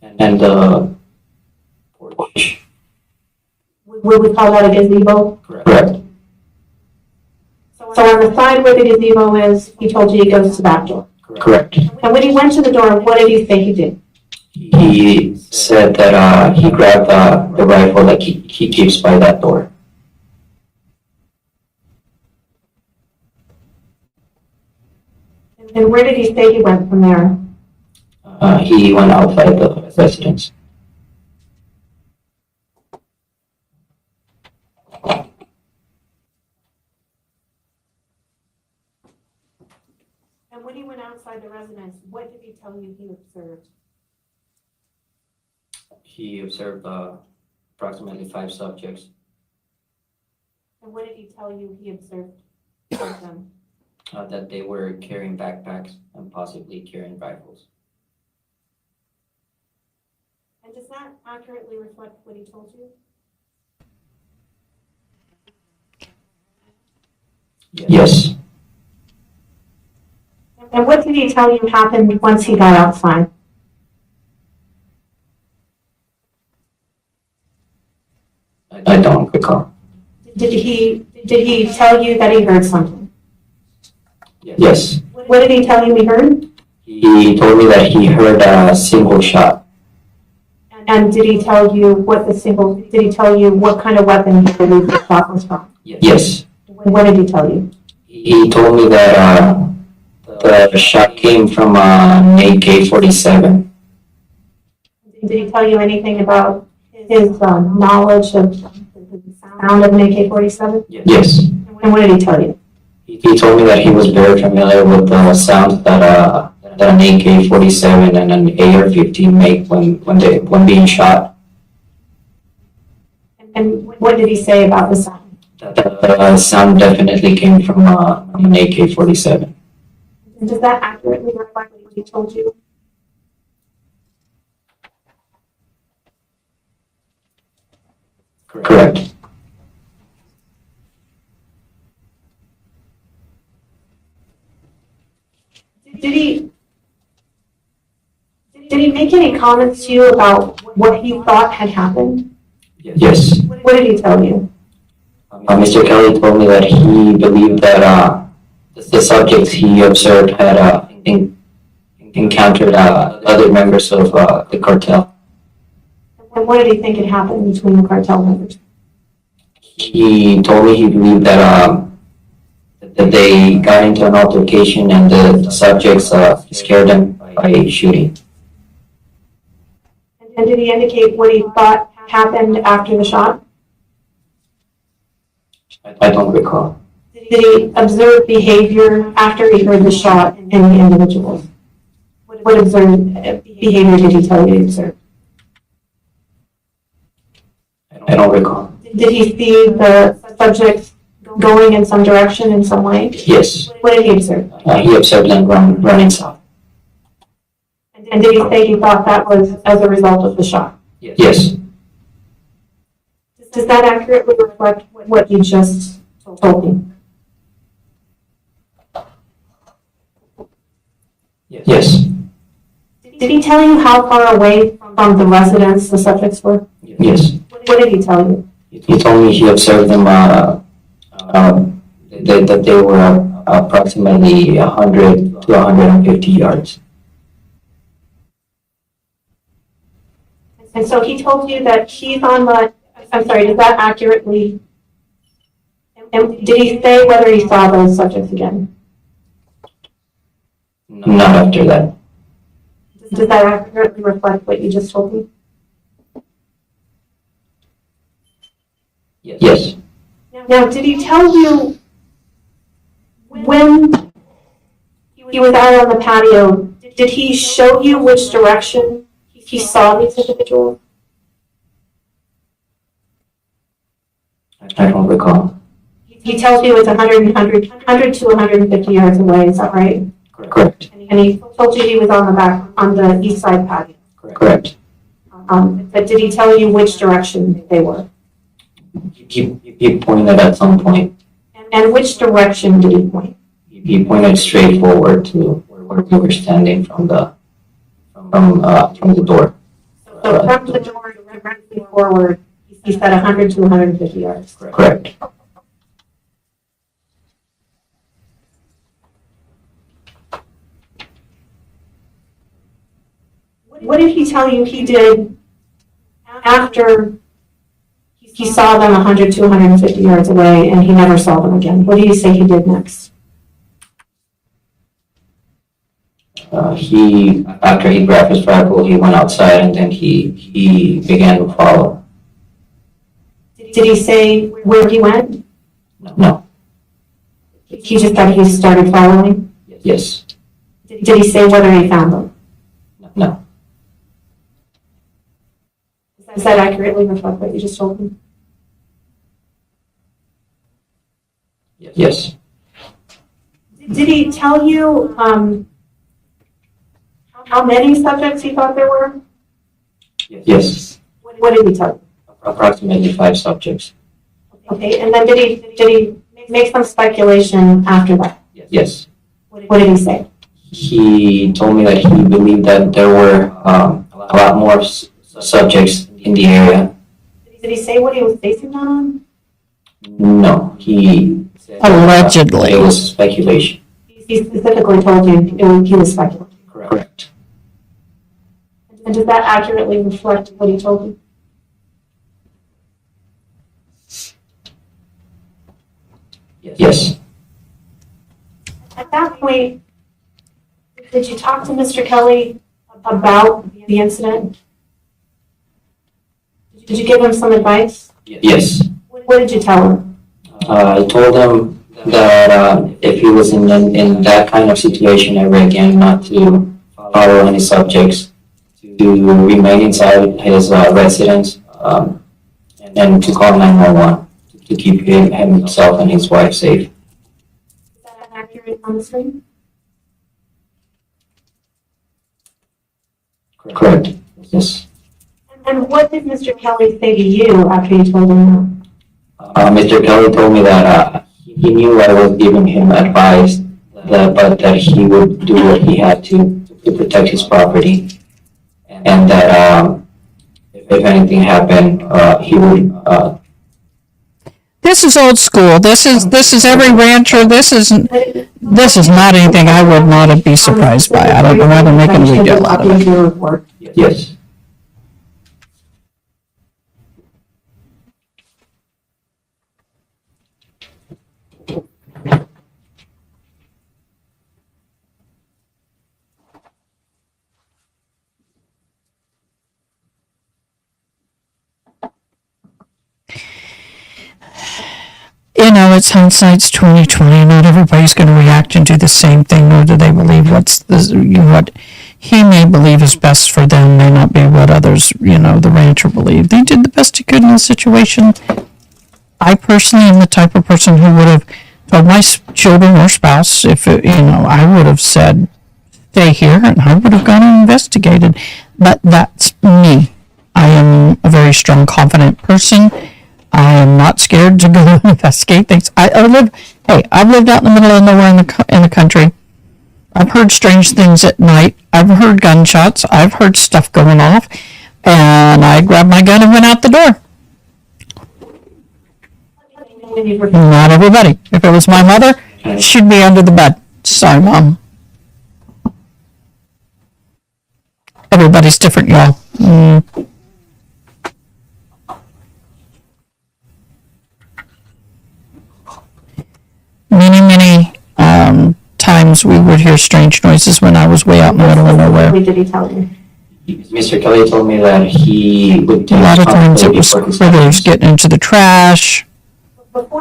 and the porch. Would we call that a gazebo? Correct. So on the side where the gazebo is, he told you he goes to that door. Correct. And when he went to the door, what did he say he did? He said that he grabbed the rifle that he keeps by that door. And where did he say he went from there? He went outside the residence. And when he went outside the residence, what did he tell you he observed? He observed approximately 5 subjects. And what did he tell you he observed of them? That they were carrying backpacks and possibly carrying rifles. And does that accurately reflect what he told you? Yes. And what did he tell you happened once he got outside? I don't recall. Did he tell you that he heard something? Yes. What did he tell you he heard? He told me that he heard a single shot. And did he tell you did he tell you what kind of weapon he believed the shot was from? Yes. What did he tell you? He told me that the shot came from an AK-47. Did he tell you anything about his knowledge of the sound of an AK-47? Yes. And what did he tell you? He told me that he was very familiar with the sounds that an AK-47 and an AR-15 make when being shot. And what did he say about the sound? The sound definitely came from an AK-47. And does that accurately reflect what he told you? Correct. Did he make any comments to you about what he thought had happened? Yes. What did he tell you? Mr. Kelly told me that he believed that the subjects he observed had encountered other members of the cartel. And what did he think had happened between the cartel members? He told me he believed that they got into an altercation and the subjects scared them by shooting. And did he indicate what he thought happened after the shot? I don't recall. Did he observe behavior after he heard the shot in the individuals? What observed behavior did he tell you to observe? I don't recall. Did he see the subject going in some direction in some way? Yes. What did he observe? He observed them running south. And did he say he thought that was as a result of the shot? Yes. Does that accurately reflect what you just told me? Yes. Did he tell you how far away from the residence the subjects were? Yes. What did he tell you? He told me he observed them that they were approximately 100 to 150 yards. And so he told you that he's on the, I'm sorry, did that accurately, and did he say whether he saw those subjects again? Not after that. Does that accurately reflect what you just told me? Yes. Now, did he tell you when he was out on the patio, did he show you which direction he saw these individuals? I don't recall. He tells you it's 100 to 150 yards away, is that right? Correct. And he told you he was on the east side patio. Correct. But did he tell you which direction they were? He pointed at some point. And which direction did he point? He pointed straight forward to where we were standing from the door. So from the door directly forward, He said 100 to 150 yards. Correct. What did he tell you he did after he saw them 100 to 150 yards away and he never saw them again? What did he say he did next? After he grabbed his rifle, he went outside and then he began to follow. Did he say where he went? No. He just said he started following? Yes. Did he say whether he found them? No. Does that accurately reflect what you just told me? Yes. Did he tell you how many subjects he thought there were? Yes. What did he tell you? Approximately 5 subjects. Okay, and then did he make some speculation after that? Yes. What did he say? He told me that he believed that there were a lot more subjects in the area. Did he say what he was basing that on? No, he said Allegedly. it was speculation. He specifically told you he was speculating. Correct. And does that accurately reflect what he told you? Yes. At that point, did you talk to Mr. Kelly about the incident? Did you give him some advice? Yes. What did you tell him? I told him that if he was in that kind of situation ever again, not to follow any subjects, to remain inside his residence, and to call 911 to keep himself and his wife safe. Is that accurate on the screen? Correct. Yes. And what did Mr. Kelly say to you after you told him Mr. Kelly told me that he knew I was giving him advice, but that he would do what he had to protect his property, and that if anything happened, he would. This is old school. This is every rancher. This is not anything I would not be surprised by. I don't know why they're making a big deal out of it. Yes. You know, it's hindsight's 2020. Not everybody's going to react and do the same thing, nor do they believe what he may believe is best for them may not be what others, the rancher believe. They did the best he could in the situation. I personally am the type of person who would have told my children or spouse I would have said, stay here, and I would have gone and investigated. But that's me. I am a very strong, confident person. I am not scared to go investigate things. I've lived out in the middle of nowhere in the country. I've heard strange things at night. I've heard gunshots. I've heard stuff going off. And I grabbed my gun and went out the door. Not everybody. If it was my mother, she'd be under the bed. Sorry, Mom. Everybody's different, y'all. Many times we would hear strange noises when I was way out in the middle of nowhere. What did he tell you? Mr. Kelly told me that he would take A lot of times it was critters getting into the trash,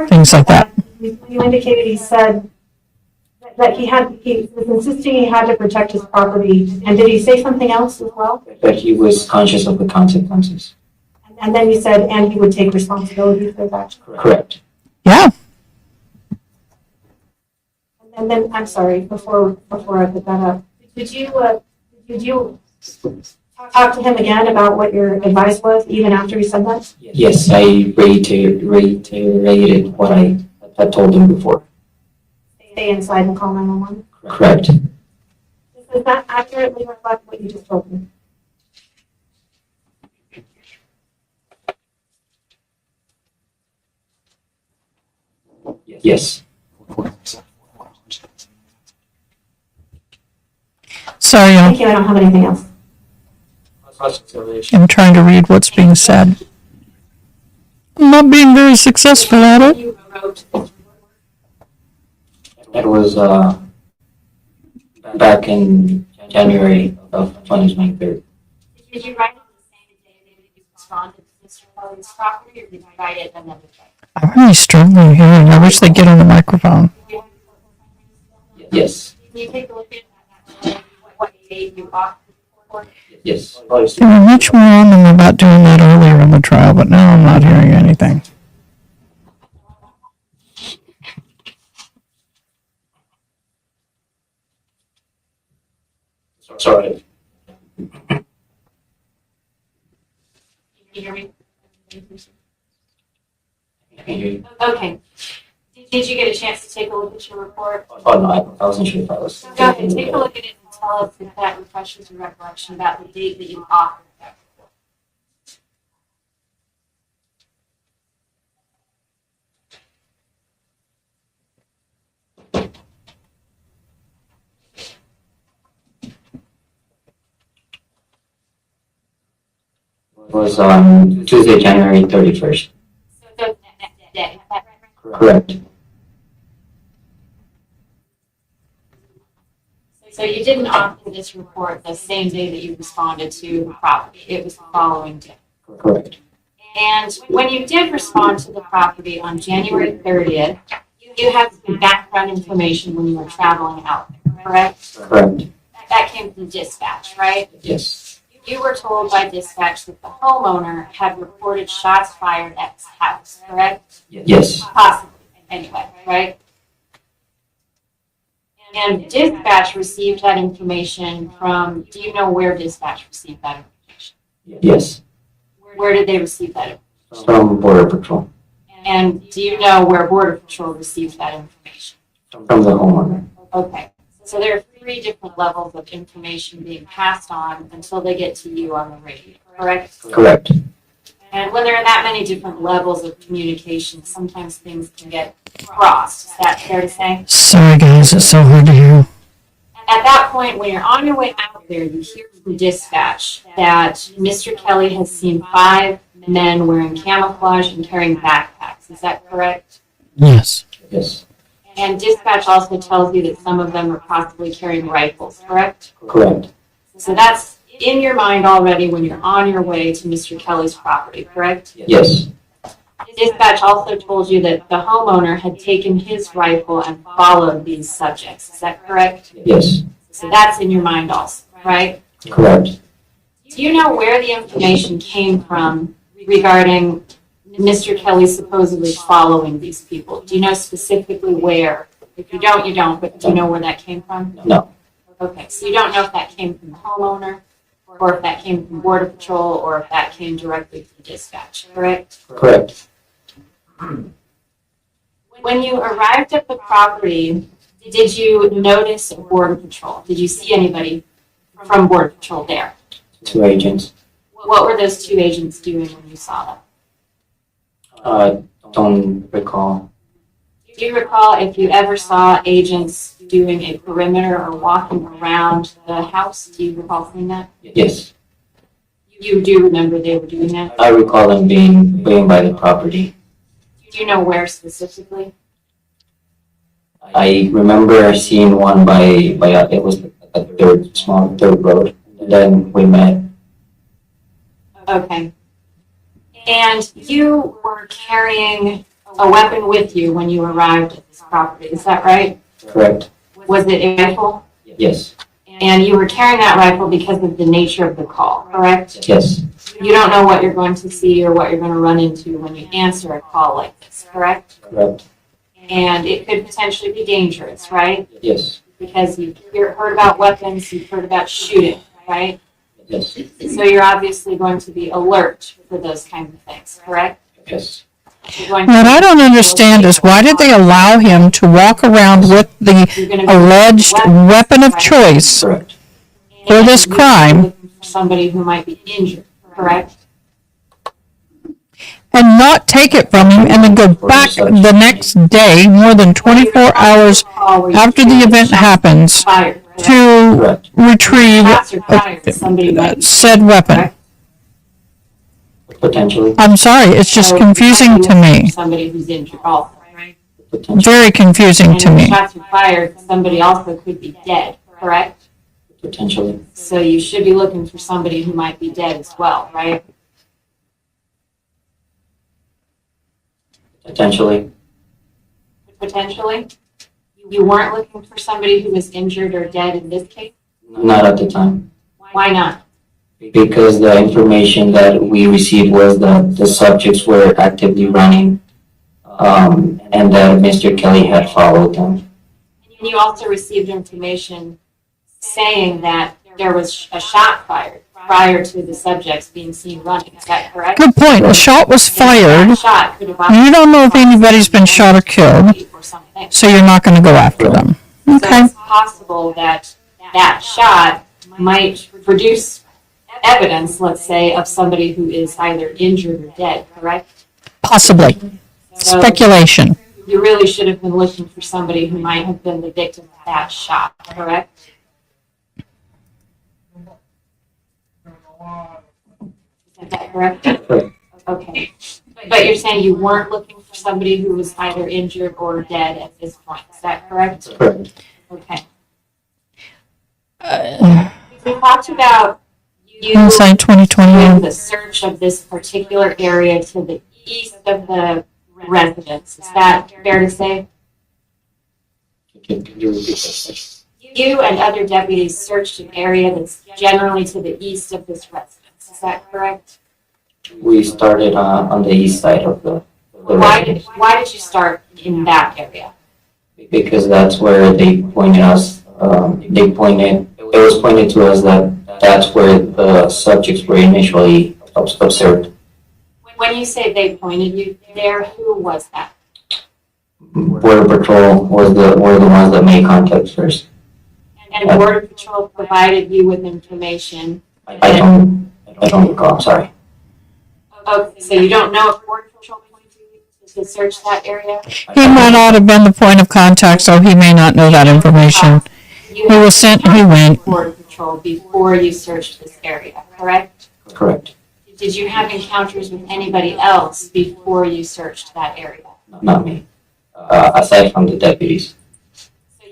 things like that. You indicated he said that he was insisting he had to protect his property. And did he say something else as well? That he was conscious of the consequences. And then you said, and he would take responsibility for that. Correct. Yeah. And then, I'm sorry, before I put that up, did you talk to him again about what your advice was, even after he said that? Yes, I reiterated what I had told him before. Stay inside and call 911? Correct. Does that accurately reflect what you just told me? Yes. Sorry, Thank you, I don't have anything else. I'm trying to read what's being said. I'm not being very successful at it. You wrote It was back in January of 2023. Did you write it the same day that you responded to Mr. Kelly's property, or did you write it another day? I'm really struggling hearing. I wish they'd get on the microphone. Yes. Can you take a look at what date you authored for? Yes. They were much more on them about doing that earlier in the trial, but now I'm not hearing anything. Sorry. Can you hear me? I can hear you. Okay. Did you get a chance to take a look at your report? Oh, no, I wasn't sure if I was. Go ahead, take a look at it and tell us if that refreshes your recollection about the date that you authored that report. It was on Tuesday, January 31st. So that day, is that right? Correct. So you didn't author this report the same day that you responded to the property, it was the following day. Correct. And when you did respond to the property on January 30th, you had some background information when you were traveling out there, correct? Correct. That came from dispatch, right? Yes. You were told by dispatch that the homeowner had reported shots fired at his house, correct? Yes. Possibly, anyway, right? And dispatch received that information from, do you know where dispatch received that information? Yes. Where did they receive that information? From Border Patrol. And do you know where Border Patrol received that information? From the homeowner. Okay, so there are 3 different levels of information being passed on until they get to you on the radio, correct? Correct. And when there are that many different levels of communication, sometimes things can get crossed. Is that fair to say? Sorry, guys. It's so hard to hear. At that point, when you're on your way out there, you hear from dispatch that Mr. Kelly has seen 5 men wearing camouflage and carrying backpacks. Is that correct? Yes. Yes. And dispatch also tells you that some of them are possibly carrying rifles, correct? Correct. So that's in your mind already when you're on your way to Mr. Kelly's property, correct? Yes. Dispatch also told you that the homeowner had taken his rifle and followed these subjects. Is that correct? Yes. So that's in your mind also, right? Correct. Do you know where the information came from regarding Mr. Kelly supposedly following these people? Do you know specifically where? If you don't, you don't, but do you know where that came from? No. Okay, so you don't know if that came from the homeowner, or if that came from Border Patrol, or if that came directly from dispatch, correct? Correct. When you arrived at the property, did you notice Border Patrol? Did you see anybody from Border Patrol there? 2 agents. What were those 2 agents doing when you saw them? Don't recall. Do you recall if you ever saw agents doing a perimeter or walking around the house? Do you recall seeing that? Yes. You do remember they were doing that? I recall them being by the property. Do you know where specifically? I remember seeing one by it was a small third road. And then we met. Okay. And you were carrying a weapon with you when you arrived at this property, is that right? Correct. Was it a rifle? Yes. And you were carrying that rifle because of the nature of the call, correct? Yes. You don't know what you're going to see or what you're going to run into when you answer a call like this, correct? Correct. And it could potentially be dangerous, right? Yes. Because you've heard about weapons, you've heard about shooting, right? Yes. So you're obviously going to be alert for those kinds of things, correct? Yes. You're going to What I don't understand is why did they allow him to walk around with the You're going to be alleged weapon of choice Correct. for this crime? Somebody who might be injured, correct? and not take it from him and then go back the next day, more than 24 hours after the event happens, Fired. to Correct. retrieve Shots are fired, somebody might. said weapon? Potentially. I'm sorry, it's just confusing to me. Somebody who's injured also, right? Potentially. Very confusing to And when me. shots are fired, somebody also could be dead, correct? Potentially. So you should be looking for somebody who might be dead as well, right? Potentially. Potentially? You weren't looking for somebody who was injured or dead in this case? Not at the time. Why not? Because the information that we received was that the subjects were actively running, and that Mr. Kelly had followed them. And you also received information saying that there was a shot fired prior to the subjects being seen running. Is that correct? Good point. A shot was fired. That shot could have You don't know if anybody's been shot or killed, or something. so you're not going to go after them. So Okay. it's possible that that shot might produce evidence, let's say, of somebody who is either injured or dead, correct? Possibly. So Speculation. you really should have been looking for somebody who might have been the victim of that shot, correct? Is that correct? Correct. Okay. But you're saying you weren't looking for somebody who was either injured or dead at this point, is that correct? Correct. Okay. We talked about you Inside 2021. doing the search of this particular area to the east of the residence. Is that fair to say? Can you repeat that? You and other deputies searched an area that's generally to the east of this residence. Is that correct? We started on the east side of the Why did you start in that area? because that's where they pointed us. It was pointed to us that that's where the subjects were initially observed. When you say they pointed you there, who was that? Border Patrol were the ones that made contact first. And Border Patrol provided you with information. I don't recall. I'm sorry. Okay, so you don't know if Border Patrol pointed you to search that area? He might not have been the point of contact, so he may not know that information. You He was sent, he went. Border Patrol before you searched this area, correct? Correct. Did you have encounters with anybody else before you searched that area? Not me. Aside from the deputies.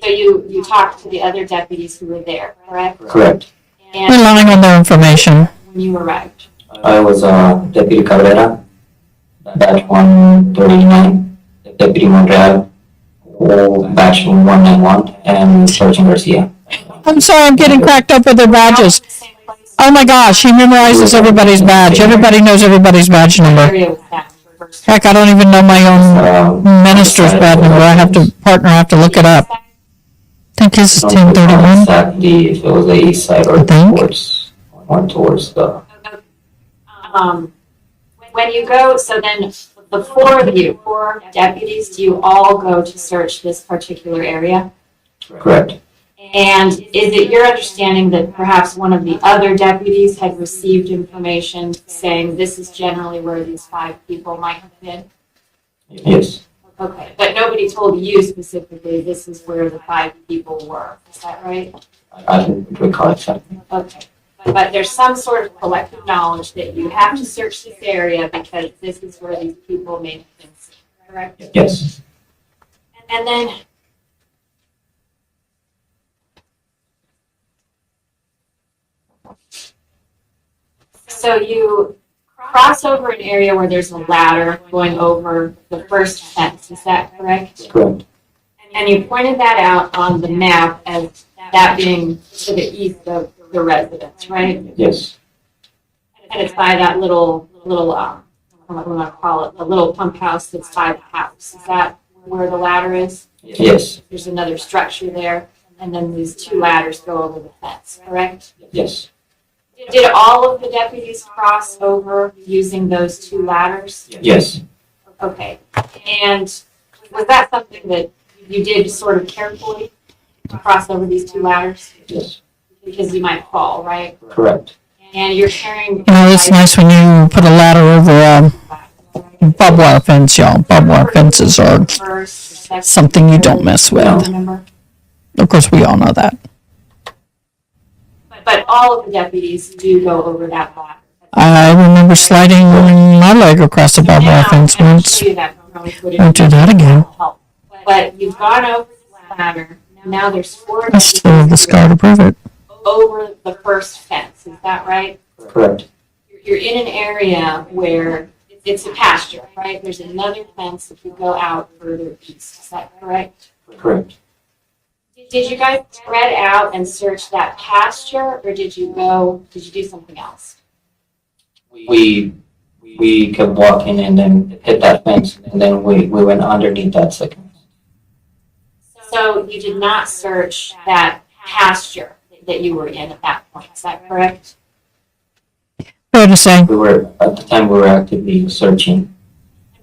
So you talked to the other deputies who were there, correct? Correct. And Relying on their information. when you arrived? I was Deputy Cabrera, batch 139, Deputy Monreal, batch 191, and Sergeant Garcia. I'm sorry, I'm getting cracked up with their badges. Oh my gosh, he memorizes everybody's badge. Everybody knows everybody's badge number. Area was that first. Heck, I don't even know my own minister's badge number. I have to look it up. I think his is I don't recall 1031. exactly if it was the east side or I think. towards the. When you go, so then the four of you, four deputies, do you all go to search this particular area? Correct. And is it your understanding that perhaps one of the other deputies had received information saying this is generally where these 5 people might have been? Yes. Okay, but nobody told you specifically this is where the 5 people were, is that right? I don't recall exactly. Okay, but there's some sort of collective knowledge that you have to search this area because this is where these people may have been seen, correct? Yes. And then so you cross over an area where there's a ladder going over the first fence, is that correct? Correct. And you pointed that out on the map as that being to the east of the residence, right? Yes. And it's by that little, what do I want to call it, the little pump house that's by the house. Is that where the ladder is? Yes. There's another structure there, and then these 2 ladders go over the fence, correct? Yes. Did all of the deputies cross over using those 2 ladders? Yes. Okay. And was that something that you did sort of carefully to cross over these 2 ladders? Yes. Because you might fall, right? Correct. And you're carrying. You know, it's nice when you put a ladder over barbed wire fence, y'all. Barbed wire fences are something you don't mess with. Remember? Of course, we all know that. But all of the deputies do go over that ladder. I remember sliding my leg across a barbed wire fence And I'll once. show you that footage. Won't do that again. But you've gone over the ladder. Now there's 4 I still have the scar to prove it. over the first fence. Is that right? Correct. You're in an area where it's a pasture, right? There's another fence if you go out further east. Is that correct? Correct. Did you guys spread out and search that pasture, or did you do something else? We kept walking and then hit that fence, and then we went underneath that second. So you did not search that pasture that you were in at that point. Is that correct? Fair to say. We were actively searching.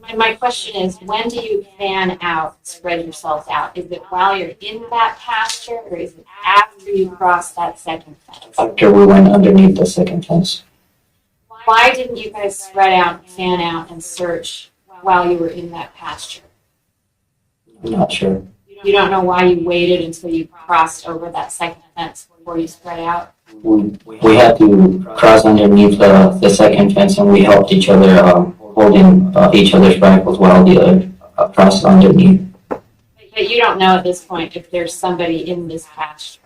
And my question is, when do you fan out, spread yourselves out? Is it while you're in that pasture, or is it after you cross that second fence? After we went underneath the second fence. Why didn't you guys spread out, fan out, and search while you were in that pasture? I'm not sure. You don't know why you waited until you crossed over that second fence before you spread out? We had to cross underneath the second fence, and we helped each other, holding each other's rifles while the other crossed underneath. But you don't know at this point if there's somebody in this pasture.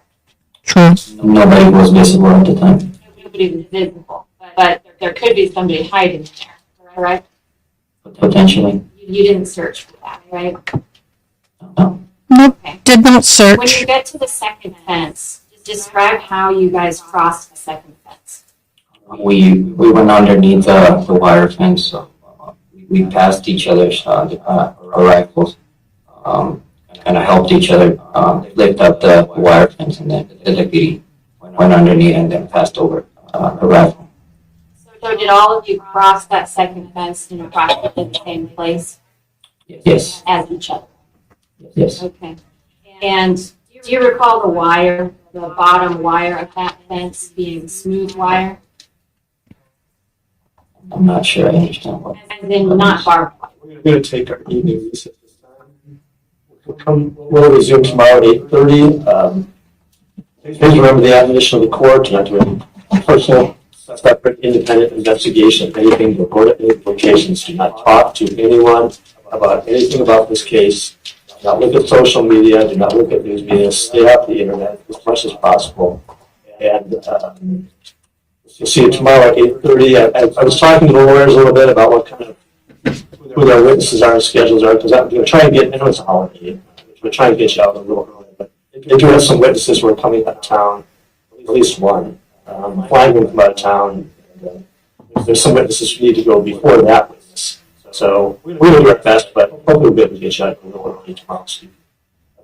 True. Nobody was visible at the time. Nobody was visible, but there could be somebody hiding there, correct? Potentially. You didn't search for that, right? No. Nope. Okay. Did not When search. you get to the second fence, describe how you guys crossed the second fence. We went underneath the wire fence. So, we passed each other's rifles. Kind of helped each other lift up the wire fence, and then the deputy went underneath and then passed over the rifle. So did all of you cross that second fence in approximately the same place Yes. as each other? Yes. Okay. And do you recall the wire, the bottom wire of that fence being smooth wire? I'm not sure I understand what. And then not barbed wire? We're going to take our evening recess this time. We'll resume tomorrow at 8:30. Please remember the admonition of the court, not to any personal, separate, independent investigation of anything reported in any locations. Do not talk to anyone about anything about this case. Do not look at social media. Do not look at news media. Stay off the internet as much as possible. And we'll see you tomorrow at 8:30. I was talking to the lawyers a little bit about what kind of who their witnesses are and schedules are, because I'm going to try and get, I know it's a holiday, we're trying to get you out a little early, but they do have some witnesses who are coming out of town, at least one. Flying will come out of town. And, there's some witnesses who need to go before that witness. So we will do our best, but hopefully we'll be able to get you out a little early tomorrow. So you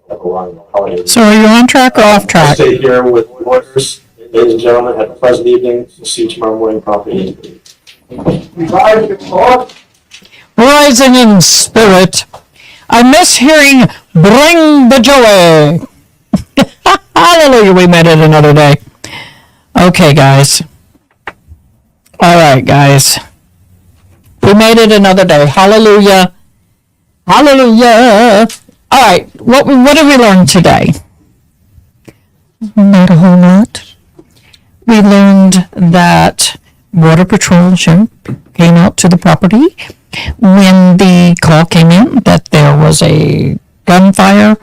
have a long holiday. So are you on track or off track? Stay here with the lawyers. Ladies and gentlemen, have a pleasant evening. We'll see you tomorrow morning, promptly at 8:30. Rising in spirit. I miss hearing "Bring the Joy." Hallelujah, we made it another day. Okay, guys. All right, guys. We made it another day. Hallelujah. Hallelujah. All right, what did we learn today? Not a whole lot. We learned that Border Patrol Jim came out to the property when the call came in that there was a gunfire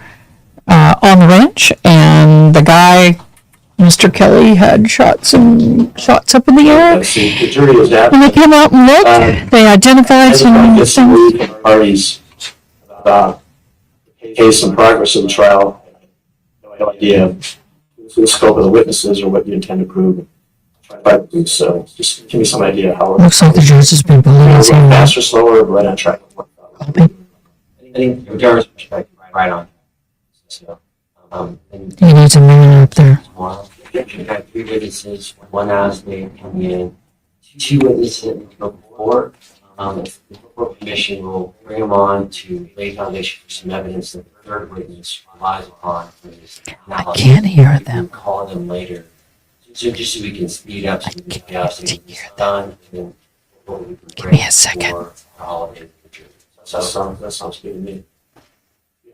on the ranch, and the guy, Mr. Kelly, had shot some shots up in the air. Let's see, the jury is out. When they came out and looked, they identified some Get some lead from the parties about the case and progress of the trial. No idea the scope of the witnesses or what you intend to prove. So just give me some idea how Looks like the judge has been bullying we're his going hand. faster, slower, or right on track. I think from Jarvis' perspective, right on. So, and He needs a mirror up there. tomorrow, we've got 3 witnesses, 1 housemaid coming in, 2 witnesses that will go before. The court commission will bring them on to lay foundation for some evidence that the 3rd witness relies upon for this I analysis. can't hear We them. can call them later, so just so we can speed up, so we can get I out, can't so hear it's done, and then Give me a second. For the holiday. That sounds good to me.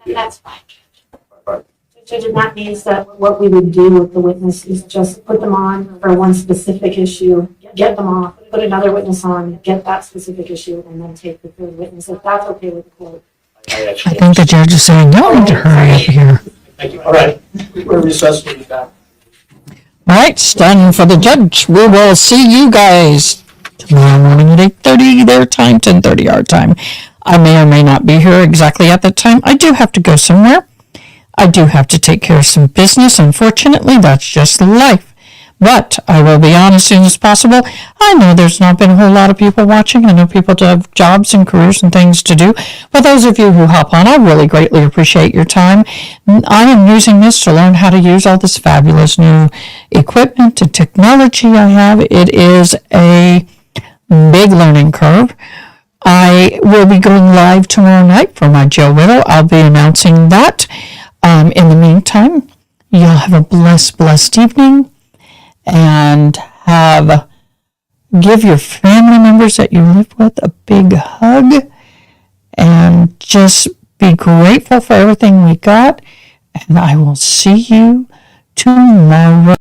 That's fine. Right. Judge, and that means that what we would do with the witness is just put them on for one specific issue, get them off, put another witness on, get that specific issue, and then take the third witness, if that's okay with the court. I think the judge is saying, y'all need to hurry up here. Thank you. All right. We're recessed. We'll be back. All right, it's done for the judge. We will see you guys tomorrow morning at 8:30 their time, 10:30 our time. I may or may not be here exactly at that time. I do have to go somewhere. I do have to take care of some business. Unfortunately, that's just life. But I will be on as soon as possible. I know there's not been a whole lot of people watching. I know people have jobs and careers and things to do. But those of you who hop on, I really greatly appreciate your time. I am using this to learn how to use all this fabulous new equipment and technology I have. It is a big learning curve. I will be going live tomorrow night for my Joe Widow. I'll be announcing that. In the meantime, y'all have a blessed evening, and give your family members that you live with a big hug, and just be grateful for everything we got. And I will see you tomorrow.